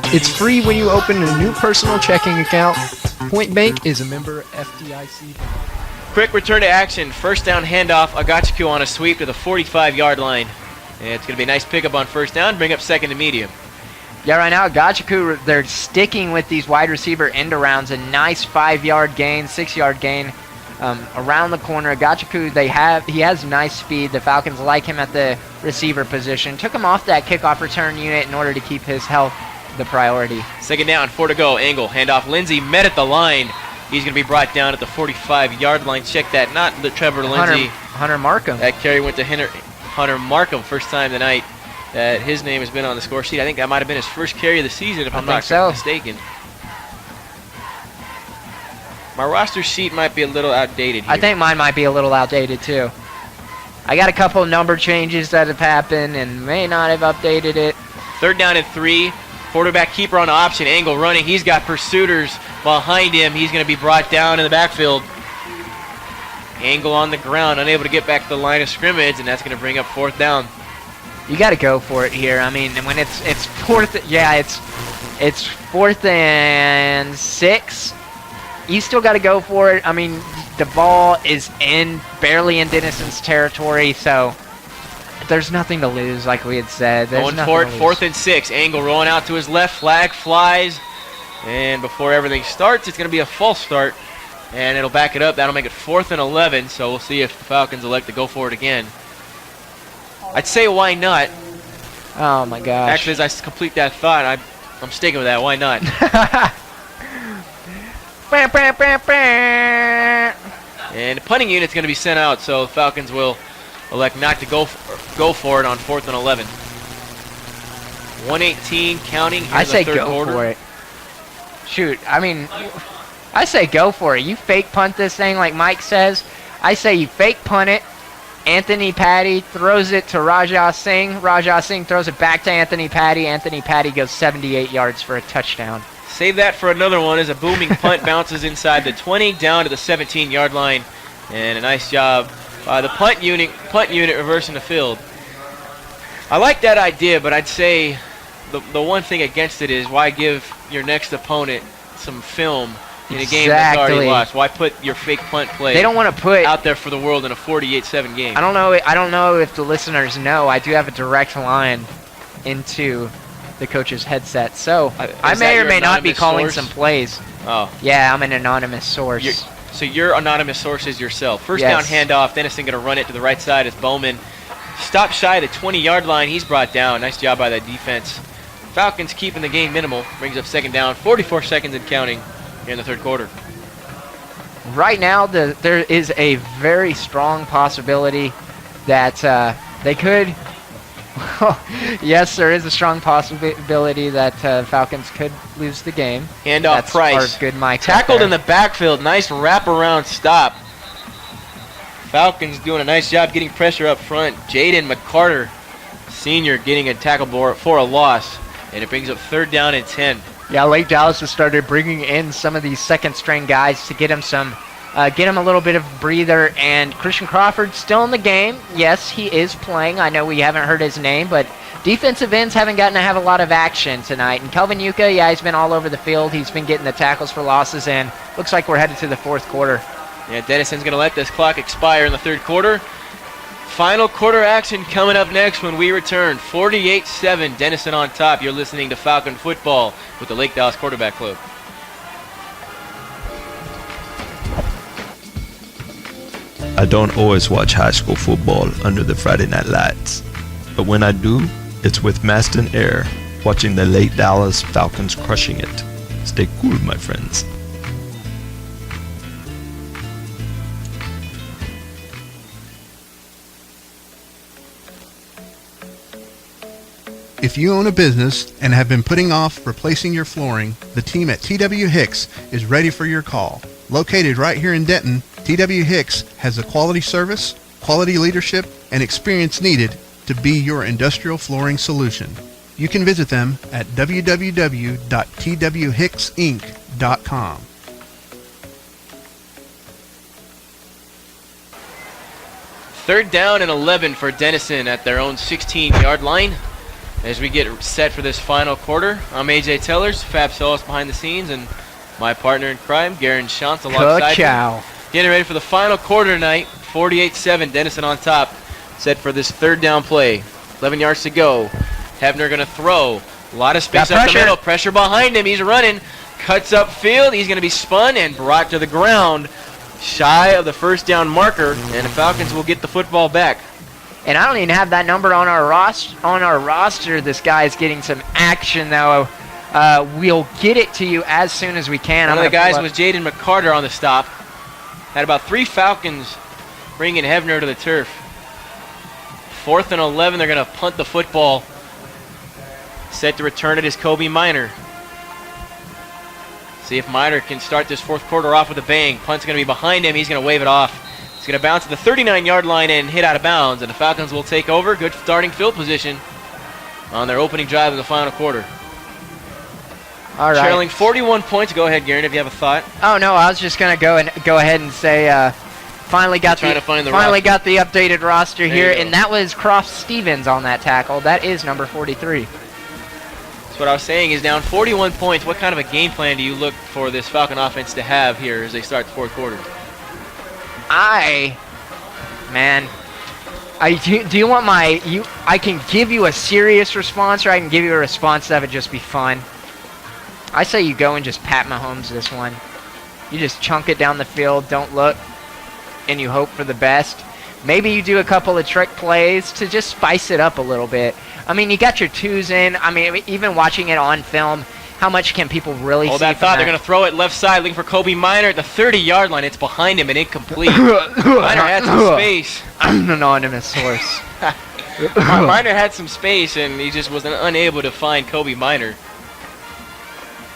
It's free when you open a new personal checking account. Point Bank is a member FDIC. Quick return to action. First down handoff. Agachiku on a sweep to the 45-yard line. And it's going to be a nice pickup on first down. Bring up second and medium. Yeah, right now, Gachiku, they're sticking with these wide receiver end arounds. A nice 5-yard gain, 6-yard gain around the corner. Gachiku, he has nice speed. The Falcons like him at the receiver position. Took him off that kickoff return unit in order to keep his health the priority. Second down, 4 to go. Angle, handoff. Lindsey met at the line. He's going to be brought down at the 45-yard line. Check that. Not the Trevor Lindsey. Hunter Markham. That carry went to Hunter Markham, first time tonight that his name has been on the score sheet. I think that might have been his first carry of the season, if I'm not mistaken. My roster sheet might be a little outdated here. I think mine might be a little outdated, too. I got a couple of number changes that have happened and may not have updated it. Third down and 3. Quarterback keeper on option. Angle running. He's got pursuiters behind him. He's going to be brought down in the backfield. Angle on the ground, unable to get back to the line of scrimmage, and that's going to bring up fourth down. You got to go for it here. I mean, when it's fourth, it's 4th and 6. You still got to go for it. I mean, the ball is barely in Denison's territory, so there's nothing to lose, like we had said. Going for it, 4th and 6. Angle rolling out to his left, flag flies, and before everything starts, it's going to be a false start. And it'll back it up. That'll make it 4th and 11. So we'll see if the Falcons elect to go for it again. I'd say why not. Oh my gosh. Actually, as I complete that thought, I'm sticking with that. Why not? And the punting unit's going to be sent out, so the Falcons will elect not to go for it on 4th and 11. 1:18 counting. Here I in the say third go quarter. for it. Shoot, I mean, I say go for it. You fake punt this thing like Mike says. I say you fake punt it. Anthony Patty throws it to Rajah Singh. Rajah Singh throws it back to Anthony Patty. Anthony Patty goes 78 yards for a touchdown. Save that for another one as a booming punt bounces inside the 20 down to the 17-yard line. And a nice job by the punt unit reversing the field. I like that idea, but I'd say the one thing against it is why give your next opponent some film in a game that's already lost? Why put your fake punt play They don't want to put out there for the world in a 48-7 game? I don't know if the listeners know. I do have a direct line into the coach's headset, so I may or may not be calling some plays. Oh. Yeah, I'm an anonymous source. So your anonymous source is yourself. First down handoff. Denison going to run it to the right side as Bowman stops shy of the 20-yard line. He's brought down. Nice job by that defense. Falcons keeping the game minimal. Brings up second down. 44 seconds and counting here in the third quarter. Right now, there is a very strong possibility that they could. Yes, there is a strong possibility that Falcons could lose the game. Handoff. That's Price. our good Mike. Tackled in the backfield. Nice wraparound stop. Falcons doing a nice job getting pressure up front. Jaden McCarter, senior, getting a tackle for a loss. And it brings up third down and 10. Yeah, Lake Dallas has started bringing in some of these second-string guys to get him a little bit of breather. And Christian Crawford's still in the game. Yes, he is playing. I know we haven't heard his name, but defensive ends haven't gotten to have a lot of action tonight. And Kelvin Yuka, yeah, he's been all over the field. He's been getting the tackles for losses, and looks like we're headed to the fourth quarter. Yeah, Denison's going to let this clock expire in the third quarter. Final quarter action coming up next when we return. 48-7, Denison on top. You're listening to Falcon Football with the Lake Dallas Quarterback Club. I don't always watch high school football under the Friday night lights, but when I do, it's with Maston Air, watching the Lake Dallas Falcons crushing it. Stay cool, my friends. If you own a business and have been putting off replacing your flooring, the team at TW Hicks is ready for your call. Located right here in Denton, TW Hicks has the quality service, quality leadership, and experience needed to be your industrial flooring solution. You can visit them at www.twhicksinc.com. Third down and 11 for Denison at their own 16-yard line. As we get set for this final quarter, I'm AJ Tellers, Fab Solis behind the scenes, and my partner in crime, Garen Shantz, alongside me. Getting ready for the final quarter tonight. 48-7, Denison on top. Set for this third down play. 11 yards to go. Hebner going to throw. A lot of space up the middle. Pressure behind him. He's running. Cuts upfield. He's going to be spun and brought to the ground. Shy of the first down marker, and the Falcons will get the football back. And I don't even have that number on our roster. This guy's getting some action, though. We'll get it to you as soon as we can. One of the guys was Jaden McCarter on the stop. Had about 3 Falcons bringing Hebner to the turf. 4th and 11, they're going to punt the football. Set to return it is Kobe Miner. See if Miner can start this fourth quarter off with a bang. Punt's going to be behind him. He's going to wave it off. It's going to bounce to the 39-yard line and hit out of bounds, and the Falcons will take over. Good starting field position on their opening drive in the final quarter. All right. Trailing 41 points. Go ahead, Garen, if you have a thought. Oh no, I was just going to go ahead and say finally got the updated roster here, and that was Croft Stevens on that tackle. That is number 43. That's what I was saying. Is down 41 points. What kind of a game plan do you look for this Falcon offense to have here as they start the fourth quarter? I can give you a serious response, or I can give you a response that would just be fun. I say you go and just Pat Mahomes this one. You just chunk it down the field, don't look, and you hope for the best. Maybe you do a couple of trick plays to just spice it up a little bit. I mean, you got your twos in. I mean, even watching it on film, how much can people really see? Oh, that thought. They're going to throw it left side, looking for Kobe Miner at the 30-yard line. It's behind him and incomplete. Miner had some space. I'm an anonymous source. Miner had some space, and he just was unable to find Kobe Miner.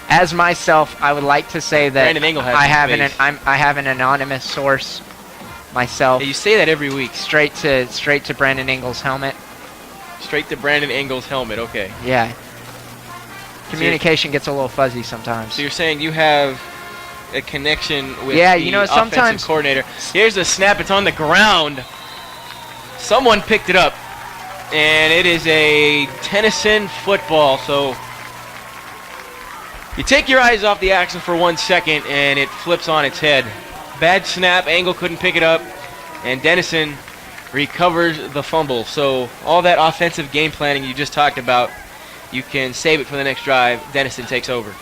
As myself, I would like to say that I have an anonymous source myself. Yeah, you say that every week. Straight to Brandon Ingles' helmet. Straight to Brandon Ingles' helmet. Okay. Yeah. Communication gets a little fuzzy sometimes. So you're saying you have a connection with the sometimes offensive coordinator. Here's the snap. It's on the ground. Someone picked it up, and it is a Denison football. So you take your eyes off the action for 1 second, and it flips on its head. Bad snap. Angle couldn't pick it up, and Denison recovers the fumble. So all that offensive game planning you just talked about, you can save it for the next drive. Denison takes over.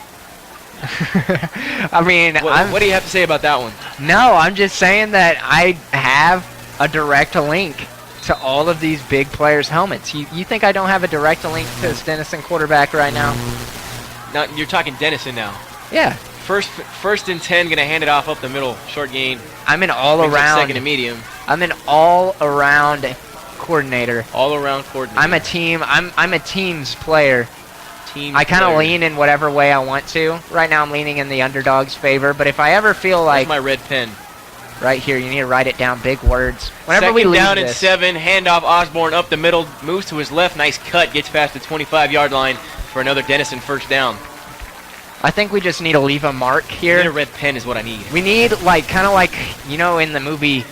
I mean, what do you have to say about that one? No, I'm just saying that I have a direct link to all of these big players' helmets. You think I don't have a direct link to this Denison quarterback right now? You're talking Denison now. Yeah. First and 10, going to hand it off up the middle. Short gain. I'm an all-around. Second and medium. I'm an all-around coordinator. All-around coordinator. I'm a team's player. I kind of lean in whatever way I want to. Right now I'm leaning in the underdog's favor, but if I ever feel like... Where's my red pen? Right here, you need to write it down, big words. Whenever Second down and 7, handoff Osborne up the middle, moves to his left, nice cut, gets past the 25-yard line for another Denison first down. I think we just need to leave a mark here. I need a red pen is what I need. We need, kind of like, in the movie,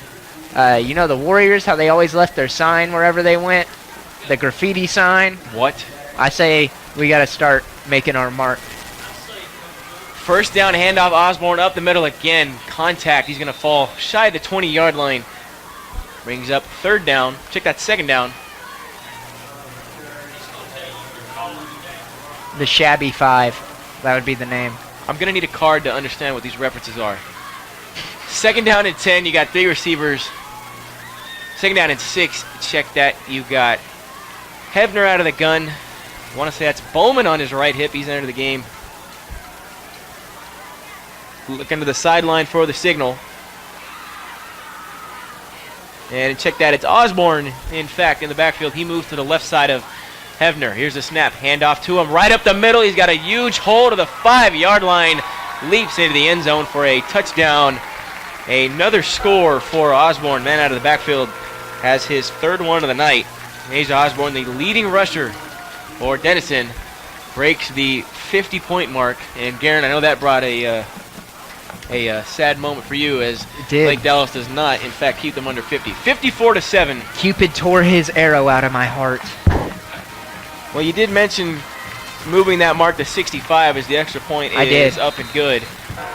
the Warriors, how they always left their sign wherever they went? The graffiti sign. What? I say we got to start making our mark. First down, handoff Osborne up the middle again. Contact. He's going to fall shy of the 20-yard line. Brings up third down. Check that second down. The Shabby Five. That would be the name. I'm going to need a card to understand what these references are. Second down and 10. You got 3 receivers. Second down and 6. Check that. You got Hebner out of the gun. I want to say that's Bowman on his right hip. He's entered the game. Looking to the sideline for the signal. And check that. It's Osborne, in fact, in the backfield. He moves to the left side of Hebner. Here's the snap. Handoff to him. Right up the middle. He's got a huge hole to the 5-yard line. Leaps into the end zone for a touchdown. Another score for Osborne. Man out of the backfield has his 3rd one of the night. Asia Osborne, the leading rusher for Denison, breaks the 50-point mark. And Garen, I know that brought a sad moment for you, as Lake Dallas does not, in fact, keep them under 50. 54-7. Cupid tore his arrow out of my heart. Well, you did mention moving that mark to 65 as the extra point is up and good.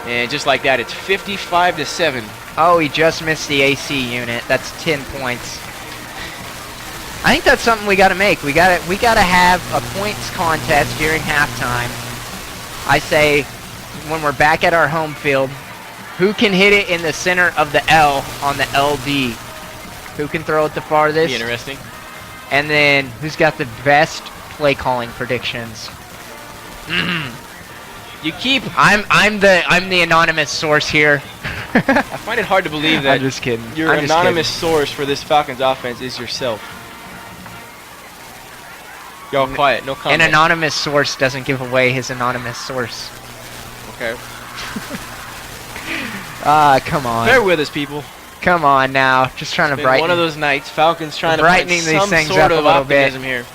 And just like that, it's 55-7. Oh, he just missed the AC unit. That's 10 points. I think that's something we got to make. We got to have a points contest during halftime. I say, when we're back at our home field, who can hit it in the center of the L on the LD? Who can throw it the farthest? Be interesting. And then who's got the best play calling predictions? You keep. I'm the anonymous source here. I find it hard to believe that I'm just kidding. Your anonymous source for this Falcons offense is yourself. Y'all quiet, no comment. An anonymous source doesn't give away his anonymous source. Okay. Come on. Bear with us, people. Come on now. Just trying to brighten. One of those nights. Falcons trying to brightening find these some things sort up of a little optimism bit here.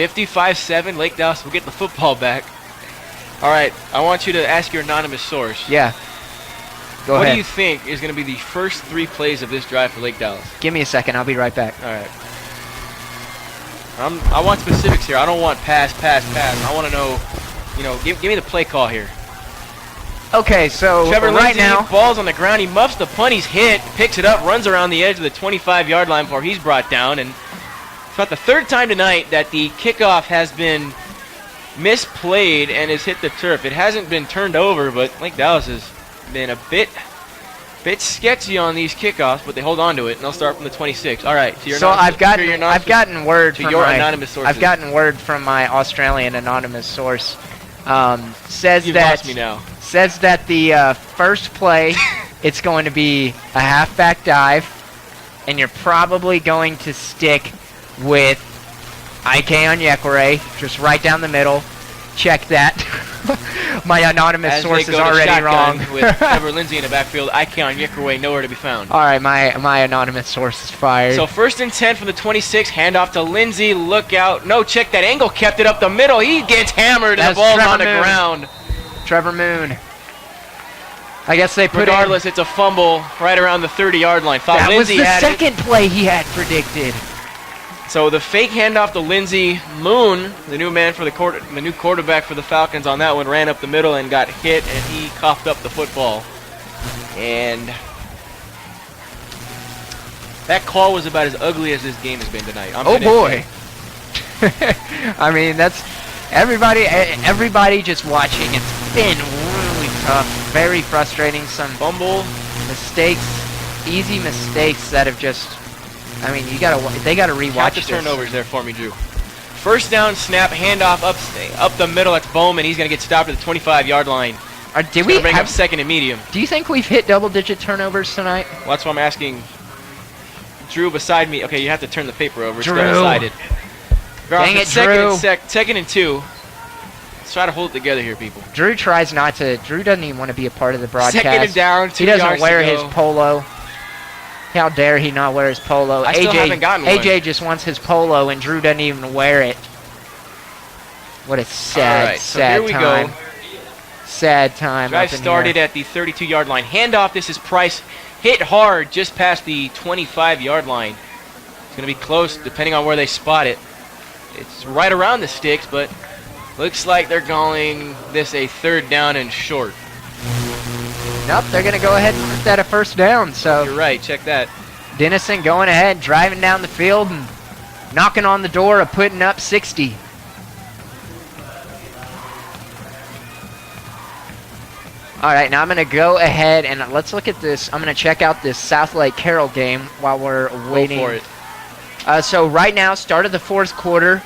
55-7. Lake Dallas will get the football back. All right. I want you to ask your anonymous source. Yeah. Go what ahead. do you think is going to be the first 3 plays of this drive for Lake Dallas? Give me a second. I'll be right back. All right. I want specifics here. I don't want pass. I want to know, give me the play call here. Okay, so Trevor right Lindsay, now, ball's on the ground. He muffs the punt. He's hit, picks it up, runs around the edge of the 25-yard line before he's brought down. And it's about the 3rd time tonight that the kickoff has been misplayed and has hit the turf. It hasn't been turned over, but Lake Dallas has been a bit sketchy on these kickoffs, but they hold on to it, and they'll start from the 26. All right. So I've gotten word to from your my anonymous sources. I've gotten word from my Australian anonymous source. Says You've that lost me now. Says that the first play, it's going to be a halfback dive, and you're probably going to stick with Ike Onyekure, just right down the middle. Check that. My anonymous source is already wrong. With Trevor Lindsay in the backfield, Ike Onyekure nowhere to be found. All right, my anonymous source is fired. So 1st and 10 from the 26, handoff to Lindsay. Look out! No, check that angle. Kept it up the middle. He gets hammered, and the ball's on the ground. Trevor Moon. I guess they put Regardless, it's a fumble right around the 30-yard line. That was the second play he had predicted. So the fake handoff to Lindsay. Moon, the new man for the new quarterback for the Falcons on that one, ran up the middle and got hit, and he coughed up the football. And that call was about as ugly as this game has been tonight. Oh boy! I mean, that's everybody just watching. It's been really tough, very frustrating. Some fumble mistakes, easy mistakes that have just. I mean, they gotta rewatch Count the this. turnovers there for me, Drew. First down, snap, handoff up the middle. That's Bowman. He's gonna get stopped at the 25-yard line. Did we bring up 2nd and medium? Do you think we've hit double-digit turnovers tonight? Well, that's why I'm asking Drew beside me. Okay, you have to turn the paper over. It's Drew. double-sided. Dang it, Drew. 2nd and 2. Let's try to hold it together here, people. Drew tries not to. Drew doesn't even want to be a part of the broadcast. 2nd and down. 2 he doesn't yards wear to his go. polo. How dare he not wear his polo? I still haven't gotten one. AJ just wants his polo, and Drew doesn't even wear it. What a sad, All right, so sad here we time. go. Sad time. Drive up in started here. at the 32-yard line. Handoff. This is Price. Hit hard just past the 25-yard line. It's going to be close depending on where they spot it. It's right around the sticks, but looks like they're calling this a 3rd down and short. Nope, they're going to go ahead and put that a 1st down. So you're right. Check that. Denison going ahead, driving down the field and knocking on the door of putting up 60. All right, now I'm going to go ahead and let's look at this. I'm going to check out this South Lake Carroll game while we're waiting. Go for it. So right now, start of the fourth quarter,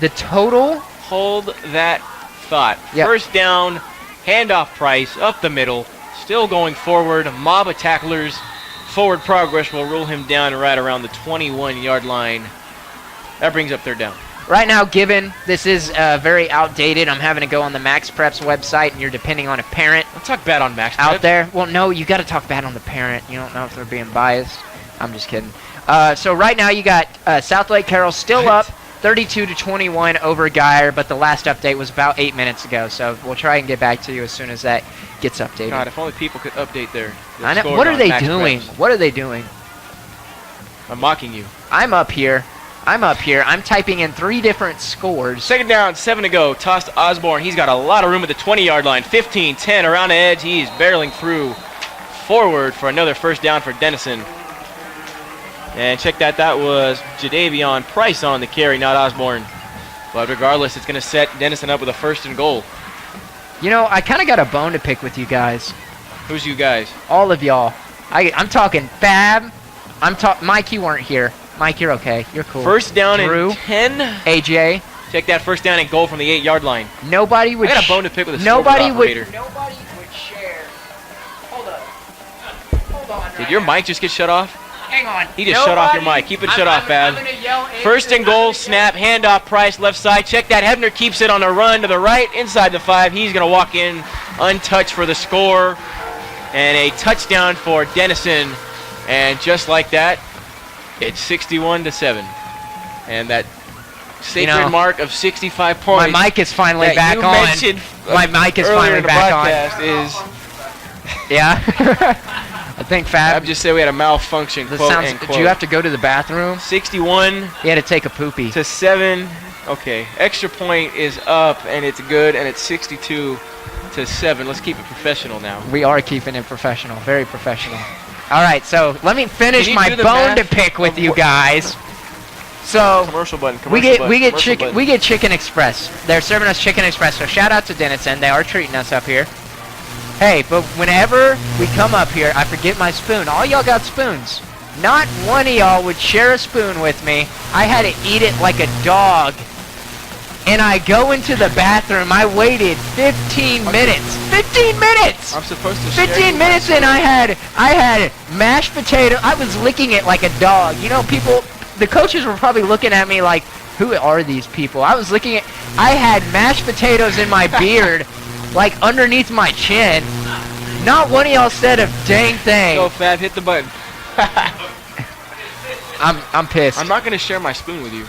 the total. Hold that thought. Yep. First down, handoff Price up the middle, still going forward. A mob of tacklers. Forward progress will rule him down right around the 21-yard line. That brings up third down. Right now, given this is very outdated, I'm having to go on the Max Preps website, and you're depending on a parent. Don't talk bad on Max out Prep. there. Well, no, you got to talk bad on the parent. You don't know if they're being biased. I'm just kidding. So right now, you got South Lake Carroll still up, 32-21 over Geyer, but the last update was about 8 minutes ago. So we'll try and get back to you as soon as that gets updated. God, if only people could update their I know. scores What are on they Max doing? Preps. What are they doing? I'm mocking you. I'm up here. I'm typing in 3 different scores. Second down, 7 to go. Toss to Osborne. He's got a lot of room at the 20-yard line. 15-10 around the edge. He's barreling through forward for another first down for Denison. And check that. That was Jadavion Price on the carry, not Osborne. But regardless, it's going to set Denison up with a first and goal. You know, I kind of got a bone to pick with you guys. Who's you guys? All of y'all. I'm talking Fab. Mike, you weren't here. Mike, you're okay. You're cool. First down Drew, and 10. AJ. Check that, first down and goal from the 8-yard line. Nobody would. I got a bone to pick with a nobody scoreboard would. operator. Nobody would share. Hold up. Hold on. Did your mic just get shut off? Hang on. He just shut off your mic. Keep it shut off, Fab. First and goal, snap, handoff, Price, left side. Check that. Hebner keeps it on the run to the right, inside the 5. He's going to walk in untouched for the score. And a touchdown for Denison. And just like that, it's 61-7. And that sacred mark of 65 points. My mic is finally that back you on. mentioned My mic is earlier finally in the back broadcast on. Yeah. I think Fab. just said we had a malfunction. This Quote, sounds. end Do quote. you have to go to the bathroom? 61 He had to take a poopy. to 7. Okay, extra point is up and it's good, and it's 62-7. Let's keep it professional now. We are keeping it professional, very professional. All right, so let me finish Can you my do the bone to math pick with of you what- guys. So Commercial button. we Commercial button, get commercial chicken button. we get Chicken Express. They're serving us Chicken Express. So shout out to Denison. They are treating us up here. Hey, but whenever we come up here, I forget my spoon. All y'all got spoons. Not one of y'all would share a spoon with me. I had to eat it like a dog. And I go into the bathroom. I waited 15 minutes. 15 minutes! I'm supposed to share 15 you minutes my and I had mashed potato. I was licking it like a dog. You know, the coaches were probably looking at me like, who are these people? I was licking it. I had mashed potatoes in my beard, like underneath my chin. Not one of y'all said a dang thing. Go, Fab, hit the button. I'm pissed. I'm not going to share my spoon with you.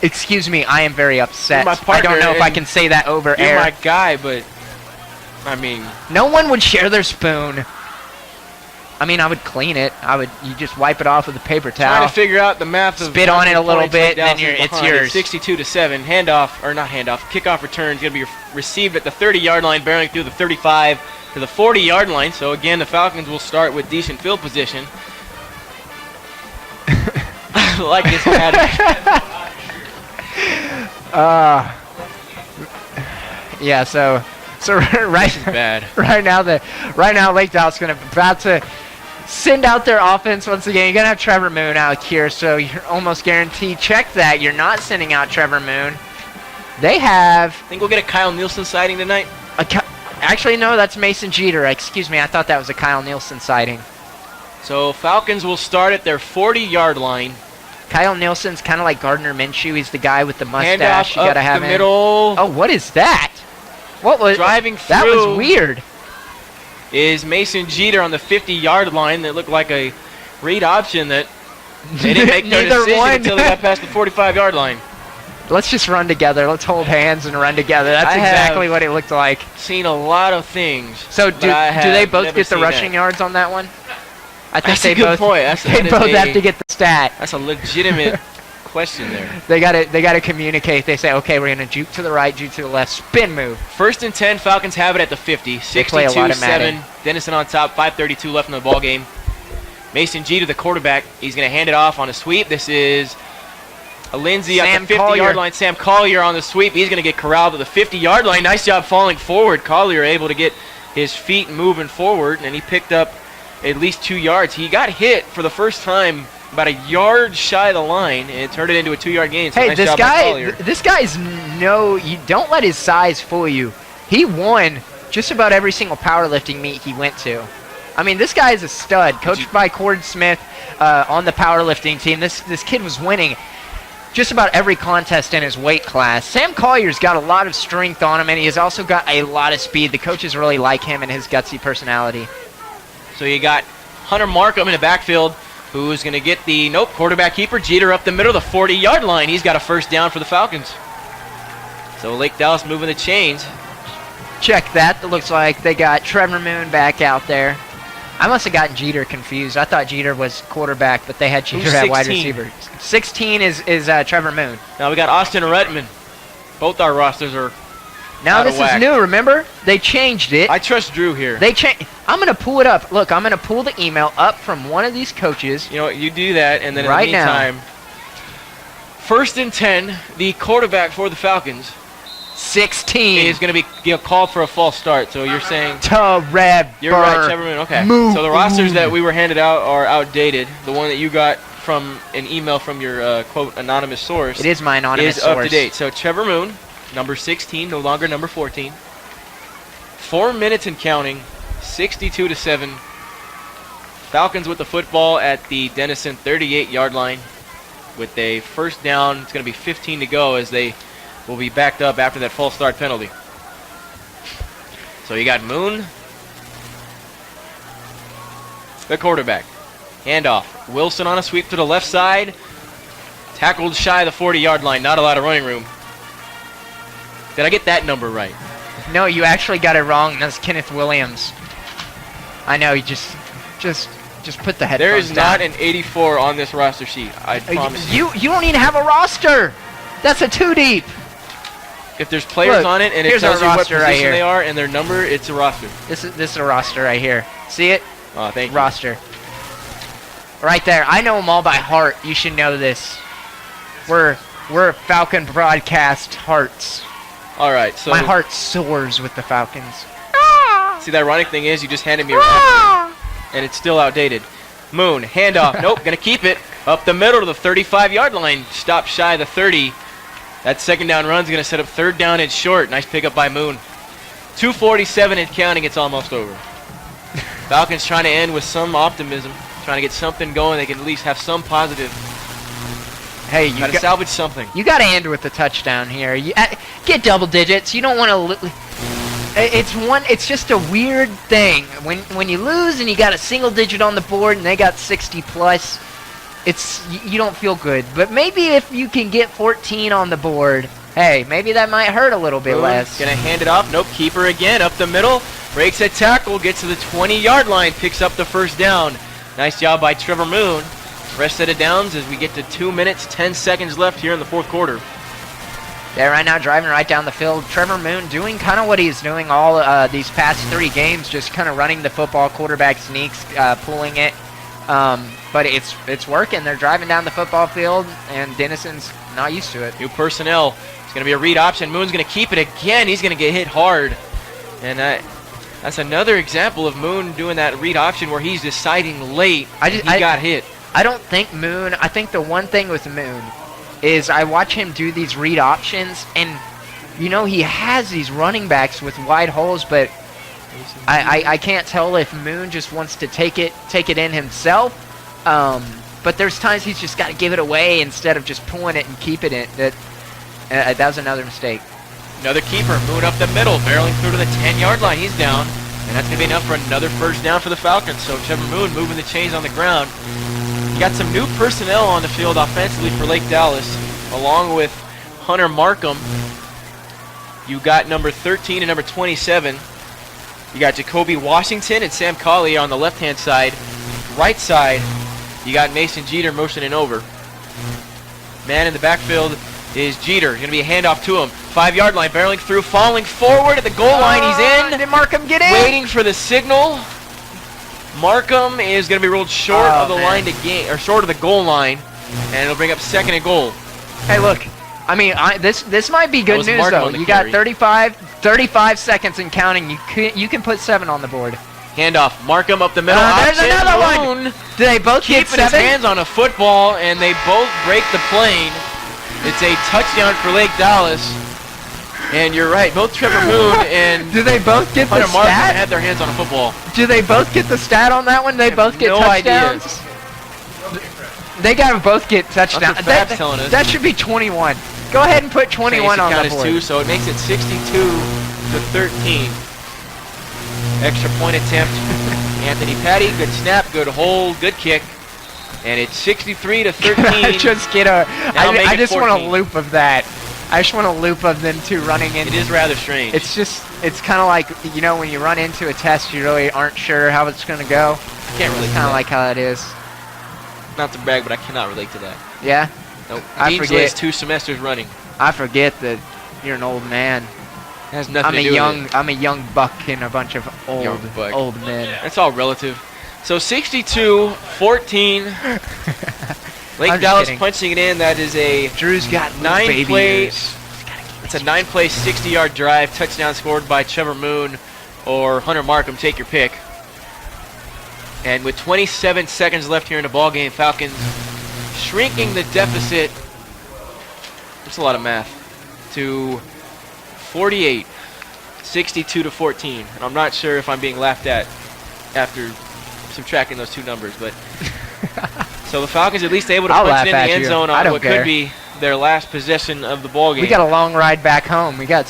Excuse me, I am very upset. You're my I partner don't know if I and can say that over You're air. my guy, but I mean, No one would share their spoon. I mean, I would clean it. You just wipe it off with a paper trying towel. to figure out the math of Spit on it a little points bit, like and then Dowson's it's behind. yours. 62-7. Handoff, or not handoff. Kickoff return is going to be received at the 30-yard line, barreling through the 35 to the 40-yard line. So again, the Falcons will start with decent field position. I like this pattern. Yeah. So right Bad. right now Lake Dallas about to send out their offense once again. You're gonna have Trevor Moon out here, so you're almost guaranteed. Check that you're not sending out Trevor Moon. They have Think we'll get a Kyle Nielsen sighting tonight? actually no, that's Mason Jeter. Excuse me, I thought that was a Kyle Nielsen sighting. So Falcons will start at their 40-yard line. Kyle Nielsen's kind of like Gardner Minshew. He's the guy with the mustache. Handoff You gotta up have the him. middle. Oh, what is that? What was Driving that? through. Was weird. Is Mason Jeter on the 50-yard line that looked like a read option that they didn't make their Neither decision one. until they got past the 45-yard line. Let's just run together. Let's hold hands and run together. That's I exactly have what it looked like. Seen a lot of things. So but do I they have both never get the seen rushing that. yards on that one? I think That's a they good both. point. They both have to get the stat. That's a legitimate question there. They gotta communicate. They say, okay, we're gonna juke to the right, juke to the left, spin move. First and 10, Falcons have it at the 50. They play a lot of 62-7. Madden. Denison on top, 5:32 left in the ball game. Mason Jeter, the quarterback, he's going to hand it off on a sweep. This is Lindsey at Sam the 50-yard Collier. line. Sam Collier on the sweep. He's going to get corralled at the 50-yard line. Nice job falling forward. Collier able to get his feet moving forward, and he picked up at least 2 yards. He got hit for the first time about a yard shy of the line, and it turned it into a 2-yard gain. So Hey, nice this job by guy, Collier. this guy's you don't let his size fool you. He won just about every single powerlifting meet he went to. I mean, this guy is a stud, coached by Cord Smith on the powerlifting team. This kid was winning just about every contest in his weight class. Sam Collier's got a lot of strength on him, and he has also got a lot of speed. The coaches really like him and his gutsy personality. So you got Hunter Markham in the backfield, who's going to get the quarterback keeper Jeter up the middle of the 40-yard line. He's got a first down for the Falcons. So Lake Dallas moving the chains. Check that. It looks like they got Trevor Moon back out there. I must have gotten Jeter confused. I thought Jeter was quarterback, but they had Jeter Who's at wide 16? receiver. 16 is Trevor Moon. Now we got Austin Rutman. Both our rosters are Now out of this whack. is new, remember? They changed it. I trust Drew here. I'm going to pull it up. Look, I'm going to pull the email up from one of these coaches. You know what? You do that, and then Right in the now. meantime, 1st and 10, the quarterback for the Falcons 16 is going to be called for a false start. So you're saying Trevor. you're right, Trevor Moon. Okay. Moon. So the rosters that we were handed out are outdated. The one that you got from an email from your quote anonymous source It is my anonymous is source. up to date. So Trevor Moon, number 16, no longer number 14. 4 minutes and counting, 62-7. Falcons with the football at the Denison 38-yard line with a first down. It's going to be 15 to go as they will be backed up after that false start penalty. So you got Moon, the quarterback. Handoff. Wilson on a sweep to the left side. Tackled shy of the 40-yard line. Not a lot of running room. Did I get that number right? No, you actually got it wrong. That's Kenneth Williams. I know, you just put the headphones There is down. not an 84 on this roster sheet. I promise you. You don't even have a roster. That's a 2 deep. If there's players Look, on it and it here's tells our you what roster position right here. they are and their number, it's a roster. This is a roster right here. See it? Oh, thank you. Roster. Right there. I know them all by heart. You should know this. We're Falcon broadcast hearts. All right. So My heart soars with the Falcons. see, the ironic thing is you just handed me a roster and it's still outdated. Moon, handoff. Nope, going to keep it up the middle to the 35-yard line. Stop shy of the 30. That second down run's going to set up third down and short. Nice pickup by Moon. 2:47 and counting. It's almost over. Falcons trying to end with some optimism, trying to get something going. They can at least have some positive. Hey, you Got to salvage something. You got to end with the touchdown here. You get double digits. You don't want to. It's just a weird thing when you lose and you got a single digit on the board and they got 60 plus. You don't feel good. But maybe if you can get 14 on the board, hey, maybe that might hurt a little bit less. Gonna hand it off. Nope, keeper again up the middle. Breaks a tackle, gets to the 20-yard line, picks up the first down. Nice job by Trevor Moon. Rest set of downs as we get to 2 minutes, 10 seconds left here in the fourth quarter. Yeah, right now driving right down the field. Trevor Moon doing kind of what he's doing all these past 3 games, just kind of running the football, quarterback sneaks, pulling it. But it's working. They're driving down the football field, and Denison's not used to it. New personnel. It's going to be a read option. Moon's going to keep it again. He's going to get hit hard. And that's another example of Moon doing that read option where he's deciding late. He got hit. I don't think Moon. I think the one thing with Moon is I watch him do these read options, and he has these running backs with wide holes, but I can't tell if Moon just wants to take it in himself. But there's times he's just got to give it away instead of just pulling it and keeping it. That was another mistake. Another keeper. Moon up the middle, barreling through to the 10-yard line. He's down. And that's going to be enough for another first down for the Falcons. So Trevor Moon moving the chains on the ground. You got some new personnel on the field offensively for Lake Dallas, along with Hunter Markham. You got number 13 and number 27. You got Jacoby Washington and Sam Collier on the left-hand side. Right side, you got Mason Jeter motioning over. Man in the backfield is Jeter. Going to be a handoff to him. 5-yard line, barreling through, falling forward at the goal line. He's in. Did Markham get in? Waiting for the signal. Markham is going to be ruled short Oh, of the man. line to gain, or short of the goal line, and it'll bring up 2nd and goal. Hey, look. I mean, this might be That good was news Markham though. on the You got carry. 35 seconds and counting. You can put 7 on the board. Handoff, Markham up the middle. There's option, another one. Loon Do they both get keeping his 7? hands on a football, and they both break the plane. It's a touchdown for Lake Dallas. And you're right, both Trevor Moon and Do they both get the Hunter Markham stat? had their hands on a football. Do they both get the stat on that one? They both get no touchdowns. They gotta both get touchdowns. That's what Fab's telling us. That should be 21. Go ahead and put 21 on count the is board. 2, so it makes it 62-13. Extra point attempt. Anthony Patty, good snap, good hold, good kick. And it's 63-13. I just get a. Now make I it just want a 14. loop of that. I just want a loop of them two running in. It is rather strange. It's kind of like, you know, when you run into a test, you really aren't sure how it's going to go. Can't relate to Kind that. of like how it is. Not to brag, but I cannot relate to that. Yeah? Nope. I Dean's forget. List, 2 semesters running. I forget that you're an old man. It has nothing to do with it. I'm a young buck in a bunch of Young buck. old men. That's all relative. So 62-14. Lake I'm just Dallas kidding. punching it in. That is a Drew's got little 9 baby play. ears. It's a 9-play, 60-yard drive. Touchdown scored by Trevor Moon or Hunter Markham. Take your pick. And with 27 seconds left here in the ballgame, Falcons shrinking the deficit. That's a lot of math. To 48, 62-14. And I'm not sure if I'm being laughed at after subtracting those 2 numbers, but so the Falcons at least able to I'll punch it in laugh the at end you. zone I on don't what care. could be their last possession of the ballgame. We got a long ride back home. We got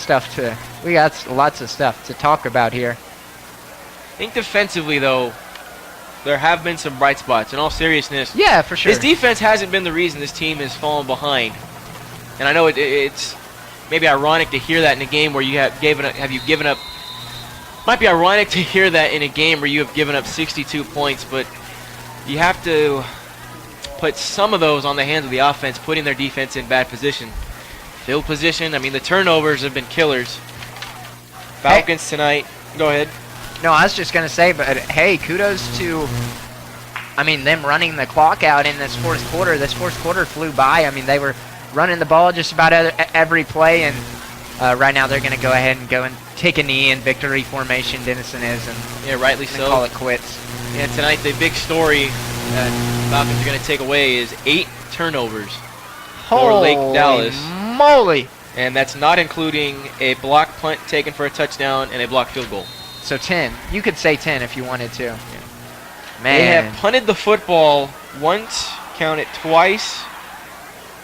lots of stuff to talk about here. I think defensively, though, there have been some bright spots. In all seriousness, Yeah, for sure. this defense hasn't been the reason this team has fallen behind. And I know it's maybe ironic to hear that in a game where you have given up. Might be ironic to hear that in a game where you have given up 62 points, but you have to put some of those on the hands of the offense, putting their defense in bad position. Field position, I mean, the turnovers have been killers. Falcons tonight, go ahead. No, I was just going to say, but hey, kudos to, them running the clock out in this fourth quarter. This fourth quarter flew by. I mean, they were running the ball just about every play, and right now they're going to go ahead and take a knee in victory formation, Denison is, and Yeah, rightly so. call it quits. And tonight, the big story that Falcons are going to take away is 8 turnovers for Lake Dallas. Moly! And that's not including a block punt taken for a touchdown and a blocked field goal. So 10. You could say 10 if you wanted to. Man. They have punted the football once, count it twice,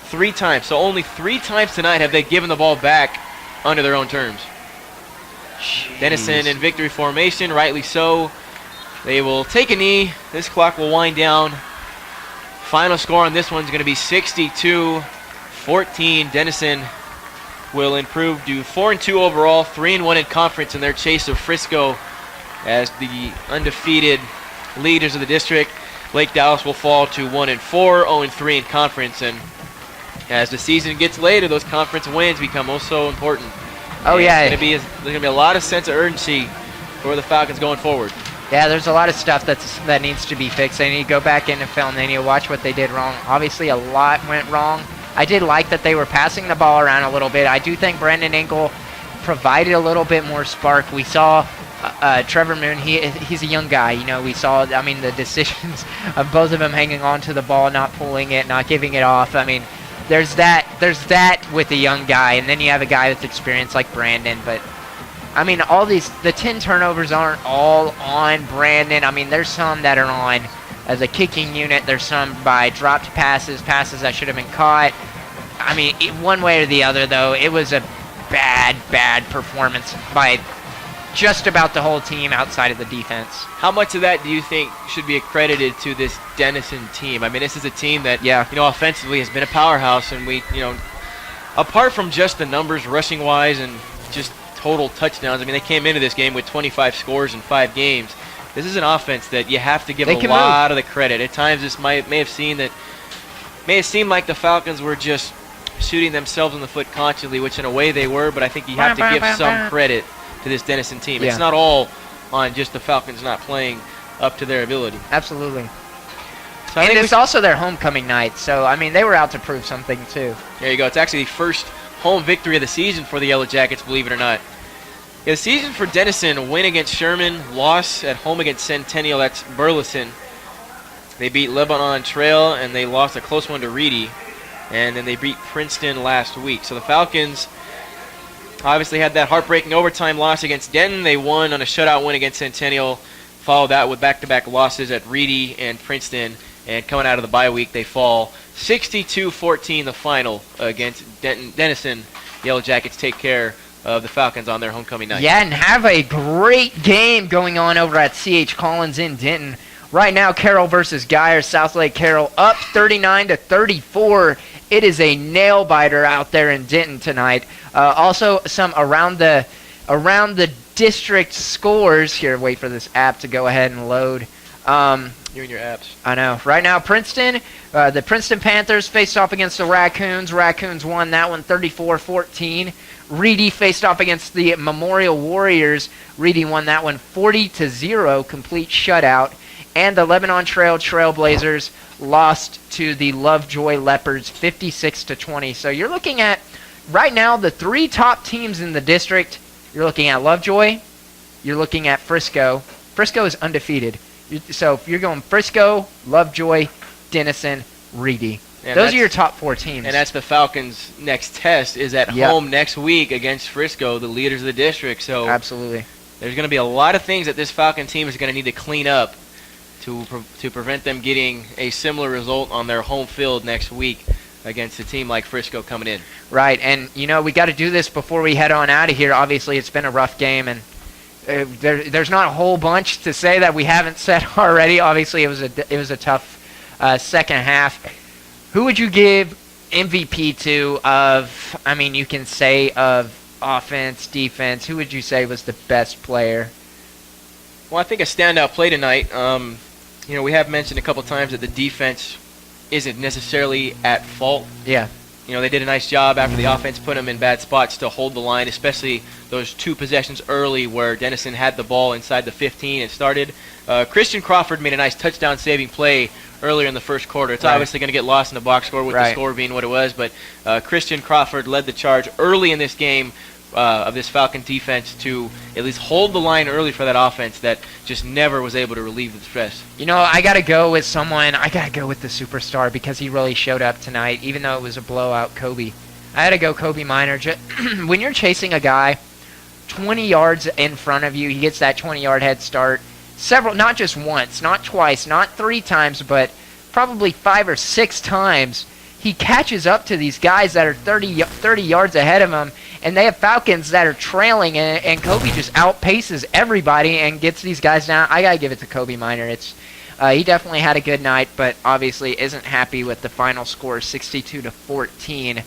3 times. So only 3 times tonight have they given the ball back under their own terms. Denison in victory formation, rightly so. They will take a knee. This clock will wind down. Final score on this one's going to be 62-14. Denison will improve to 4-2 overall, 3-1 in conference in their chase of Frisco as the undefeated leaders of the district. Lake Dallas will fall to 1-4, 0-3 in conference, and as the season gets later, those conference wins become also important. Oh, And yeah. there's going to be a lot of sense of urgency for the Falcons going forward. Yeah, there's a lot of stuff that needs to be fixed. They need to go back into film. They need to watch what they did wrong. Obviously, a lot went wrong. I did like that they were passing the ball around a little bit. I do think Brandon Engel provided a little bit more spark. We saw Trevor Moon. He's a young guy. You know, we saw, the decisions of both of them hanging on to the ball, not pulling it, not giving it off. There's that with a young guy, and then you have a guy with experience like Brandon. But all the 10 turnovers aren't all on Brandon. There's some that are on as a kicking unit. There's some by dropped passes that should have been caught. One way or the other, though, it was a bad performance by just about the whole team outside of the defense. How much of that do you think should be accredited to this Denison team? This is a team that, offensively has been a powerhouse, and we, apart from just the numbers rushing-wise and just total touchdowns, they came into this game with 25 scores in 5 games. This is an offense that you have to give a lot of the credit. At times, this may have seemed like the Falcons were just shooting themselves in the foot constantly, which in a way they were, but I think you have to give some credit to this Denison team. Yeah. It's not all on just the Falcons not playing up to their ability. Absolutely. So I And think it's also their homecoming night, so, I mean, they were out to prove something, too. there you go. It's actually the first home victory of the season for the Yellow Jackets, believe it or not. Yeah, the season for Denison, win against Sherman, loss at home against Centennial, that's Burleson. They beat Lebanon Trail, and they lost a close one to Reedy. And then they beat Princeton last week. So the Falcons obviously had that heartbreaking overtime loss against Denton. They won on a shutout win against Centennial. Followed that with back-to-back losses at Reedy and Princeton. And coming out of the bye week, they fall 62-14 the final against Denison. Yellow Jackets take care of the Falcons on their homecoming night. Yeah, and have a great game going on over at C.H. Collins in Denton. Right now, Carroll versus Geyer. Southlake Carroll up 39-34. It is a nail biter out there in Denton tonight. Also, some around the district scores here. Wait for this app to go ahead and load. You and your apps. I know. Right now, Princeton, the Princeton Panthers faced off against the Raccoons. Raccoons won that one 34-14. Reedy faced off against the Memorial Warriors. Reedy won that one 40-0, complete shutout. And the Lebanon Trail Trailblazers lost to the Lovejoy Leopards 56-20. So you're looking at, right now, the three top teams in the district. You're looking at Lovejoy. You're looking at Frisco. Frisco is undefeated. So if you're going Frisco, Lovejoy, Denison, Reedy. And those are your top four teams. And that's the Falcons' next test is at home next week against Frisco, the leaders of the district. So absolutely, there's going to be a lot of things that this Falcon team is going to need to clean up to prevent them getting a similar result on their home field next week against a team like Frisco coming in. Right, and we got to do this before we head on out of here. Obviously, it's been a rough game, and there's not a whole bunch to say that we haven't said already. Obviously, it was a tough second half. Who would you give MVP to of? I mean, you can say of offense, defense. Who would you say was the best player? Well, I think a standout play tonight. We have mentioned a couple times that the defense isn't necessarily at fault. Yeah. They did a nice job after the offense put them in bad spots to hold the line, especially those two possessions early where Denison had the ball inside the 15 and started. Christian Crawford made a nice touchdown-saving play earlier in the first quarter. It's obviously going to get lost in the box score with the score being what it was, but Christian Crawford led the charge early in this game of this Falcon defense to at least hold the line early for that offense that just never was able to relieve the stress. I got to go with someone. I got to go with the superstar because he really showed up tonight, even though it was a blowout, Kobe. I had to go Kobe Minor. When you're chasing a guy 20 yards in front of you, he gets that 20-yard head start. Not just once, not twice, not 3 times, but probably 5 or 6 times. He catches up to these guys that are 30 yards ahead of him, and they have Falcons that are trailing, and Kobe just outpaces everybody and gets these guys down. I got to give it to Kobe Minor. He definitely had a good night, but obviously isn't happy with the final score, 62-14,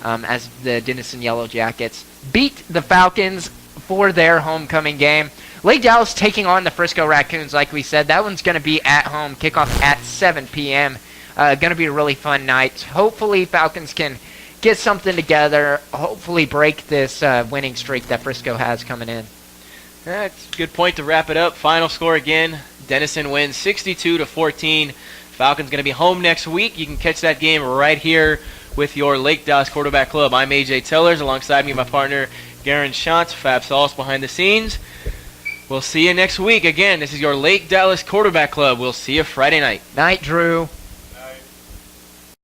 as the Denison Yellow Jackets beat the Falcons for their homecoming game. Lake Dallas taking on the Frisco Raccoons, like we said. That one's going to be at home, kickoff at 7 p.m. Going to be a really fun night. Hopefully Falcons can get something together, hopefully break this winning streak that Frisco has coming in. That's a good point to wrap it up. Final score again, Denison wins 62-14. Falcons going to be home next week. You can catch that game right here with your Lake Dallas Quarterback Club. I'm AJ Tellers, alongside me my partner Garen Shantz, Fab Sauce behind the scenes. We'll see you next week. Again, this is your Lake Dallas Quarterback Club. We'll see you Friday night. Night, Drew.